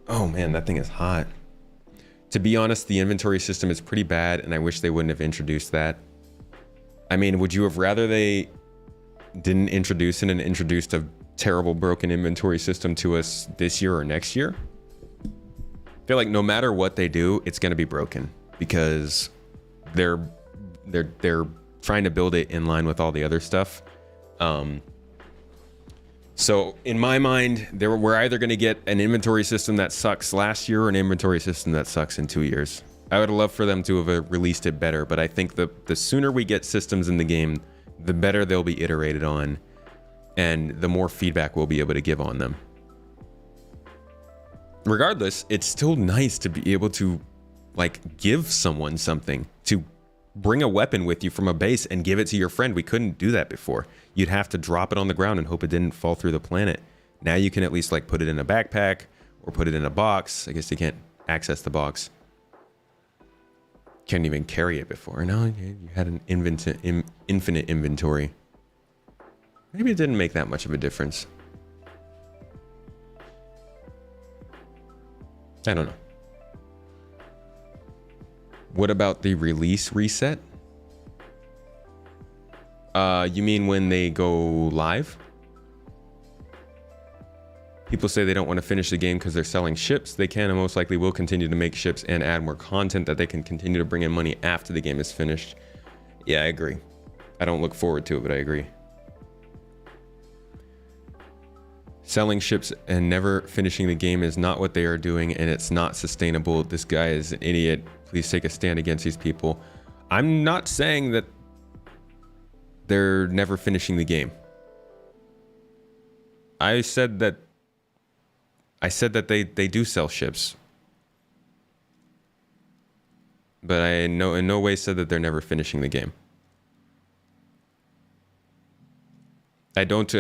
Oh man, that thing is hot. To be honest, the inventory system is pretty bad, and I wish they wouldn't have introduced that. I mean, would you have rather they didn't introduce it and introduced a terrible broken inventory system to us this year or next year? I feel like no matter what they do, it's going to be broken, because they're trying to build it in line with all the other stuff. So in my mind, we're either going to get an inventory system that sucks last year or an inventory system that sucks in 2 years. I would love for them to have released it better, but I think the sooner we get systems in the game, the better they'll be iterated on, and the more feedback we'll be able to give on them. Regardless, it's still nice to be able to like give someone something, to bring a weapon with you from a base and give it to your friend. We couldn't do that before. You'd have to drop it on the ground and hope it didn't fall through the planet. Now you can at least like put it in a backpack or put it in a box. I guess you can't access the box. Can't even carry it before. No, you had an infinite inventory. Maybe it didn't make that much of a difference. I don't know. What about the release reset? You mean when they go live? People say they don't want to finish the game because they're selling ships. They can and most likely will continue to make ships and add more content that they can continue to bring in money after the game is finished. Yeah, I agree. I don't look forward to it, but I agree. Selling ships and never finishing the game is not what they are doing, and it's not sustainable. This guy is an idiot. Please take a stand against these people. I'm not saying that they're never finishing the game. I said that they do sell ships. But I in no way said that they're never finishing the game. I don't,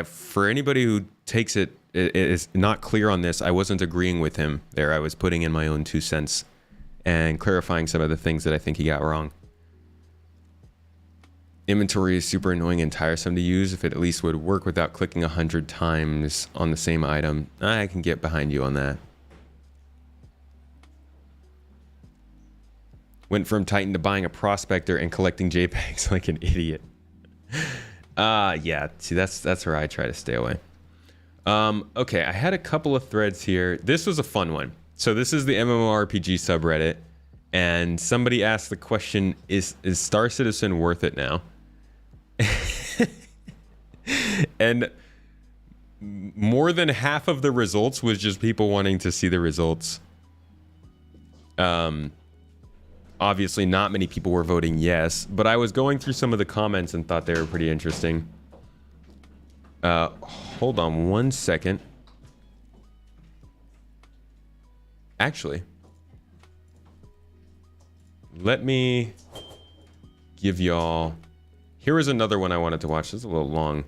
for anybody who takes it is not clear on this, I wasn't agreeing with him there. I was putting in my own 2 cents and clarifying some of the things that I think he got wrong. Inventory is super annoying and tiresome to use. If it at least would work without clicking 100 times on the same item, I can get behind you on that. Went from Titan to buying a prospector and collecting JPEGs like an idiot. Yeah, see, that's where I try to stay away. Okay, I had a couple of threads here. This was a fun one. So this is the MMORPG subreddit, and somebody asked the question, is Star Citizen worth it now? And more than half of the results was just people wanting to see the results. Obviously not many people were voting yes, but I was going through some of the comments and thought they were pretty interesting. Hold on 1 second. Actually, let me give y'all... Here is another one I wanted to watch. This is a little long.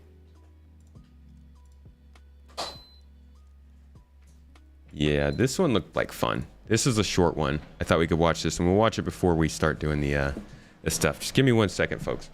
Yeah, this one looked like fun. This is a short one. I thought we could watch this, and we'll watch it before we start doing the stuff. Just give me 1 second, folks.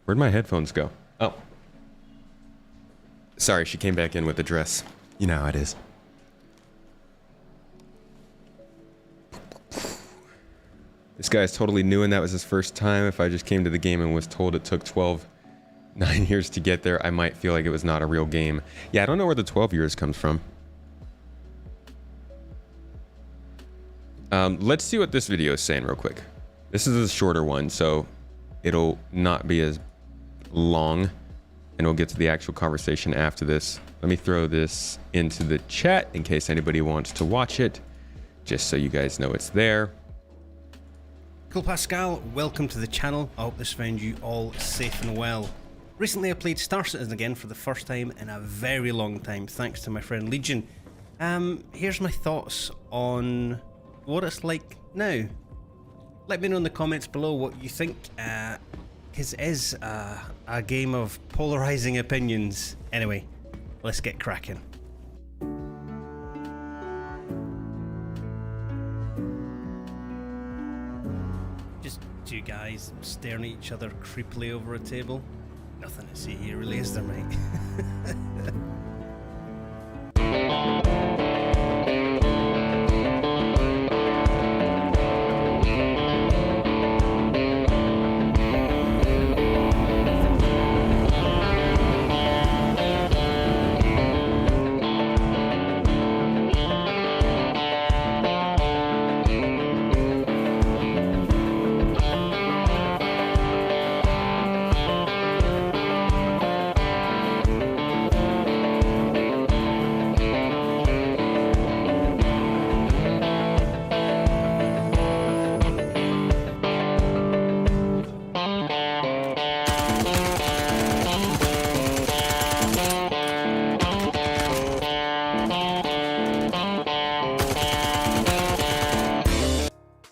Where'd my headphones go? Oh. Sorry, she came back in with the dress. You know how it is. This guy's totally new and that was his first time. If I just came to the game and was told it took 9 years to get there, I might feel like it was not a real game. Yeah, I don't know where the 12 years comes from. Let's see what this video is saying real quick. This is a shorter one, so it'll not be as long, and we'll get to the actual conversation after this. Let me throw this into the chat in case anybody wants to watch it, just so you guys know it's there.
Cool Pascal, welcome to the channel. I hope this found you all safe and well. Recently I played Star Citizen again for the first time in a very long time, thanks to my friend Legion. Here's my thoughts on what it's like now. Let me know in the comments below what you think, because it is a game of polarizing opinions. Anyway, let's get cracking. Just two guys staring at each other creepily over a table. Nothing to see here really, is there, mate?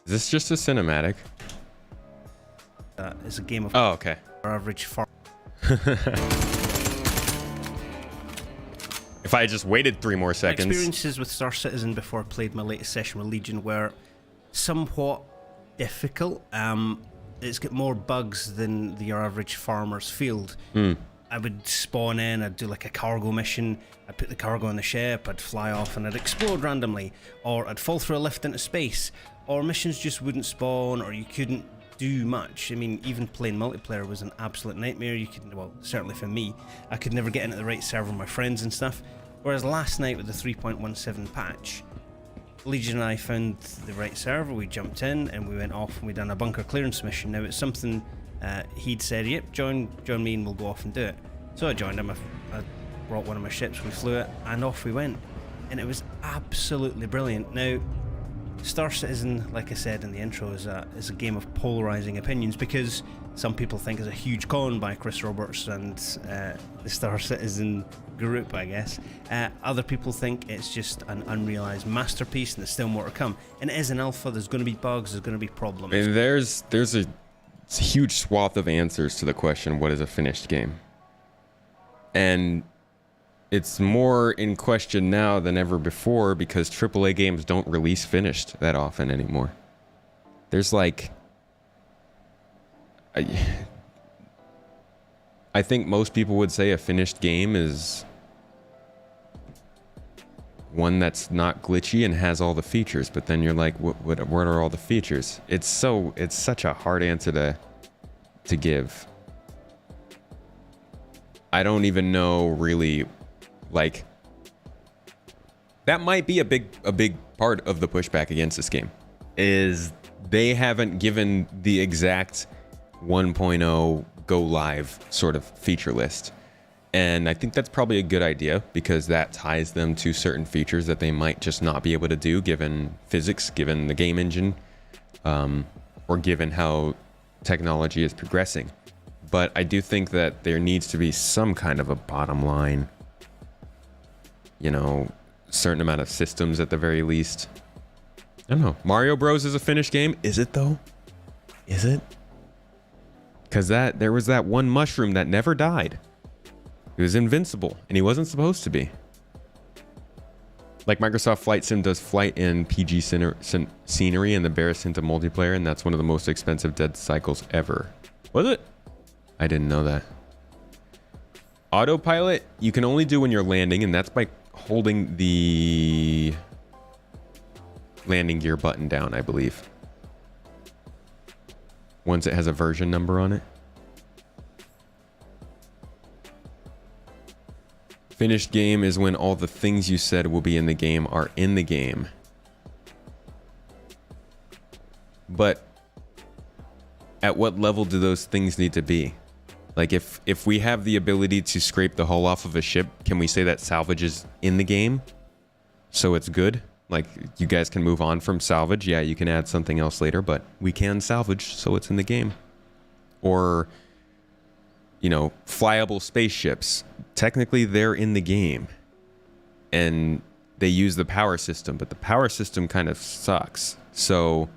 Is this just a cinematic?
It's a game of
okay.
average farm.
If I had just waited 3 more
My
seconds.
experiences with Star Citizen before I played my latest session with Legion were somewhat difficult. It's got more bugs than your average farmer's field. I would spawn in, I'd do like a cargo mission, I'd put the cargo on the ship, I'd fly off and I'd explode randomly, or I'd fall through a lift into space, or missions just wouldn't spawn, or you couldn't do much. I mean, even playing multiplayer was an absolute nightmare. You could, well, certainly for me, I could never get into the right server with my friends and stuff. Whereas last night with the 3.17 patch, Legion and I found the right server, we jumped in and we went off and we done a bunker clearance mission. Now it's something he'd said, yep, join me and we'll go off and do it. So I joined him, I brought one of my ships, we flew it, and off we went. And it was absolutely brilliant. Now, Star Citizen, like I said in the intro, is a game of polarizing opinions, because some people think it's a huge con by Chris Roberts and the Star Citizen group, I guess. Other people think it's just an unrealized masterpiece and there's still more to come. And it is an alpha, there's going to be bugs, there's going to be problems.
And there's a huge swath of answers to the question, what is a finished game? And it's more in question now than ever before, because AAA games don't release finished that often anymore. There's like... I think most people would say a finished game is one that's not glitchy and has all the features, but then you're like, what are all the features? It's such a hard answer to give. I don't even know really, like, that might be a big part of the pushback against this game, is they haven't given the exact 1.0 go live sort of feature list. And I think that's probably a good idea, because that ties them to certain features that they might just not be able to do given physics, given the game engine, or given how technology is progressing. But I do think that there needs to be some kind of a bottom line, you know, certain amount of systems at the very least. I don't know. Mario Bros is a finished game. Is it though? Is it? Because there was that one mushroom that never died. He was invincible, and he wasn't supposed to be. Like Microsoft Flight Sim does flight in PG scenery and the barest hint of multiplayer, and that's one of the most expensive dead cycles ever. Was it? I didn't know that. Autopilot, you can only do when you're landing, and that's by holding the landing gear button down, I believe. Once it has a version number on it. Finished game is when all the things you said will be in the game are in the game. But at what level do those things need to be? Like if we have the ability to scrape the hull off of a ship, can we say that salvage is in the game? So it's good? Like you guys can move on from salvage. Yeah, you can add something else later, but we can salvage, so it's in the game. Or, you know, flyable spaceships. Technically, they're in the game. And they use the power system, but the power system kind of sucks. So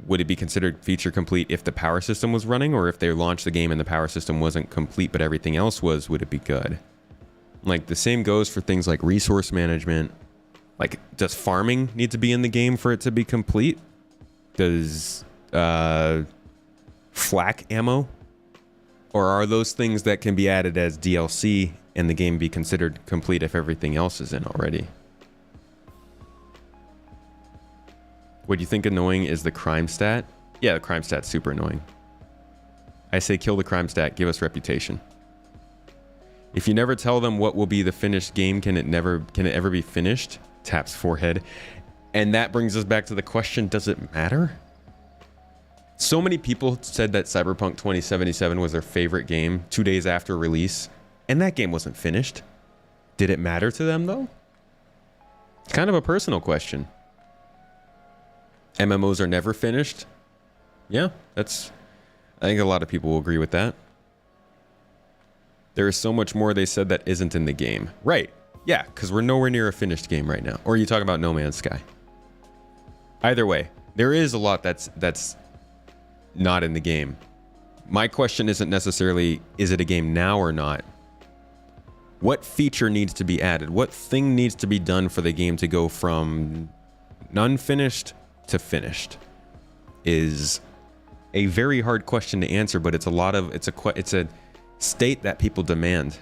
would it be considered feature complete if the power system was running, or if they launched the game and the power system wasn't complete but everything else was, would it be good? Like the same goes for things like resource management. Like, does farming need to be in the game for it to be complete? Does flak ammo? Or are those things that can be added as DLC and the game be considered complete if everything else is in already? What do you think annoying is the crime stat? Yeah, the crime stat's super annoying. I say kill the crime stat, give us reputation. If you never tell them what will be the finished game, can it ever be finished? Taps forehead. And that brings us back to the question, does it matter? So many people said that Cyberpunk 2077 was their favorite game 2 days after release, and that game wasn't finished. Did it matter to them though? It's kind of a personal question. MMOs are never finished. Yeah, I think a lot of people will agree with that. There is so much more they said that isn't in the game. Right. Yeah, because we're nowhere near a finished game right now. Or are you talking about No Man's Sky? Either way, there is a lot that's not in the game. My question isn't necessarily, is it a game now or not? What feature needs to be added? What thing needs to be done for the game to go from unfinished to finished? Is a very hard question to answer, but it's a state that people demand.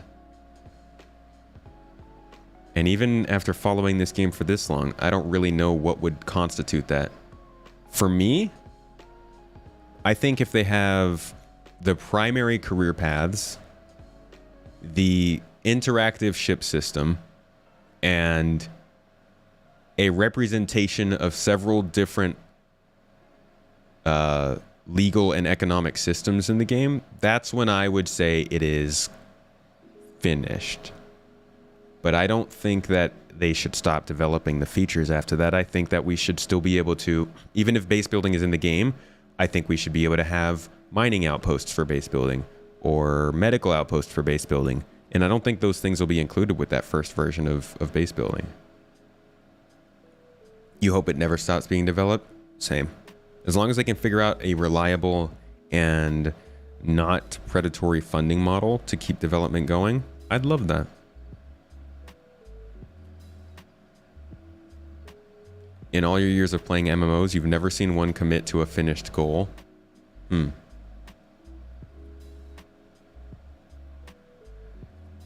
And even after following this game for this long, I don't really know what would constitute that. For me, I think if they have the primary career paths, the interactive ship system, and a representation of several different legal and economic systems in the game, that's when I would say it is finished. But I don't think that they should stop developing the features after that. I think that we should still be able to, even if base building is in the game, I think we should be able to have mining outposts for base building or medical outposts for base building. And I don't think those things will be included with that first version of base building. You hope it never stops being developed? Same. As long as they can figure out a reliable and not predatory funding model to keep development going, I'd love that. In all your years of playing MMOs, you've never seen one commit to a finished goal?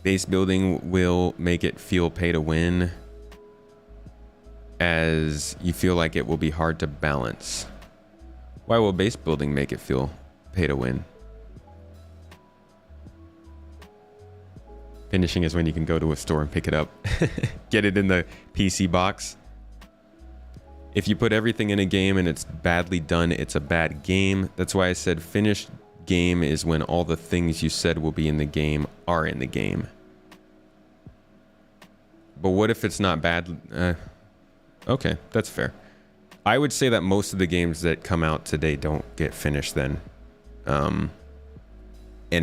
Base building will make it feel pay to win, as you feel like it will be hard to balance. Why will base building make it feel pay to win? Finishing is when you can go to a store and pick it up. Get it in the PC box. If you put everything in a game and it's badly done, it's a bad game. That's why I said finished game is when all the things you said will be in the game are in the game. But what if it's not bad? Okay, that's fair. I would say that most of the games that come out today don't get finished then. And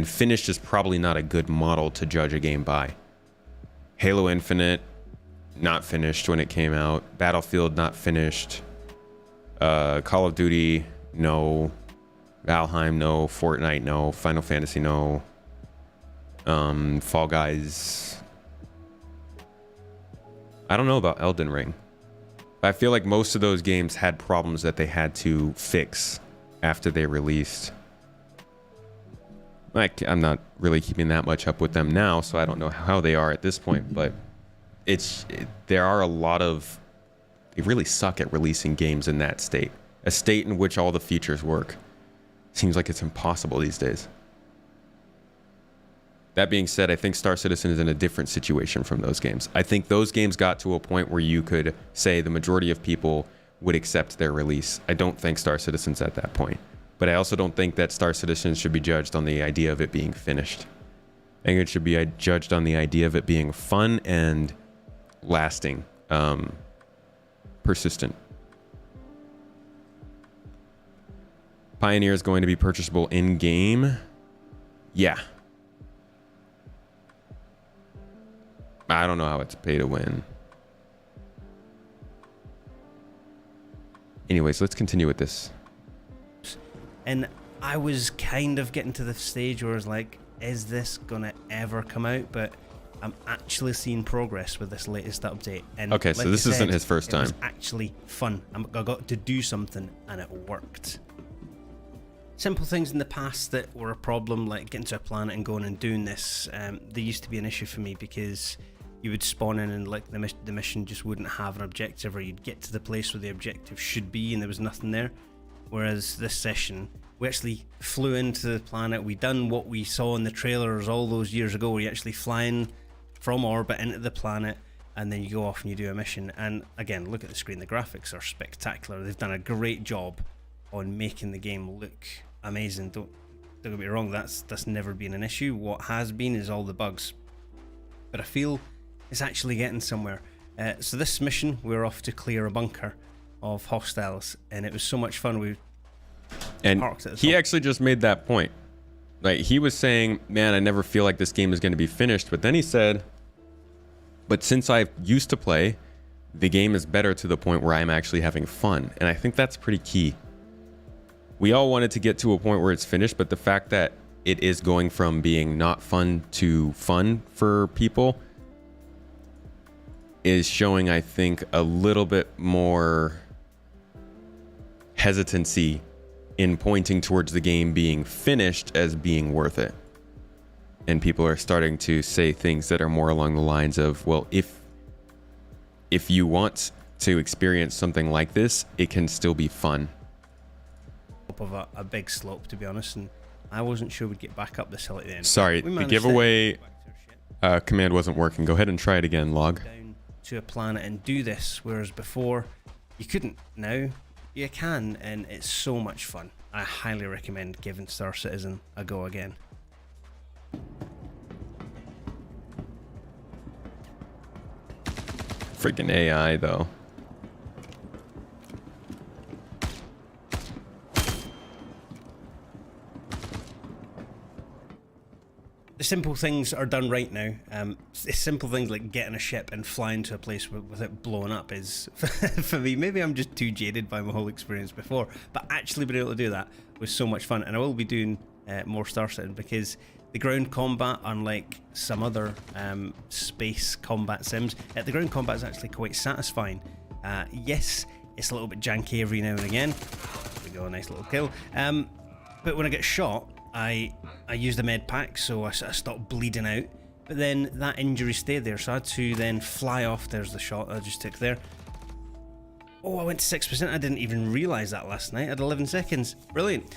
finished is probably not a good model to judge a game by. Halo Infinite, not finished when it came out. Battlefield, not finished. Call of Duty, no. Valheim, no. Fortnite, no. Final Fantasy, no. Fall Guys. I don't know about Elden Ring. I feel like most of those games had problems that they had to fix after they released. Like, I'm not really keeping that much up with them now, so I don't know how they are at this point, but there are a lot of... They really suck at releasing games in that state. A state in which all the features work. Seems like it's impossible these days. That being said, I think Star Citizen is in a different situation from those games. I think those games got to a point where you could say the majority of people would accept their release. I don't think Star Citizen's at that point. But I also don't think that Star Citizen should be judged on the idea of it being finished. I think it should be judged on the idea of it being fun and lasting, persistent. Pioneer is going to be purchasable in-game. Yeah. I don't know how it's pay to win. Anyways, let's continue with this.
And I was kind of getting to the stage where I was like, is this gonna ever come out? But I'm actually seeing progress with this latest update. And
okay,
like
so this isn't his first time.
It was actually fun. I got to do something and it worked. Simple things in the past that were a problem, like getting to a planet and going and doing this, they used to be an issue for me because you would spawn in and like the mission just wouldn't have an objective, or you'd get to the place where the objective should be and there was nothing there. Whereas this session, we actually flew into the planet, we done what we saw in the trailers all those years ago, where you actually flying from orbit into the planet and then you go off and you do a mission. And again, look at the screen, the graphics are spectacular. They've done a great job on making the game look amazing. Don't get me wrong, that's never been an issue. What has been is all the bugs. But I feel it's actually getting somewhere. So this mission, we're off to clear a bunker of hostiles, and it was so much fun.
And he actually just made that point. Like, he was saying, man, I never feel like this game is going to be finished. But then he said, but since I used to play, the game is better to the point where I'm actually having fun. And I think that's pretty key. We all wanted to get to a point where it's finished, but the fact that it is going from being not fun to fun for people is showing, I think, a little bit more hesitancy in pointing towards the game being finished as being worth it. And people are starting to say things that are more along the lines of, well, if you want to experience something like this, it can still be fun.
Of a big slope, to be honest, and I wasn't sure we'd get back up this hill at the end.
Sorry, the giveaway command wasn't working. Go ahead and try it again, log.
Down to a planet and do this, whereas before you couldn't. Now you can, and it's so much fun. I highly recommend giving Star Citizen a go again.
Freaking AI, though.
The simple things are done right now. Simple things like getting a ship and flying to a place with it blowing up is, for me, maybe I'm just too jaded by my whole experience before, but actually being able to do that was so much fun. And I will be doing more Star Citizen because the ground combat, unlike some other space combat sims, the ground combat is actually quite satisfying. Yes, it's a little bit janky every now and again. There we go, a nice little kill. But when I get shot, I used a med pack, so I stopped bleeding out, but then that injury stayed there, so I had to then fly off. There's the shot I just took there. Oh, I went to 6%. I didn't even realise that last night. I had 11 seconds. Brilliant.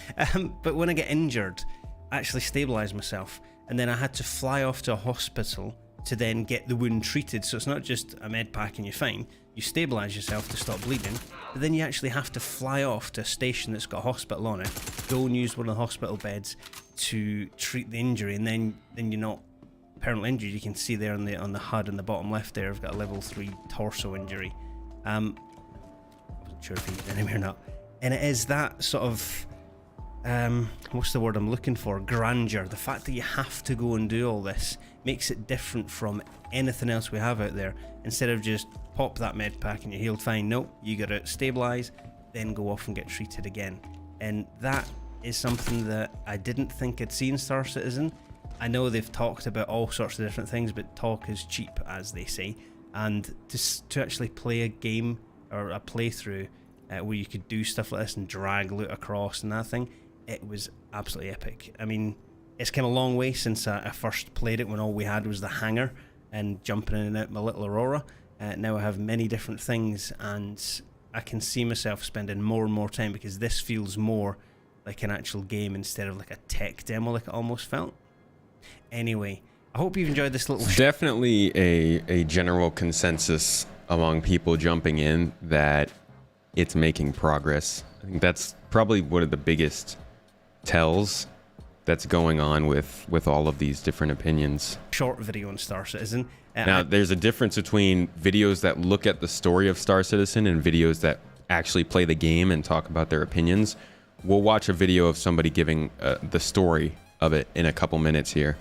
But when I get injured, I actually stabilised myself, and then I had to fly off to a hospital to then get the wound treated. So it's not just a med pack and you're fine. You stabilise yourself to stop bleeding, but then you actually have to fly off to a station that's got a hospital on it, go and use one of the hospital beds to treat the injury, and then you're not permanently injured. You can see there on the HUD in the bottom left there, I've got a level 3 torso injury. I wasn't sure if he's enemy or not. And it is that sort of, what's the word I'm looking for? Grandeur. The fact that you have to go and do all this makes it different from anything else we have out there. Instead of just pop that med pack and you're healed fine, nope, you gotta stabilize, then go off and get treated again. And that is something that I didn't think I'd see in Star Citizen. I know they've talked about all sorts of different things, but talk is cheap, as they say. And to actually play a game or a playthrough where you could do stuff like this and drag loot across and that thing, it was absolutely epic. I mean, it's come a long way since I first played it when all we had was the hangar and jumping in and out my little Aurora. Now I have many different things, and I can see myself spending more and more time because this feels more like an actual game instead of like a tech demo like it almost felt. Anyway, I hope you've enjoyed this little
Definitely a general consensus among people jumping in that it's making progress. I think that's probably one of the biggest tells that's going on with all of these different opinions.
short video on Star Citizen.
Now, there's a difference between videos that look at the story of Star Citizen and videos that actually play the game and talk about their opinions. We'll watch a video of somebody giving the story of it in a couple minutes here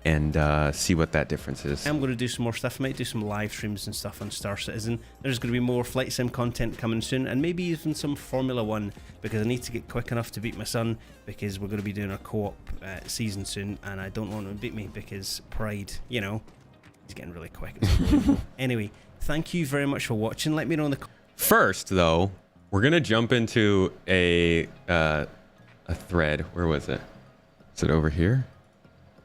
and see what that difference is.
I'm going to do some more stuff. I might do some live streams and stuff on Star Citizen. There's going to be more Flight Sim content coming soon, and maybe even some Formula 1, because I need to get quick enough to beat my son, because we're going to be doing a co-op season soon, and I don't want him to beat me because pride, you know, he's getting really quick. Anyway, thank you very much for watching. Let me know in the
First, though, we're going to jump into a thread. Where was it? Is it over here?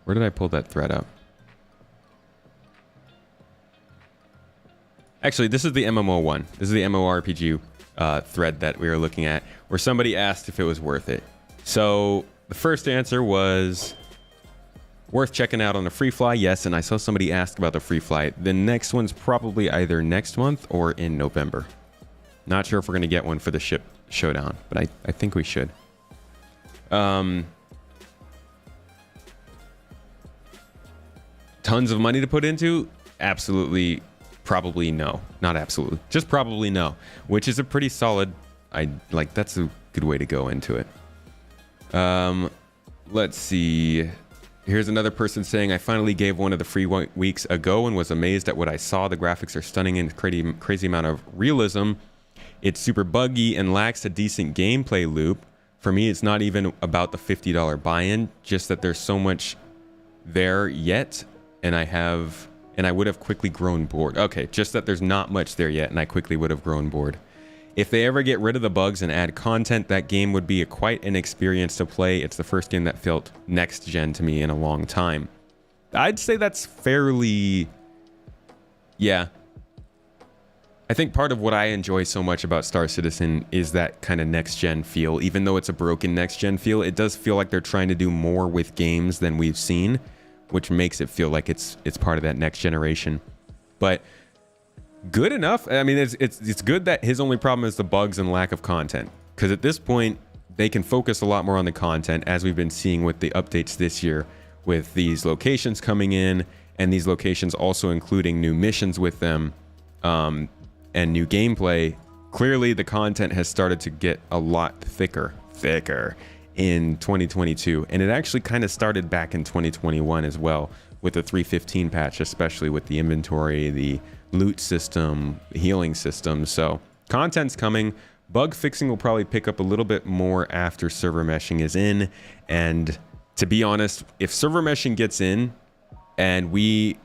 Where did I pull that thread up? Actually, this is the MMO one. This is the MMORPG thread that we were looking at, where somebody asked if it was worth it. So the first answer was worth checking out on the free fly. Yes, and I saw somebody ask about the free fly. The next one's probably either next month or in November. Not sure if we're going to get one for the ship showdown, but I think we should. Tons of money to put into? Absolutely, probably no. Not absolutely, just probably no, which is a pretty solid, that's a good way to go into it. Let's see. Here's another person saying, I finally gave one of the free weeks a go and was amazed at what I saw. The graphics are stunning and crazy amount of realism. It's super buggy and lacks a decent gameplay loop. For me, it's not even about the $50 buy-in, just that there's so much there yet. And I would have quickly grown bored. Okay, just that there's not much there yet, and I quickly would have grown bored. If they ever get rid of the bugs and add content, that game would be quite an experience to play. It's the first game that felt next gen to me in a long time. I'd say that's fairly... Yeah. I think part of what I enjoy so much about Star Citizen is that kind of next gen feel. Even though it's a broken next gen feel, it does feel like they're trying to do more with games than we've seen, which makes it feel like it's part of that next generation. But good enough. I mean, it's good that his only problem is the bugs and lack of content, because at this point they can focus a lot more on the content, as we've been seeing with the updates this year, with these locations coming in, and these locations also including new missions with them, and new gameplay. Clearly the content has started to get a lot thicker in 2022, and it actually kind of started back in 2021 as well, with the 3.15 patch, especially with the inventory, the loot system, healing system. So content's coming. Bug fixing will probably pick up a little bit more after server meshing is in, and to be honest, if server meshing gets in and we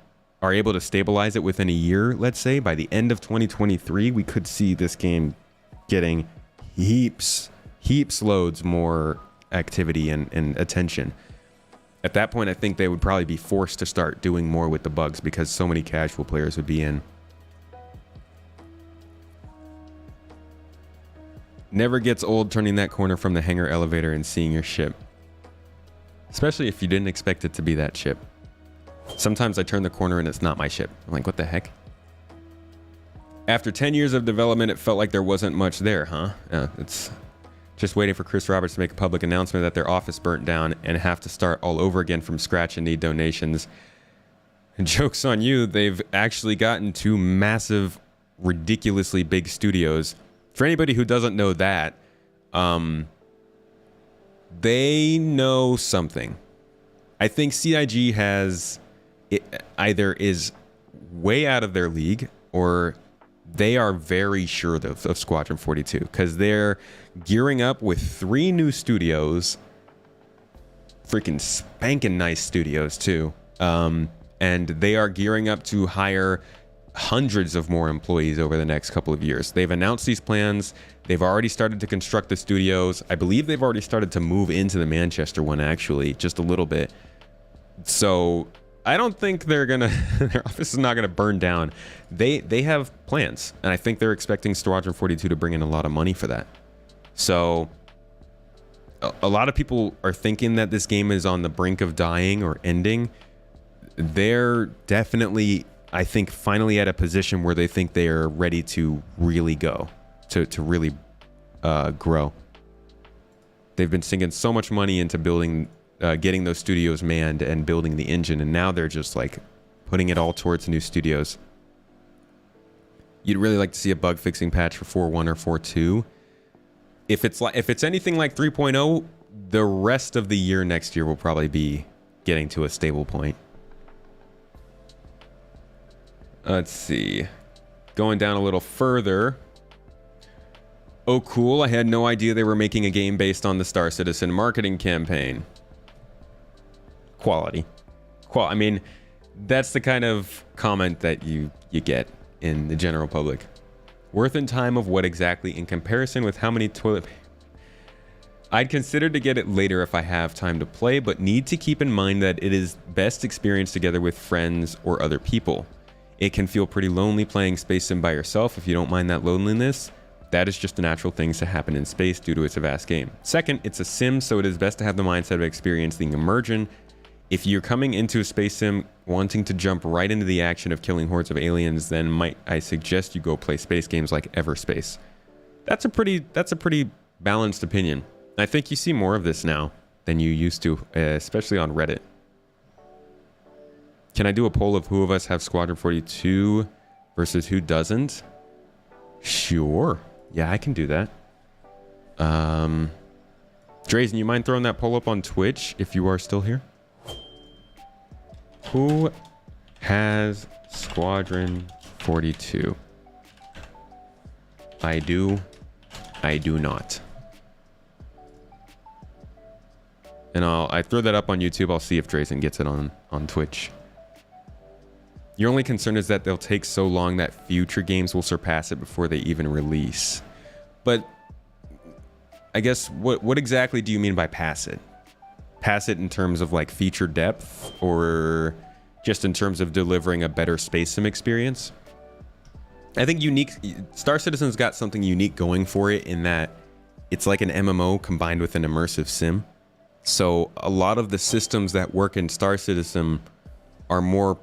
are able to stabilize it within a year, let's say by the end of 2023, we could see this game getting heaps loads more activity and attention. At that point, I think they would probably be forced to start doing more with the bugs, because so many casual players would be in. Never gets old turning that corner from the hangar elevator and seeing your ship, especially if you didn't expect it to be that ship. Sometimes I turn the corner and it's not my ship. I'm like, what the heck? After 10 years of development, it felt like there wasn't much there, huh? It's just waiting for Chris Roberts to make a public announcement that their office burnt down and have to start all over again from scratch and need donations. And joke's on you, they've actually gotten two massive, ridiculously big studios. For anybody who doesn't know that, they know something. I think CIG either is way out of their league, or they are very sure of Squadron 42, because they're gearing up with 3 new studios, freaking spanking nice studios too, and they are gearing up to hire hundreds of more employees over the next couple of years. They've announced these plans. They've already started to construct the studios. I believe they've already started to move into the Manchester one, actually, just a little bit. So I don't think they're gonna their office is not gonna burn down. They have plans, and I think they're expecting Squadron 42 to bring in a lot of money for that. So a lot of people are thinking that this game is on the brink of dying or ending. They're definitely, I think, finally at a position where they think they are ready to really go, to really grow. They've been sinking so much money into building, getting those studios manned and building the engine, and now they're just like putting it all towards new studios. You'd really like to see a bug fixing patch for 4.1 or 4.2. If it's anything like 3.0, the rest of the year next year will probably be getting to a stable point. Let's see. Going down a little further. Oh, cool. I had no idea they were making a game based on the Star Citizen marketing campaign. Quality. I mean, that's the kind of comment that you get in the general public. Worth in time of what exactly in comparison with how many toilet... I'd consider to get it later if I have time to play, but need to keep in mind that it is best experienced together with friends or other people. It can feel pretty lonely playing Space Sim by yourself. If you don't mind that loneliness, that is just the natural things to happen in space due to its vast game. Second, it's a sim, so it is best to have the mindset of experiencing immersion. If you're coming into a space sim wanting to jump right into the action of killing hordes of aliens, then might I suggest you go play space games like Everspace. That's a pretty balanced opinion. I think you see more of this now than you used to, especially on Reddit. Can I do a poll of who of us have Squadron 42 versus who doesn't? Sure. Yeah, I can do that. Drazen, you mind throwing that poll up on Twitch if you are still here? Who has Squadron 42? I do. I do not. And I throw that up on YouTube. I'll see if Drazen gets it on Twitch. Your only concern is that they'll take so long that future games will surpass it before they even release. But I guess what exactly do you mean by pass it? Pass it in terms of like feature depth, or just in terms of delivering a better space sim experience? I think Star Citizen's got something unique going for it in that it's like an MMO combined with an immersive sim. So a lot of the systems that work in Star Citizen are more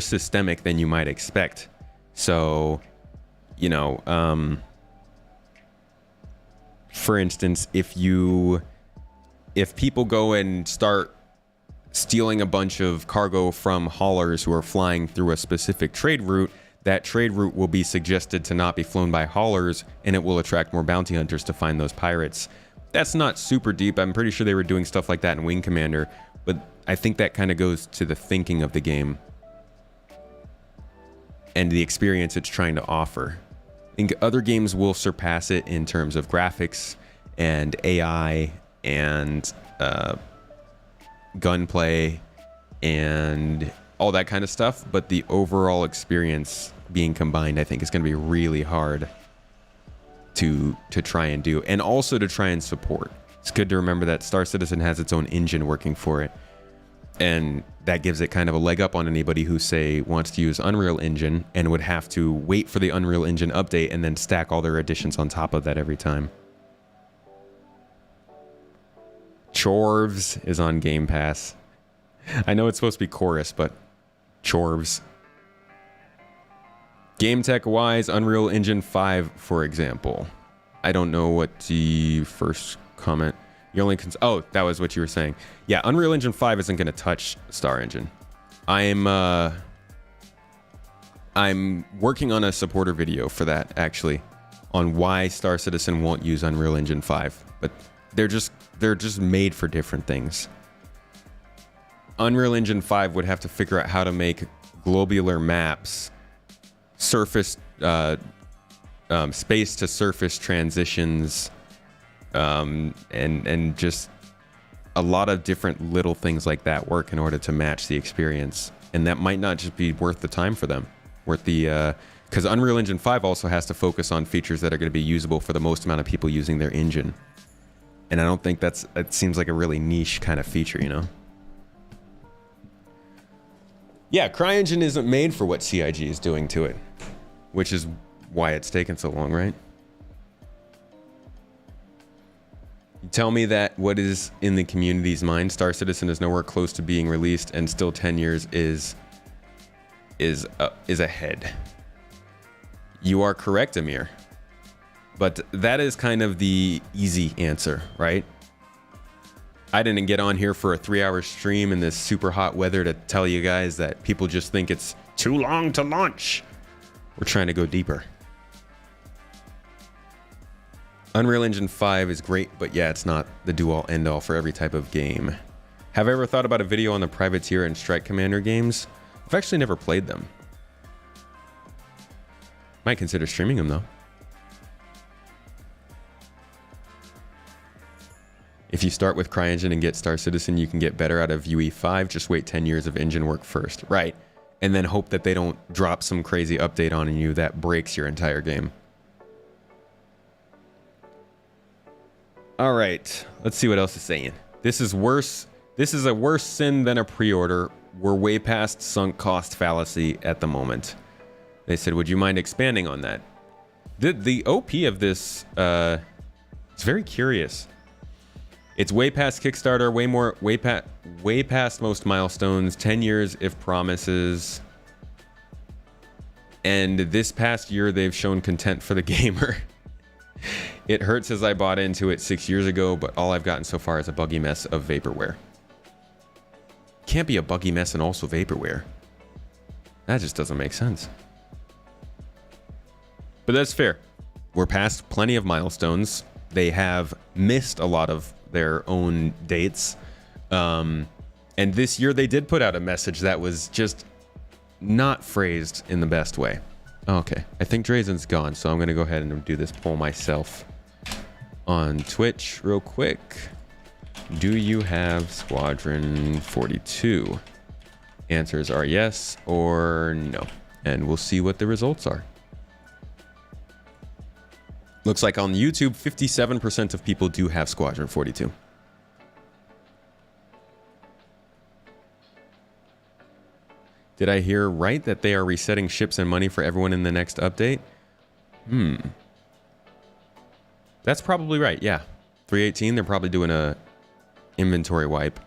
systemic than you might expect. So, you know, for instance, if people go and start stealing a bunch of cargo from haulers who are flying through a specific trade route, that trade route will be suggested to not be flown by haulers, and it will attract more bounty hunters to find those pirates. That's not super deep. I'm pretty sure they were doing stuff like that in Wing Commander, but I think that kind of goes to the thinking of the game and the experience it's trying to offer. I think other games will surpass it in terms of graphics and AI and gunplay and all that kind of stuff, but the overall experience being combined, I think, is going to be really hard to try and do, and also to try and support. It's good to remember that Star Citizen has its own engine working for it, and that gives it kind of a leg up on anybody who, say, wants to use Unreal Engine and would have to wait for the Unreal Engine update and then stack all their additions on top of that every time. Chorves is on Game Pass. I know it's supposed to be chorus, but Chorves. Game tech wise, Unreal Engine 5, for example. I don't know what the first comment. You only oh, that was what you were saying. Yeah, Unreal Engine 5 isn't going to touch Star Engine. I'm working on a supporter video for that, actually, on why Star Citizen won't use Unreal Engine 5. But they're just made for different things. Unreal Engine 5 would have to figure out how to make globular maps, surface, space to surface transitions, and just a lot of different little things like that work in order to match the experience. And that might not just be worth the time for them. Worth the because Unreal Engine 5 also has to focus on features that are going to be usable for the most amount of people using their engine. And I don't think it seems like a really niche kind of feature, you know? Yeah, CryEngine isn't made for what CIG is doing to it, which is why it's taken so long, right? You tell me that what is in the community's mind, Star Citizen is nowhere close to being released, and still 10 years is ahead. You are correct, Amir. But that is kind of the easy answer, right? I didn't get on here for a 3-hour stream in this super hot weather to tell you guys that people just think it's too long to launch. We're trying to go deeper. Unreal Engine 5 is great, but yeah, it's not the do-all end-all for every type of game. Have I ever thought about a video on the Privateer and Strike Commander games? I've actually never played them. Might consider streaming them though. If you start with CryEngine and get Star Citizen, you can get better out of UE5. Just wait 10 years of engine work first. Right. And then hope that they don't drop some crazy update on you that breaks your entire game. All right. Let's see what else is saying. This is worse. This is a worse sin than a pre-order. We're way past sunk cost fallacy at the moment. They said, would you mind expanding on that? The OP of this, it's very curious. It's way past Kickstarter, way past most milestones, 10 years if promises. And this past year, they've shown content for the gamer. It hurts as I bought into it 6 years ago, but all I've gotten so far is a buggy mess of vaporware. Can't be a buggy mess and also vaporware. That just doesn't make sense. But that's fair. We're past plenty of milestones. They have missed a lot of their own dates. And this year they did put out a message that was just not phrased in the best way. Okay, I think Drazen's gone, so I'm going to go ahead and do this poll myself on Twitch real quick. Do you have Squadron 42? Answers are yes or no. And we'll see what the results are. Looks like on YouTube, 57% of people do have Squadron 42. Did I hear right that they are resetting ships and money for everyone in the next update? That's probably right, yeah. 318, they're probably doing a inventory wipe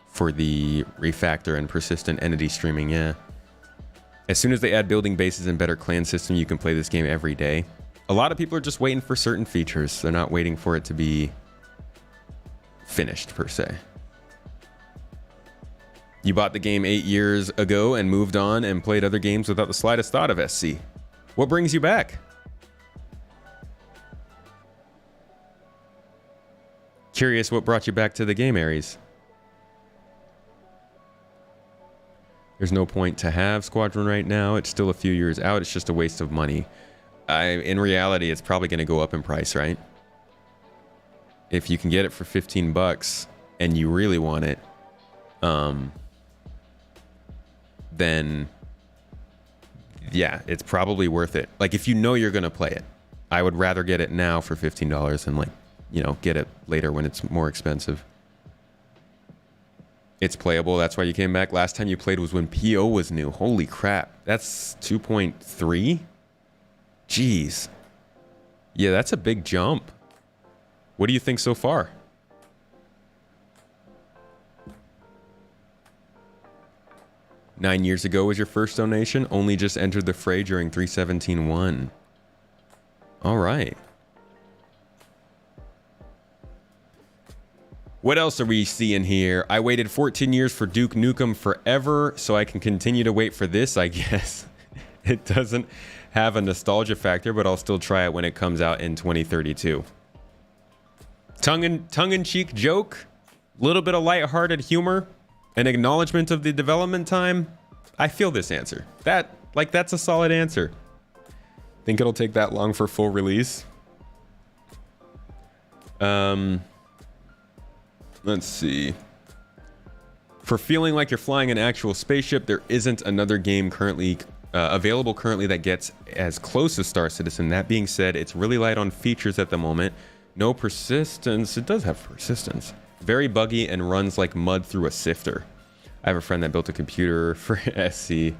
for the refactor and persistent entity streaming, yeah. As soon as they add building bases and better clan system, you can play this game every day. A lot of people are just waiting for certain features. They're not waiting for it to be finished, per se. You bought the game 8 years ago and moved on and played other games without the slightest thought of SC. What brings you back? Curious what brought you back to the game, Aries. There's no point to have Squadron right now. It's still a few years out. It's just a waste of money. In reality, it's probably going to go up in price, right? If you can get it for 15 bucks and you really want it, then yeah, it's probably worth it. Like if you know you're going to play it, I would rather get it now for $15 and, like, you know, get it later when it's more expensive. It's playable. That's why you came back. Last time you played was when PO was new. Holy crap. That's 2.3? Jeez. Yeah, that's a big jump. What do you think so far? Nine years ago was your first donation. Only just entered the fray during 317.1. All right. What else are we seeing here? I waited 14 years for Duke Nukem Forever, so I can continue to wait for this, I guess. It doesn't have a nostalgia factor, but I'll still try it when it comes out in 2032. Tongue-in-cheek joke, little bit of lighthearted humor, an acknowledgement of the development time. I feel this answer. That's a solid answer. Think it'll take that long for full release? Let's see. For feeling like you're flying an actual spaceship, there isn't another game currently available currently that gets as close as Star Citizen. That being said, it's really light on features at the moment. No persistence. It does have persistence. Very buggy and runs like mud through a sifter. I have a friend that built a computer for SC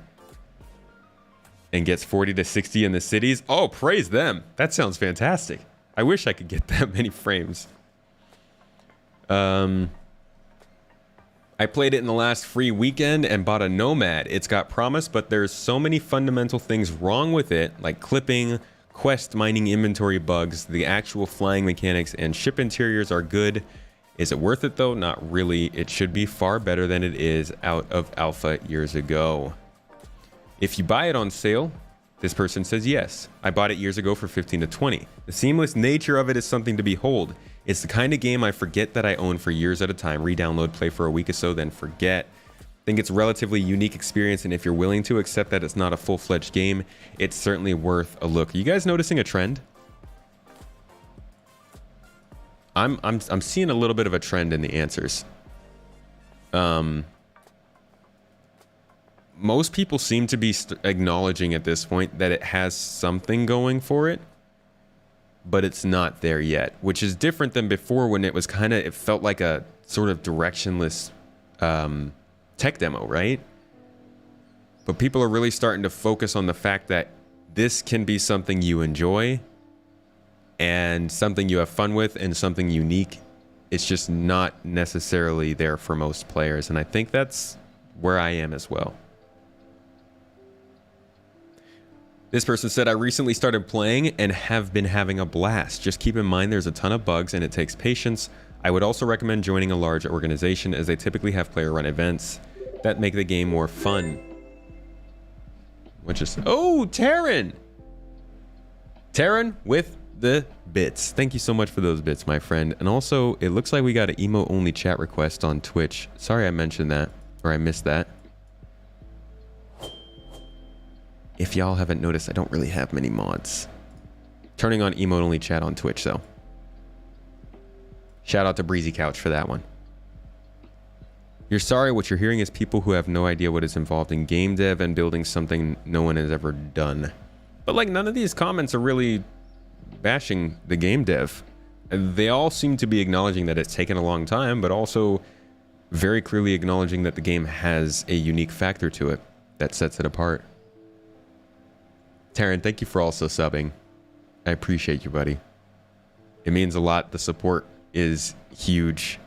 and gets 40 to 60 in the cities. Oh, praise them. That sounds fantastic. I wish I could get that many frames. I played it in the last free weekend and bought a Nomad. It's got promise, but there's so many fundamental things wrong with it, like clipping, quest mining, inventory bugs. The actual flying mechanics and ship interiors are good. Is it worth it though? Not really. It should be far better than it is out of alpha years ago. If you buy it on sale, this person says yes. I bought it years ago for 15 to 20. The seamless nature of it is something to behold. It's the kind of game I forget that I own for years at a time. Re-download, play for a week or so, then forget. I think it's a relatively unique experience, and if you're willing to accept that it's not a full-fledged game, it's certainly worth a look. Are you guys noticing a trend? I'm seeing a little bit of a trend in the answers. Most people seem to be acknowledging at this point that it has something going for it, but it's not there yet, which is different than before when it was kind of, it felt like a sort of directionless tech demo, right? But people are really starting to focus on the fact that this can be something you enjoy and something you have fun with and something unique. It's just not necessarily there for most players, and I think that's where I am as well. This person said, I recently started playing and have been having a blast. Just keep in mind there's a ton of bugs and it takes patience. I would also recommend joining a large organization as they typically have player-run events that make the game more fun. Which is... Oh, Taryn! Taryn with the bits. Thank you so much for those bits, my friend. And also, it looks like we got an emo-only chat request on Twitch. Sorry I mentioned that, or I missed that. If y'all haven't noticed, I don't really have many mods. Turning on emote-only chat on Twitch, though. Shout out to Breezy Couch for that one. You're sorry, what you're hearing is people who have no idea what is involved in game dev and building something no one has ever done. But like, none of these comments are really bashing the game dev. They all seem to be acknowledging that it's taken a long time, but also very clearly acknowledging that the game has a unique factor to it that sets it apart. Taryn, thank you for also subbing. I appreciate you, buddy. It means a lot. The support is huge.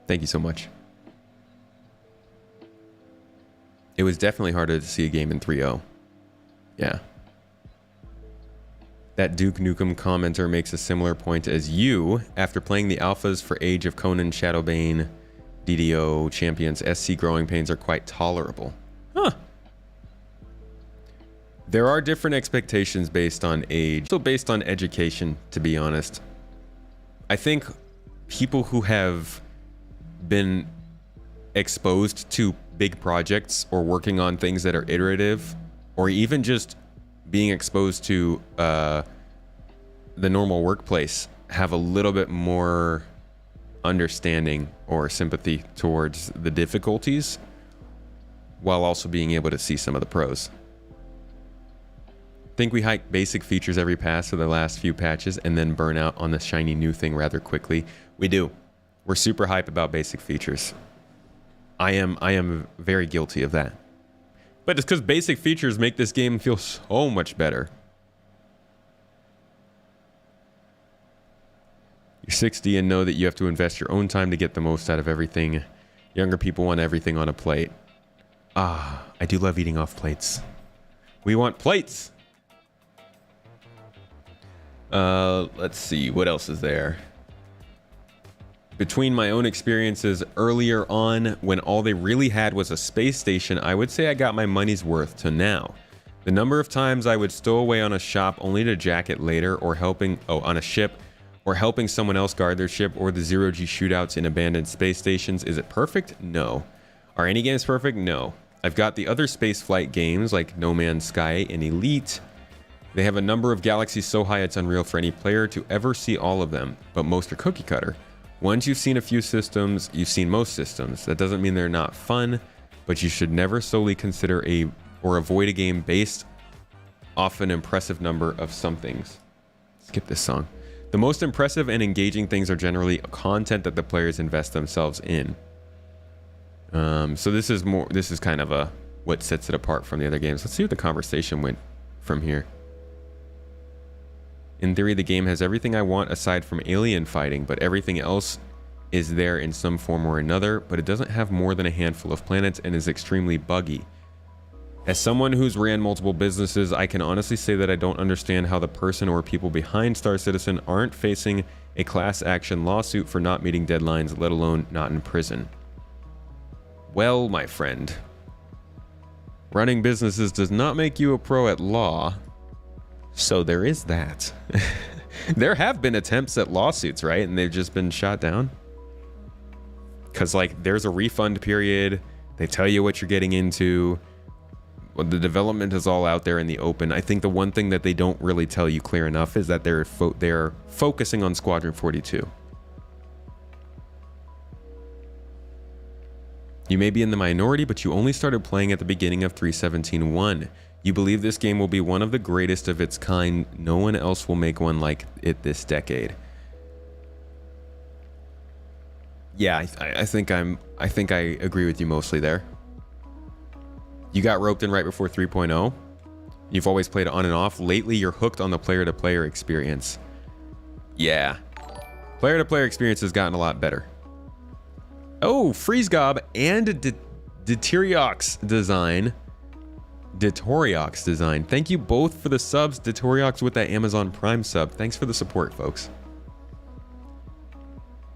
Thank you so much. It was definitely harder to see a game in 3.0. Yeah. That Duke Nukem commenter makes a similar point as you. After playing the alphas for Age of Conan, Shadowbane, DDO, Champions, SC Growing Pains are quite tolerable. Huh. There are different expectations based on age, also based on education, to be honest. I think people who have been exposed to big projects or working on things that are iterative, or even just being exposed to the normal workplace, have a little bit more understanding or sympathy towards the difficulties, while also being able to see some of the pros. Think we hike basic features every pass for the last few patches and then burn out on the shiny new thing rather quickly. We do. We're super hype about basic features. I am very guilty of that. But it's because basic features make this game feel so much better. You're 60 and know that you have to invest your own time to get the most out of everything. Younger people want everything on a plate. Ah, I do love eating off plates. We want plates. Let's see, what else is there? Between my own experiences earlier on, when all they really had was a space station, I would say I got my money's worth to now. The number of times I would stow away on a shop only to jack it later, or on a ship, or helping someone else guard their ship, or the zero-G shootouts in abandoned space stations. Is it perfect? No. Are any games perfect? No. I've got the other spaceflight games like No Man's Sky and Elite. They have a number of galaxies so high it's unreal for any player to ever see all of them, but most are cookie cutter. Once you've seen a few systems, you've seen most systems. That doesn't mean they're not fun, but you should never solely consider a or avoid a game based off an impressive number of somethings. Skip this song. The most impressive and engaging things are generally content that the players invest themselves in. So this is kind of what sets it apart from the other games. Let's see what the conversation went from here. In theory, the game has everything I want aside from alien fighting, but everything else is there in some form or another, but it doesn't have more than a handful of planets and is extremely buggy. As someone who's ran multiple businesses, I can honestly say that I don't understand how the person or people behind Star Citizen aren't facing a class action lawsuit for not meeting deadlines, let alone not in prison. Well, my friend, running businesses does not make you a pro at law. So there is that. There have been attempts at lawsuits, right? And they've just been shot down. Because, like, there's a refund period. They tell you what you're getting into. Well, the development is all out there in the open. I think the one thing that they don't really tell you clear enough is that they're focusing on Squadron 42. You may be in the minority, but you only started playing at the beginning of 3.17.1. You believe this game will be one of the greatest of its kind. No one else will make one like it this decade. Yeah, I think I agree with you mostly there. You got roped in right before 3.0. You've always played on and off. Lately, you're hooked on the player-to-player experience. Yeah. Player-to-player experience has gotten a lot better. Oh, FreezeGob and Deteriox Design. Detoriox Design. Thank you both for the subs. Detoriox with that Amazon Prime sub. Thanks for the support, folks.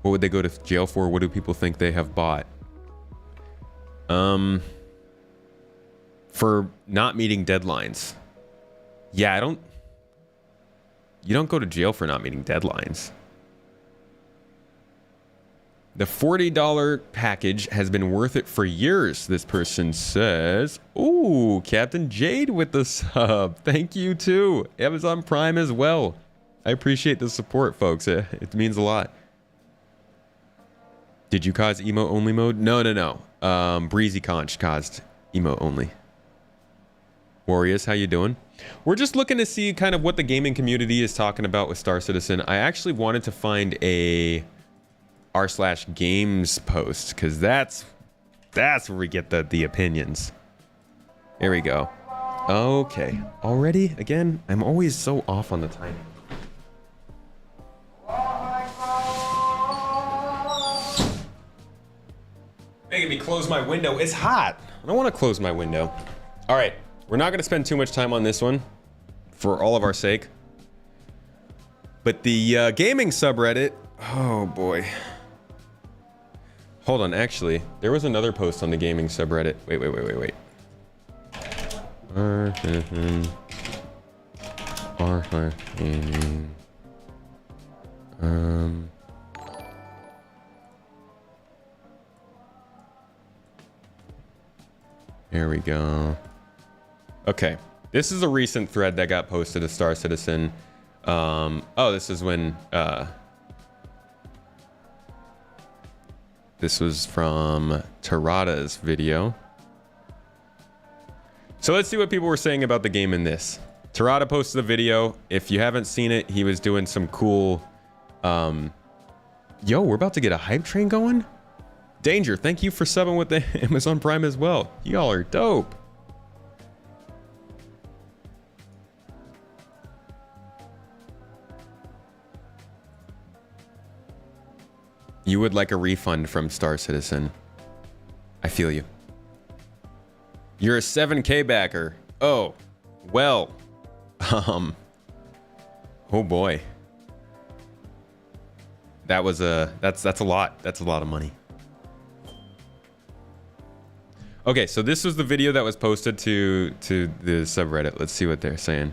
What would they go to jail for? What do people think they have bought? For not meeting deadlines. Yeah, you don't go to jail for not meeting deadlines. The $40 package has been worth it for years, this person says. Ooh, Captain Jade with the sub. Thank you too. Amazon Prime as well. I appreciate the support, folks. It means a lot. Did you cause emo only mode? No. Breezy Conch caused emo only. Warriors, how you doing? We're just looking to see kind of what the gaming community is talking about with Star Citizen. I actually wanted to find a r/games post, because that's where we get the opinions. Here we go. Okay, already again, I'm always so off on the timing. Making me close my window. It's hot. I don't want to close my window. All right, we're not going to spend too much time on this one for all of our sake, but the gaming subreddit, oh boy. Hold on, actually, there was another post on the gaming subreddit. Wait. Gaming. Here we go. Okay, this is a recent thread that got posted to Star Citizen. Oh, this is when this was from Tarada's video. So let's see what people were saying about the game in this. Tarada posted a video. If you haven't seen it, he was doing some cool... Yo, we're about to get a hype train going? Danger, thank you for subbing with the Amazon Prime as well. Y'all are dope. You would like a refund from Star Citizen. I feel you. You're a 7K backer. Oh, well. Oh boy. That was that's a lot. That's a lot of money. Okay, so this was the video that was posted to the subreddit. Let's see what they're saying.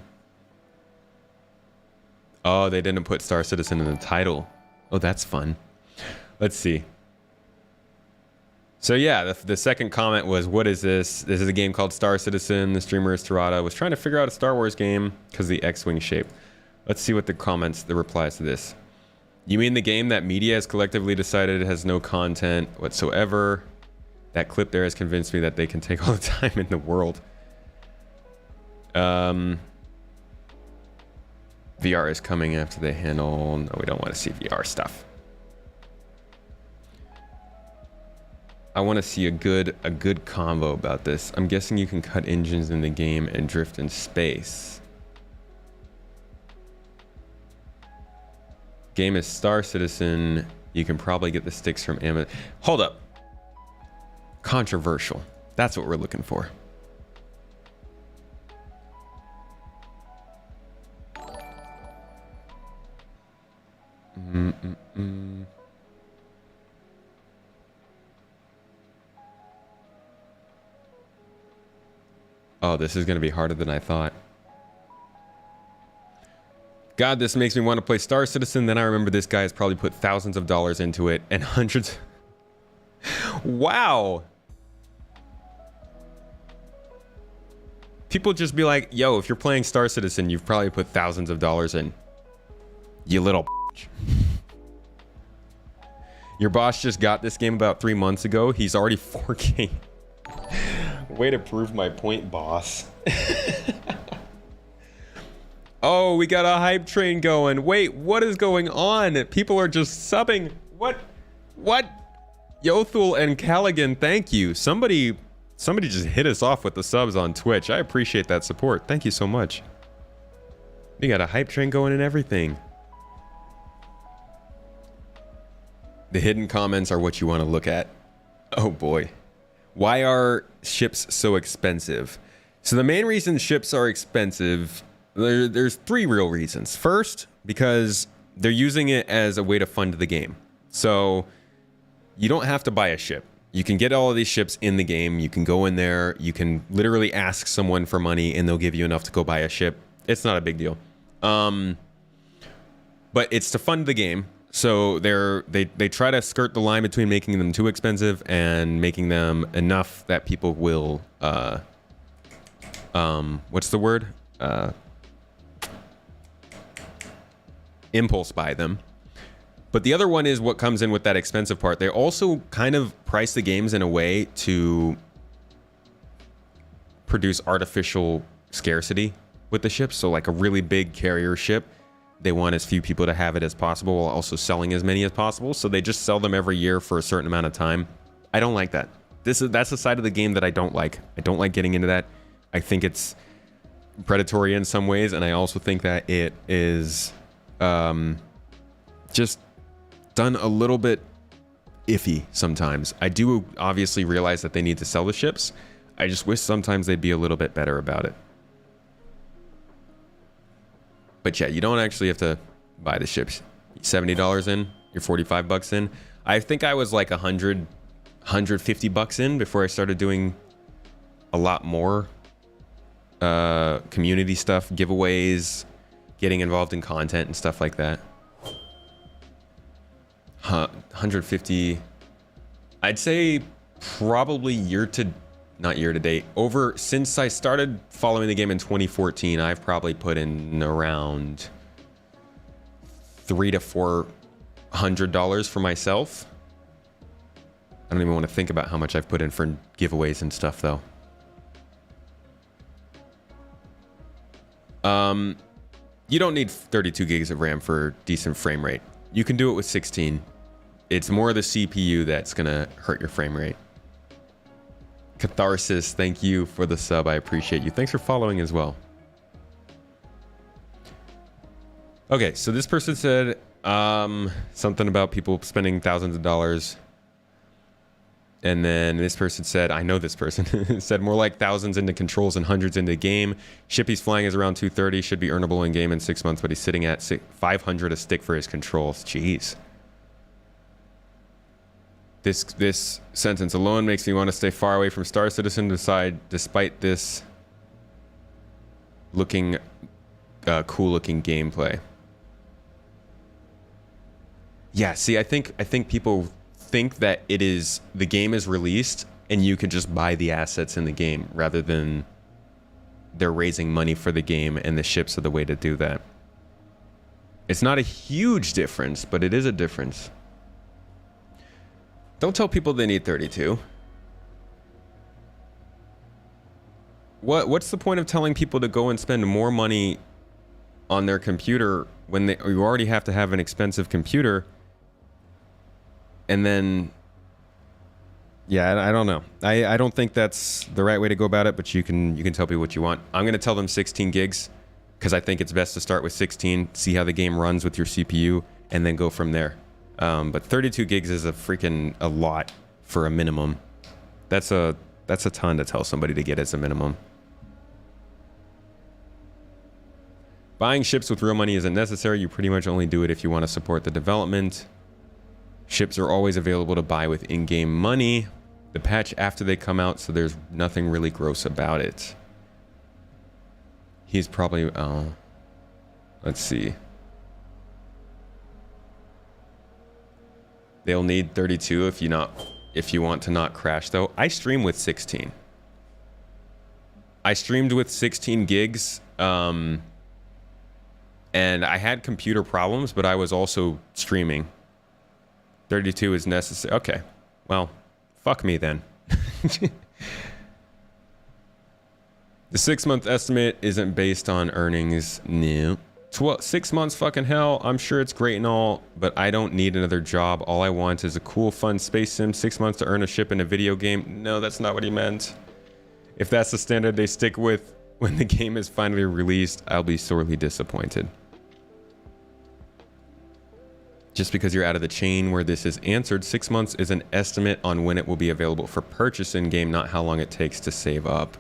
Oh, they didn't put Star Citizen in the title. Oh, that's fun. Let's see. So yeah, the second comment was, what is this? This is a game called Star Citizen. The streamer is Tarada. Was trying to figure out a Star Wars game because of the X-Wing shape. Let's see what the replies to this. You mean the game that media has collectively decided has no content whatsoever? That clip there has convinced me that they can take all the time in the world. VR is coming after they handle. No, we don't want to see VR stuff. I want to see a good combo about this. I'm guessing you can cut engines in the game and drift in space. Game is Star Citizen. You can probably get the sticks from Amazon. Hold up. Controversial. That's what we're looking for. Oh, this is going to be harder than I thought. God, this makes me want to play Star Citizen. Then I remember this guy has probably put thousands of dollars into it and hundreds. Wow. People just be like, yo, if you're playing Star Citizen, you've probably put thousands of dollars in. You little bitch. Your boss just got this game about 3 months ago. He's already 4K. Way to prove my point, boss. Oh, we got a hype train going. Wait, what is going on? People are just subbing. What? Yothul and Callaghan, thank you. Somebody just hit us off with the subs on Twitch. I appreciate that support. Thank you so much. We got a hype train going and everything. The hidden comments are what you want to look at. Oh boy. Why are ships so expensive? So the main reason ships are expensive, there's 3 real reasons. First, because they're using it as a way to fund the game. So you don't have to buy a ship. You can get all of these ships in the game. You can go in there. You can literally ask someone for money and they'll give you enough to go buy a ship. It's not a big deal. But it's to fund the game. So they try to skirt the line between making them too expensive and making them enough that people will what's the word? Impulse buy them. But the other one is what comes in with that expensive part. They also kind of price the games in a way to produce artificial scarcity with the ships. So like a really big carrier ship, they want as few people to have it as possible while also selling as many as possible. So they just sell them every year for a certain amount of time. I don't like that. That's the side of the game that I don't like. I don't like getting into that. I think it's predatory in some ways, and I also think that it is just done a little bit iffy sometimes. I do obviously realize that they need to sell the ships. I just wish sometimes they'd be a little bit better about it. But yeah, you don't actually have to buy the ships. $70 in, you're 45 bucks in. I think I was like 150 bucks in before I started doing a lot more community stuff, giveaways, getting involved in content and stuff like that. 150. I'd say probably not year to date. Since I started following the game in 2014, I've probably put in around $300 to $400 for myself. I don't even want to think about how much I've put in for giveaways and stuff, though. You don't need 32 gigs of RAM for decent frame rate. You can do it with 16. It's more the CPU that's gonna hurt your frame rate. Catharsis, thank you for the sub. I appreciate you. Thanks for following as well. Okay, so this person said something about people spending thousands of dollars. And then this person said, I know this person, said more like thousands into controls and hundreds into game. Ship he's flying is around 230, should be earnable in game in 6 months, but he's sitting at 500 a stick for his controls. Jeez. This sentence alone makes me want to stay far away from Star Citizen, despite this looking cool looking gameplay. Yeah, see, I think people think that the game is released and you could just buy the assets in the game rather than they're raising money for the game and the ships are the way to do that. It's not a huge difference, but it is a difference. Don't tell people they need 32. what's the point of telling people to go and spend more money on their computer when you already have to have an expensive computer? And then, yeah, I don't know. I don't think that's the right way to go about it, but you can tell people what you want. I'm going to tell them 16 gigs because I think it's best to start with 16, see how the game runs with your CPU, and then go from there. But 32 gigs is a lot for a minimum. That's a ton to tell somebody to get as a minimum. Buying ships with real money isn't necessary. You pretty much only do it if you want to support the development. Ships are always available to buy with in-game money. The patch after they come out, so there's nothing really gross about it. He's probably, let's see. They'll need 32 if you want to not crash though. I stream with 16. I streamed with 16 gigs, and I had computer problems, but I was also streaming. 32 is necessary. Okay, well, fuck me then. The 6-month estimate isn't based on earnings. No. 6 months, fucking hell. I'm sure it's great and all, but I don't need another job. All I want is a cool, fun space sim. 6 months to earn a ship in a video game. No, that's not what he meant. If that's the standard they stick with when the game is finally released, I'll be sorely disappointed. Just because you're out of the chain where this is answered, 6 months is an estimate on when it will be available for purchase in game, not how long it takes to save up.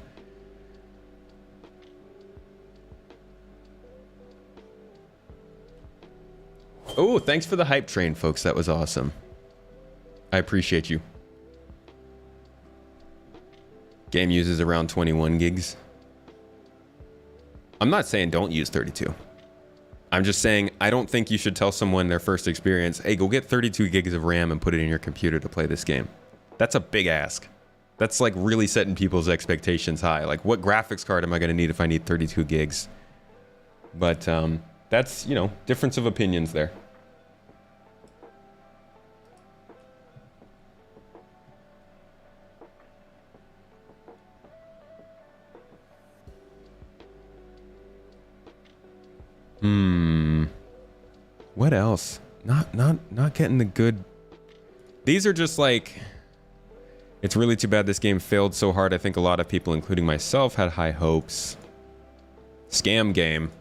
Oh, thanks for the hype train, folks. That was awesome. I appreciate you. Game uses around 21 gigs. I'm not saying don't use 32. I'm just saying I don't think you should tell someone their first experience, hey, go get 32 gigs of RAM and put it in your computer to play this game. That's a big ask. That's like really setting people's expectations high. Like, what graphics card am I going to need if I need 32 gigs? But that's, you know, difference of opinions there. What else? Not getting the good. These are just like, it's really too bad this game failed so hard. I think a lot of people, including myself, had high hopes. Scam game.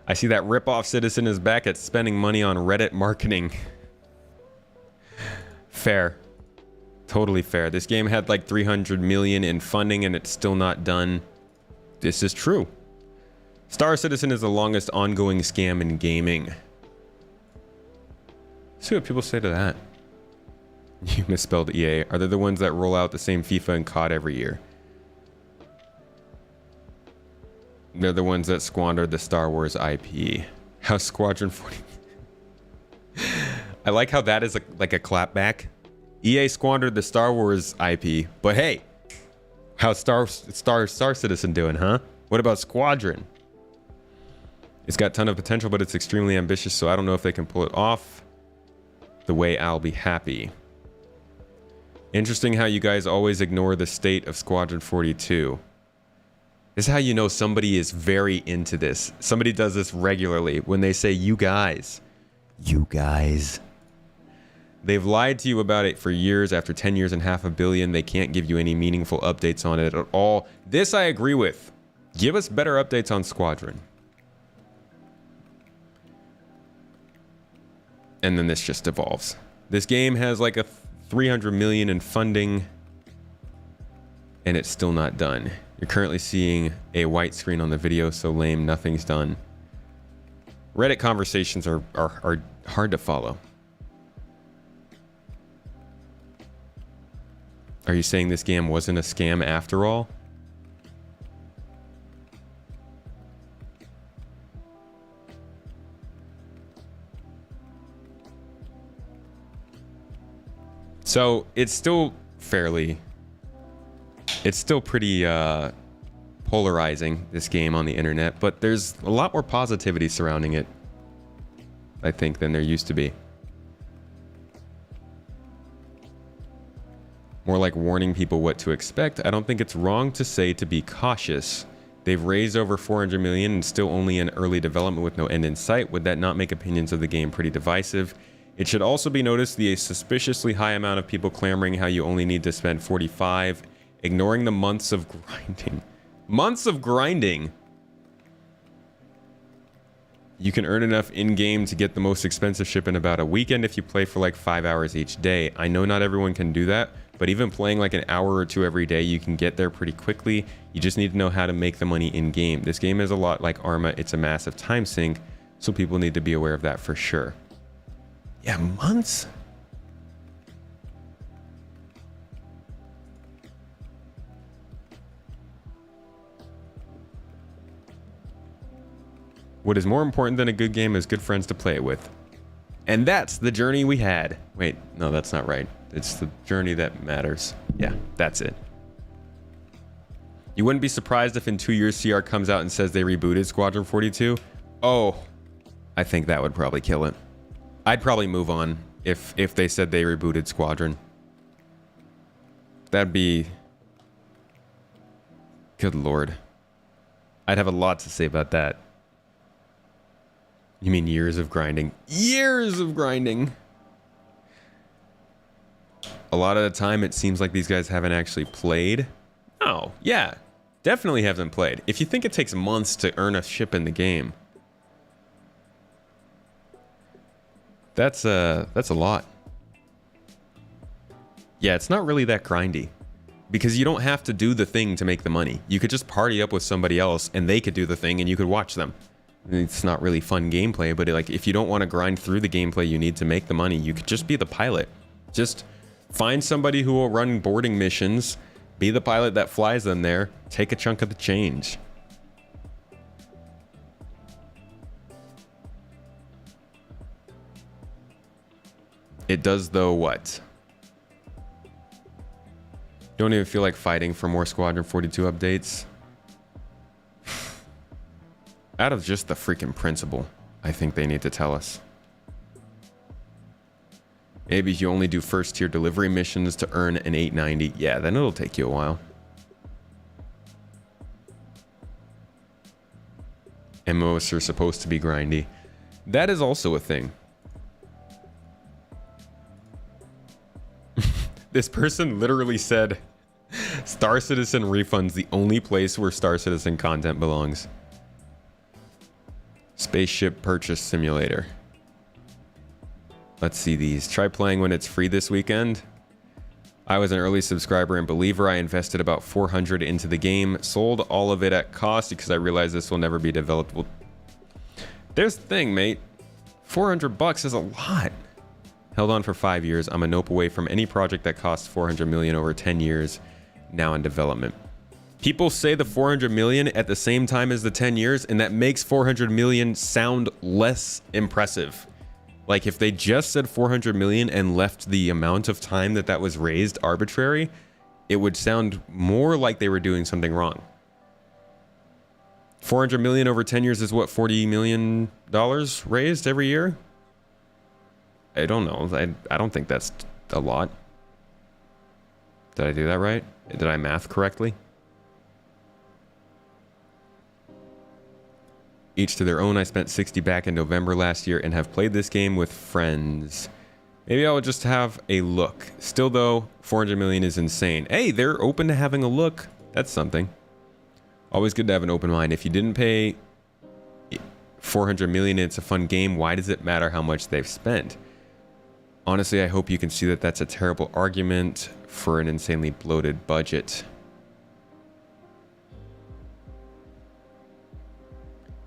I see that rip-off citizen is back at spending money on Reddit marketing. Fair. Totally fair. This game had like 300 million in funding and it's still not done. This is true. Star Citizen is the longest ongoing scam in gaming. Let's see what people say to that. You misspelled EA. Are they the ones that roll out the same FIFA and COD every year? They're the ones that squandered the Star Wars IP. How Squadron 40... I like how that is like a clapback. EA squandered the Star Wars IP, but hey, how's Star Citizen doing, huh? What about Squadron? It's got a ton of potential, but it's extremely ambitious, so I don't know if they can pull it off the way I'll be happy. Interesting how you guys always ignore the state of Squadron 42. This is how you know somebody is very into this. Somebody does this regularly when they say, you guys. You guys. They've lied to you about it for years. After 10 years and $500 million, they can't give you any meaningful updates on it at all. This I agree with. Give us better updates on Squadron. And then this just evolves. This game has like a 300 million in funding and it's still not done. You're currently seeing a white screen on the video, so lame, nothing's done. Reddit conversations are hard to follow. Are you saying this game wasn't a scam after all? So it's still pretty polarizing, this game on the internet, but there's a lot more positivity surrounding it, I think, than there used to be. More like warning people what to expect. I don't think it's wrong to say to be cautious. They've raised over 400 million and still only in early development with no end in sight. Would that not make opinions of the game pretty divisive? It should also be noticed the suspiciously high amount of people clamoring how you only need to spend 45, ignoring the months of grinding. Months of grinding! You can earn enough in-game to get the most expensive ship in about a weekend if you play for like 5 hours each day. I know not everyone can do that, but even playing like an hour or two every day, you can get there pretty quickly. You just need to know how to make the money in-game. This game is a lot like Arma. It's a massive time sink, so people need to be aware of that for sure. Yeah, months? What is more important than a good game is good friends to play it with. And that's the journey we had. Wait, no, that's not right. It's the journey that matters. Yeah, that's it. You wouldn't be surprised if in 2 years CR comes out and says they rebooted Squadron 42? Oh, I think that would probably kill it. I'd probably move on if they said they rebooted Squadron. That'd be... Good lord. I'd have a lot to say about that. You mean years of grinding? Years of grinding! A lot of the time, it seems like these guys haven't actually played. Oh, yeah. Definitely haven't played. If you think it takes months to earn a ship in the game, that's a lot. Yeah, it's not really that grindy. Because you don't have to do the thing to make the money. You could just party up with somebody else, and they could do the thing, and you could watch them. It's not really fun gameplay, but like if you don't want to grind through the gameplay you need to make the money, you could just be the pilot. Just find somebody who will run boarding missions, be the pilot that flies them there, take a chunk of the change. It does though what? Don't even feel like fighting for more Squadron 42 updates. Out of just the freaking principle, I think they need to tell us. Maybe you only do first tier delivery missions to earn an 890. Yeah, then it'll take you a while. MMOs are supposed to be grindy. That is also a thing. This person literally said, Star Citizen refunds the only place where Star Citizen content belongs. Spaceship Purchase Simulator. Let's see these. Try playing when it's free this weekend. I was an early subscriber and believer. I invested about 400 into the game. Sold all of it at cost because I realized this will never be developed. Well, there's the thing, mate. 400 bucks is a lot. Held on for 5 years. I'm a nope away from any project that costs 400 million over 10 years. Now in development. People say the 400 million at the same time as the 10 years, and that makes 400 million sound less impressive. Like if they just said 400 million and left the amount of time that was raised arbitrary, it would sound more like they were doing something wrong. 400 million over 10 years is what, $40 million raised every year? I don't know. I don't think that's a lot. Did I do that right? Did I math correctly? Each to their own. I spent 60 back in November last year and have played this game with friends. Maybe I'll just have a look. Still though, 400 million is insane. Hey, they're open to having a look. That's something. Always good to have an open mind. If you didn't pay 400 million, it's a fun game. Why does it matter how much they've spent? Honestly, I hope you can see that that's a terrible argument for an insanely bloated budget.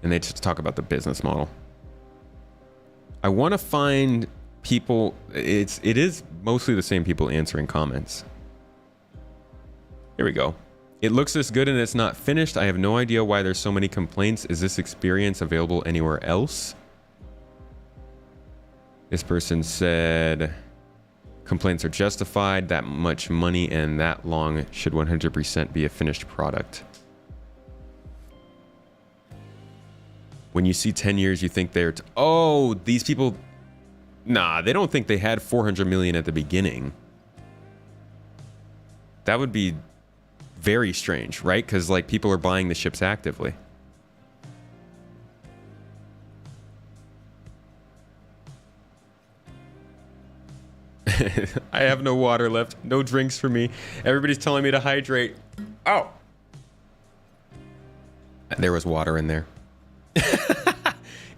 And they just talk about the business model. I want to find people. It is mostly the same people answering comments. Here we go. It looks this good and it's not finished. I have no idea why there's so many complaints. Is this experience available anywhere else? This person said complaints are justified. That much money and that long should 100% be a finished product. When you see 10 years, you think they're... Oh, these people... Nah, they don't think they had 400 million at the beginning. That would be very strange, right? Because like people are buying the ships actively. I have no water left. No drinks for me. Everybody's telling me to hydrate. Oh. There was water in there.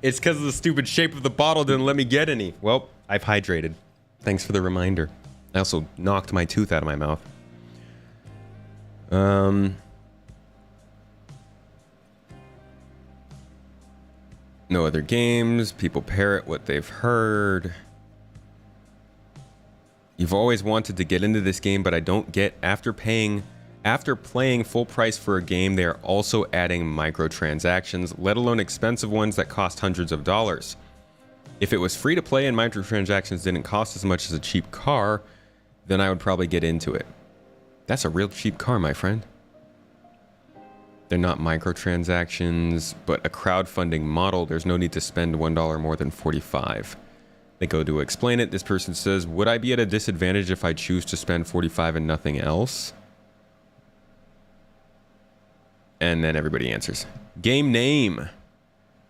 It's because of the stupid shape of the bottle didn't let me get any. Well, I've hydrated. Thanks for the reminder. I also knocked my tooth out of my mouth. No other games. People parrot what they've heard. You've always wanted to get into this game, but I don't get after playing full price for a game, they are also adding microtransactions, let alone expensive ones that cost hundreds of dollars. If it was free to play and microtransactions didn't cost as much as a cheap car, then I would probably get into it. That's a real cheap car, my friend. They're not microtransactions, but a crowdfunding model. There's no need to spend $1 more than $45. They go to explain it. This person says, would I be at a disadvantage if I choose to spend $45 and nothing else? And then everybody answers. Game name.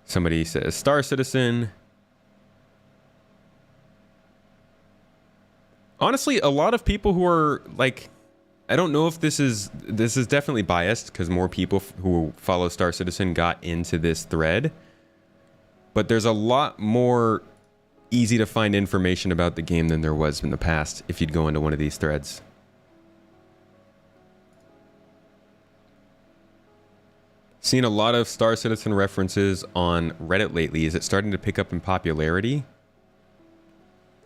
Somebody says Star Citizen. Honestly, a lot of people who are like, I don't know if this is definitely biased because more people who follow Star Citizen got into this thread. But there's a lot more easy to find information about the game than there was in the past if you'd go into one of these threads. Seen a lot of Star Citizen references on Reddit lately. Is it starting to pick up in popularity?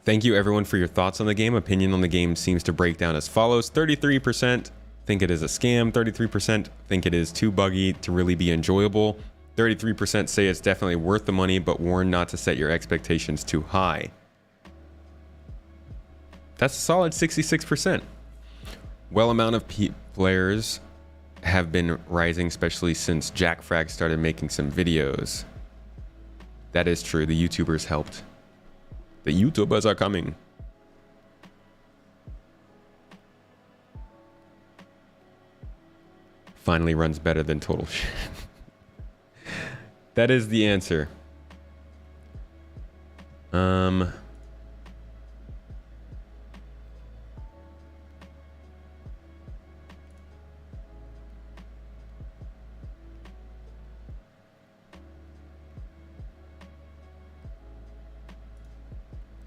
Thank you everyone for your thoughts on the game. Opinion on the game seems to break down as follows. 33% think it is a scam. 33% think it is too buggy to really be enjoyable. 33% say it's definitely worth the money, but warn not to set your expectations too high. That's a solid 66%. Well amount of players have been rising, especially since Jack Frag started making some videos. That is true. The YouTubers helped. The YouTubers are coming. Finally runs better than Total Shit. That is the answer.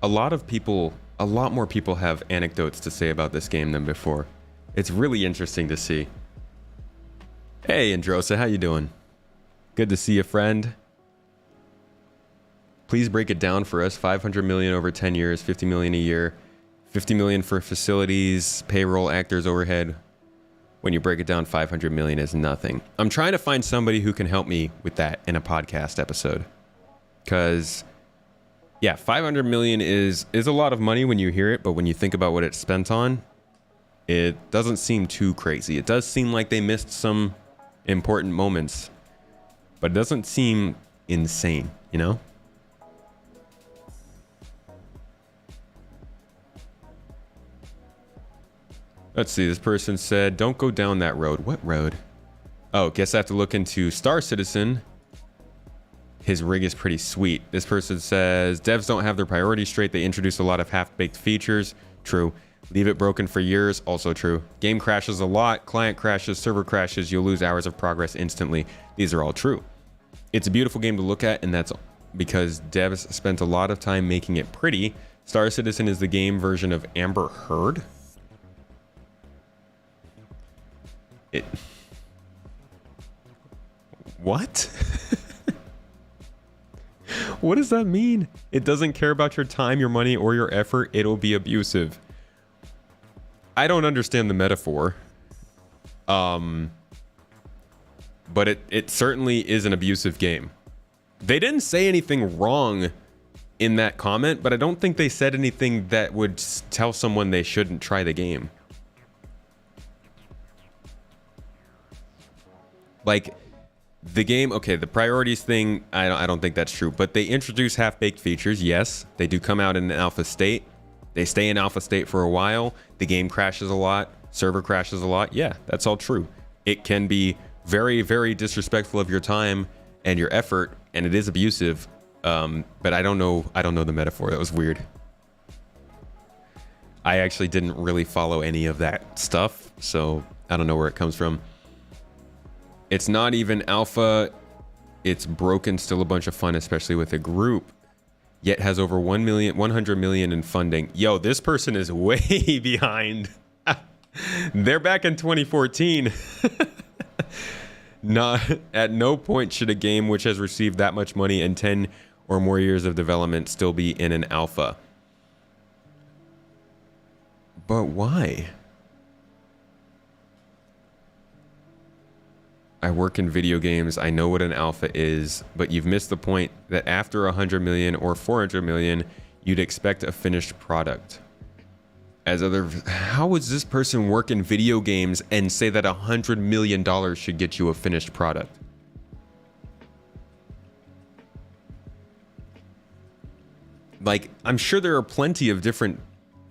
A lot more people have anecdotes to say about this game than before. It's really interesting to see. Hey, Androsa, how you doing? Good to see you, friend. Please break it down for us. 500 million over 10 years, 50 million a year, 50 million for facilities, payroll, actors, overhead. When you break it down, 500 million is nothing. I'm trying to find somebody who can help me with that in a podcast episode. Because, yeah, 500 million is a lot of money when you hear it, but when you think about what it's spent on, it doesn't seem too crazy. It does seem like they missed some important moments, but it doesn't seem insane, you know? Let's see, this person said, don't go down that road. What road? Oh, guess I have to look into Star Citizen. His rig is pretty sweet. This person says, devs don't have their priorities straight. They introduce a lot of half-baked features. True. Leave it broken for years. Also true. Game crashes a lot. Client crashes, server crashes. You'll lose hours of progress instantly. These are all true. It's a beautiful game to look at, and that's because devs spent a lot of time making it pretty. Star Citizen is the game version of Amber Heard. What? What does that mean? It doesn't care about your time, your money, or your effort. It'll be abusive. I don't understand the metaphor. But it certainly is an abusive game. They didn't say anything wrong in that comment, but I don't think they said anything that would tell someone they shouldn't try the game. Like, the game, okay, the priorities thing, I don't think that's true, but they introduce half-baked features. Yes, they do come out in an alpha state. They stay in alpha state for a while. The game crashes a lot. server crashes a lot. Yeah, that's all true. It can be very, very disrespectful of your time and your effort, and it is abusive. But I don't know the metaphor. That was weird. I actually didn't really follow any of that stuff, so I don't know where it comes from. It's not even alpha. It's broken, still a bunch of fun, especially with a group. Yet has over 100 million in funding. Yo, this person is way behind. They're back in 2014. Not at no point should a game which has received that much money and 10 or more years of development still be in an alpha. But why? I work in video games. I know what an alpha is, but you've missed the point that after 100 million or 400 million, you'd expect a finished product. How would this person work in video games and say that $100 million should get you a finished product? Like, I'm sure there are plenty of different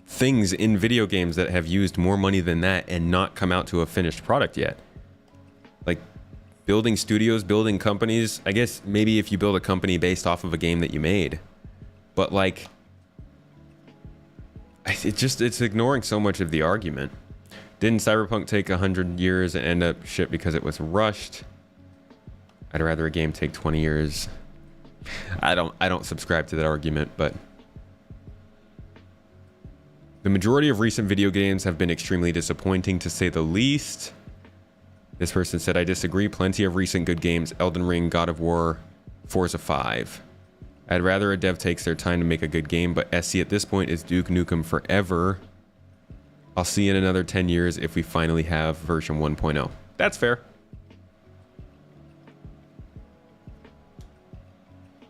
things in video games that have used more money than that and not come out to a finished product yet. Like, building studios, building companies. I guess maybe if you build a company based off of a game that you made. But like, it's ignoring so much of the argument. Didn't Cyberpunk take 100 years and end up shit because it was rushed? I'd rather a game take 20 years. I don't subscribe to that argument, but the majority of recent video games have been extremely disappointing, to say the least. This person said, I disagree. Plenty of recent good games. Elden Ring, God of War, Forza 5. I'd rather a dev takes their time to make a good game, but SC at this point is Duke Nukem forever. I'll see in another 10 years if we finally have version 1.0. That's fair.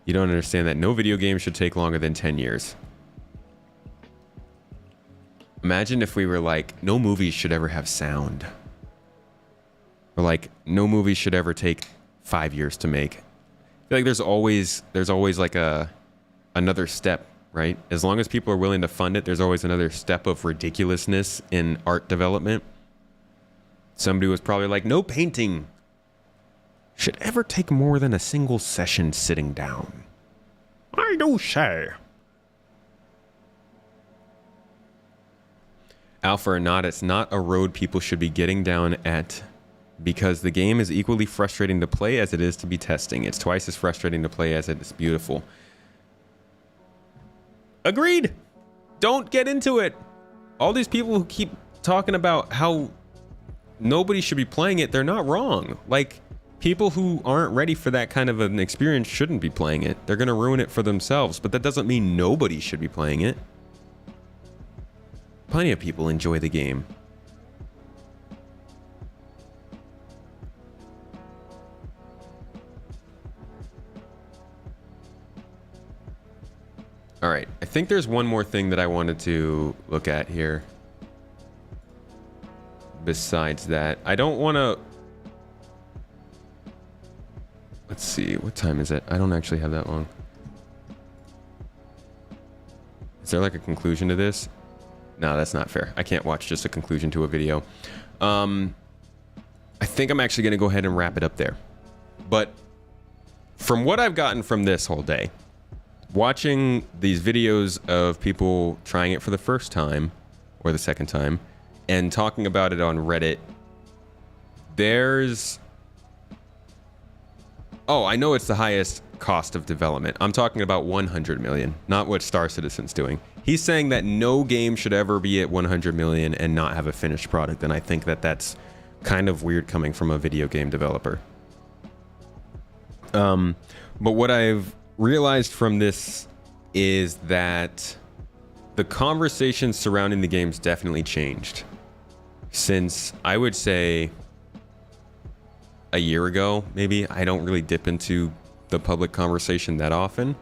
You don't understand that no video game should take longer than 10 years. Imagine if we were like, no movies should ever have sound. Or like, no movie should ever take 5 years to make. I feel like there's always like another step, right? As long as people are willing to fund it, there's always another step of ridiculousness in art development. Somebody was probably like, no painting should ever take more than a single session sitting down. I do say. Alpha or not, it's not a road people should be getting down at, because the game is equally frustrating to play as it is to be testing. It's twice as frustrating to play as it is beautiful. Agreed. Don't get into it. All these people who keep talking about how nobody should be playing it, they're not wrong. Like, people who aren't ready for that kind of an experience shouldn't be playing it. They're going to ruin it for themselves, but that doesn't mean nobody should be playing it. Plenty of people enjoy the game. All right, I think there's one more thing that I wanted to look at here. Besides that, I don't want to... Let's see, what time is it? I don't actually have that long. Is there like a conclusion to this? No, that's not fair. I can't watch just a conclusion to a video. I think I'm actually going to go ahead and wrap it up there. But from what I've gotten from this whole day, watching these videos of people trying it for the first time or the second time and talking about it on Reddit, there's... Oh, I know it's the highest cost of development. I'm talking about 100 million, not what Star Citizen's doing. He's saying that no game should ever be at 100 million and not have a finished product, and I think that that's kind of weird coming from a video game developer. But what I've realized from this is that the conversation surrounding the game's definitely changed since, I would say, a year ago, maybe. I don't really dip into the public conversation that often,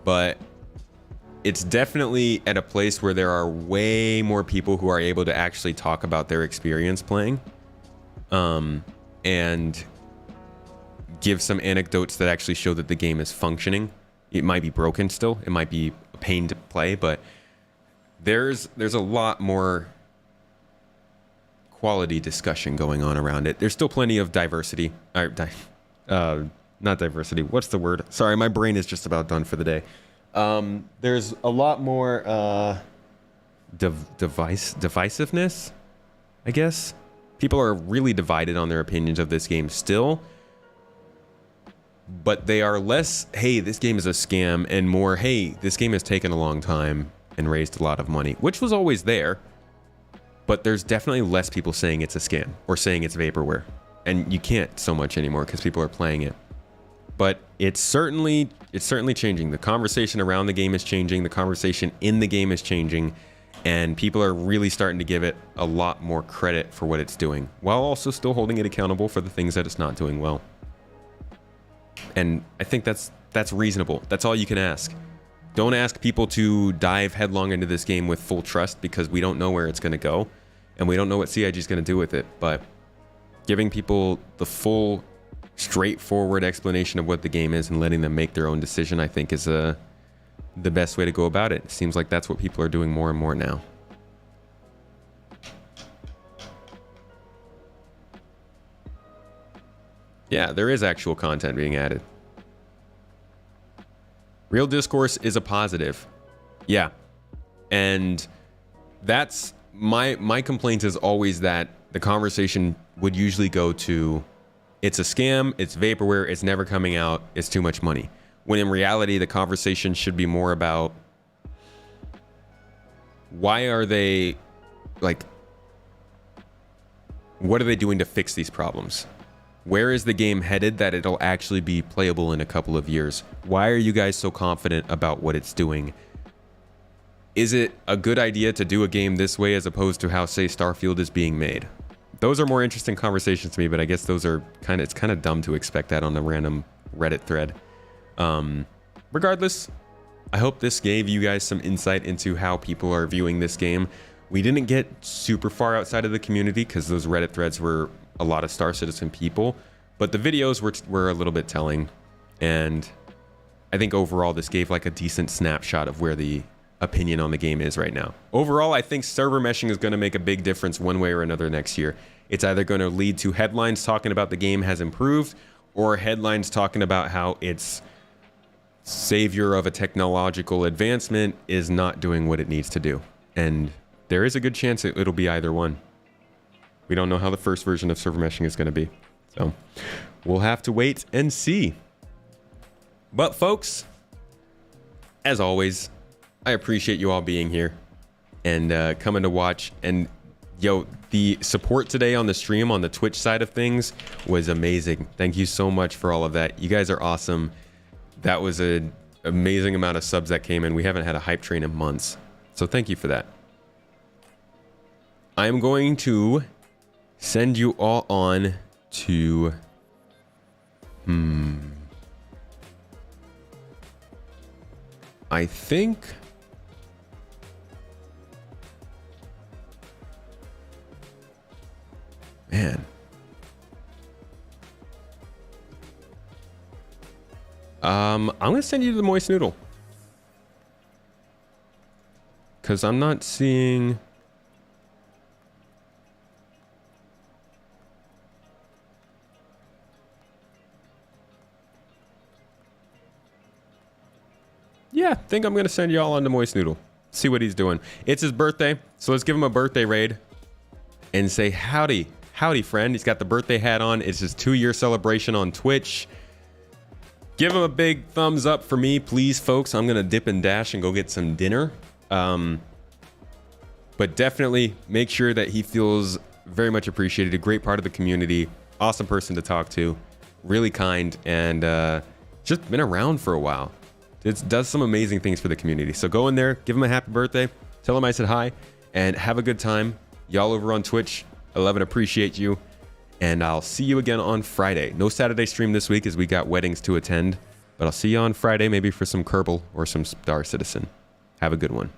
but it's definitely at a place where there are way more people who are able to actually talk about their experience playing, and give some anecdotes that actually show that the game is functioning. It might be broken still, it might be a pain to play, but there's a lot more quality discussion going on around it. There's still plenty of diversity. Not diversity. What's the word? Sorry, my brain is just about done for the day. There's a lot more divisiveness, I guess. People are really divided on their opinions of this game still. But they are less, hey, this game is a scam, and more, hey, this game has taken a long time and raised a lot of money, which was always there. But there's definitely less people saying it's a scam or saying it's vaporware. And you can't so much anymore because people are playing it. But it's certainly changing. The conversation around the game is changing. The conversation in the game is changing. And people are really starting to give it a lot more credit for what it's doing, while also still holding it accountable for the things that it's not doing well. And I think that's reasonable. That's all you can ask. Don't ask people to dive headlong into this game with full trust, because we don't know where it's going to go. And we don't know what CIG is going to do with it. But giving people the full, straightforward explanation of what the game is and letting them make their own decision, I think, is the best way to go about it. It seems like that's what people are doing more and more now. Yeah, there is actual content being added. Real discourse is a positive. Yeah. And that's my complaint is always that the conversation would usually go to, it's a scam, it's vaporware, it's never coming out, it's too much money. When in reality, the conversation should be more about, why are they, like, what are they doing to fix these problems? Where is the game headed that it'll actually be playable in a couple of years? Why are you guys so confident about what it's doing? Is it a good idea to do a game this way as opposed to how, say, Starfield is being made? Those are more interesting conversations to me, but I guess those are it's kind of dumb to expect that on a random Reddit thread. Regardless, I hope this gave you guys some insight into how people are viewing this game. We didn't get super far outside of the community because those Reddit threads were a lot of Star Citizen people, but the videos were a little bit telling, and I think overall this gave like a decent snapshot of where the opinion on the game is right now. Overall, I think server meshing is going to make a big difference one way or another next year. It's either going to lead to headlines talking about the game has improved, or headlines talking about how its savior of a technological advancement is not doing what it needs to do. And there is a good chance it'll be either one. We don't know how the first version of server meshing is going to be. So we'll have to wait and see. But folks, as always, I appreciate you all being here and coming to watch. And yo, the support today on the stream on the Twitch side of things was amazing. Thank you so much for all of that. You guys are awesome. That was an amazing amount of subs that came in. We haven't had a hype train in months. So thank you for that. I'm going to send you all on to I think man, I'm gonna send you to the Moist Noodle because I'm not seeing. Yeah, I think I'm going to send y'all on to Moist Noodle. See what he's doing. It's his birthday, so let's give him a birthday raid and say howdy. Howdy, friend. He's got the birthday hat on. It's his 2-year celebration on Twitch. Give him a big thumbs up for me, please, folks. I'm going to dip and dash and go get some dinner. But definitely make sure that he feels very much appreciated. A great part of the community. Awesome person to talk to. Really kind, and just been around for a while. It does some amazing things for the community. So go in there, give him a happy birthday, tell him I said hi, and have a good time. Y'all over on Twitch, I love and appreciate you. And I'll see you again on Friday. No Saturday stream this week as we got weddings to attend. But I'll see you on Friday, maybe for some Kerbal or some Star Citizen. Have a good one.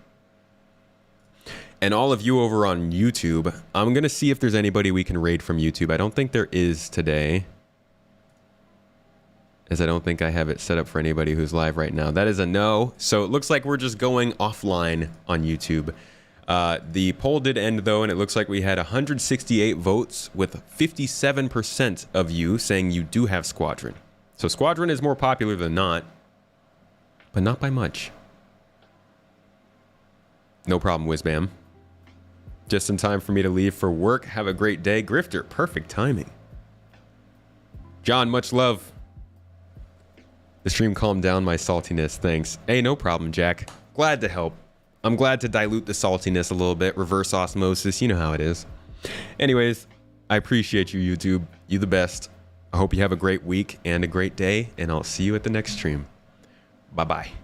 And all of you over on YouTube, I'm going to see if there's anybody we can raid from YouTube. I don't think there is today, as I don't think I have it set up for anybody who's live right now. That is a no. So it looks like we're just going offline on YouTube. The poll did end though, and it looks like we had 168 votes with 57% of you saying you do have Squadron. So Squadron is more popular than not, but not by much. No problem, Whizbam. Just in time for me to leave for work. Have a great day. Grifter, perfect timing. John, much love. The stream calmed down my saltiness. Thanks. Hey, no problem, Jack. Glad to help. I'm glad to dilute the saltiness a little bit. Reverse osmosis. You know how it is. Anyways, I appreciate you, YouTube. You the best. I hope you have a great week and a great day, and I'll see you at the next stream. Bye-bye.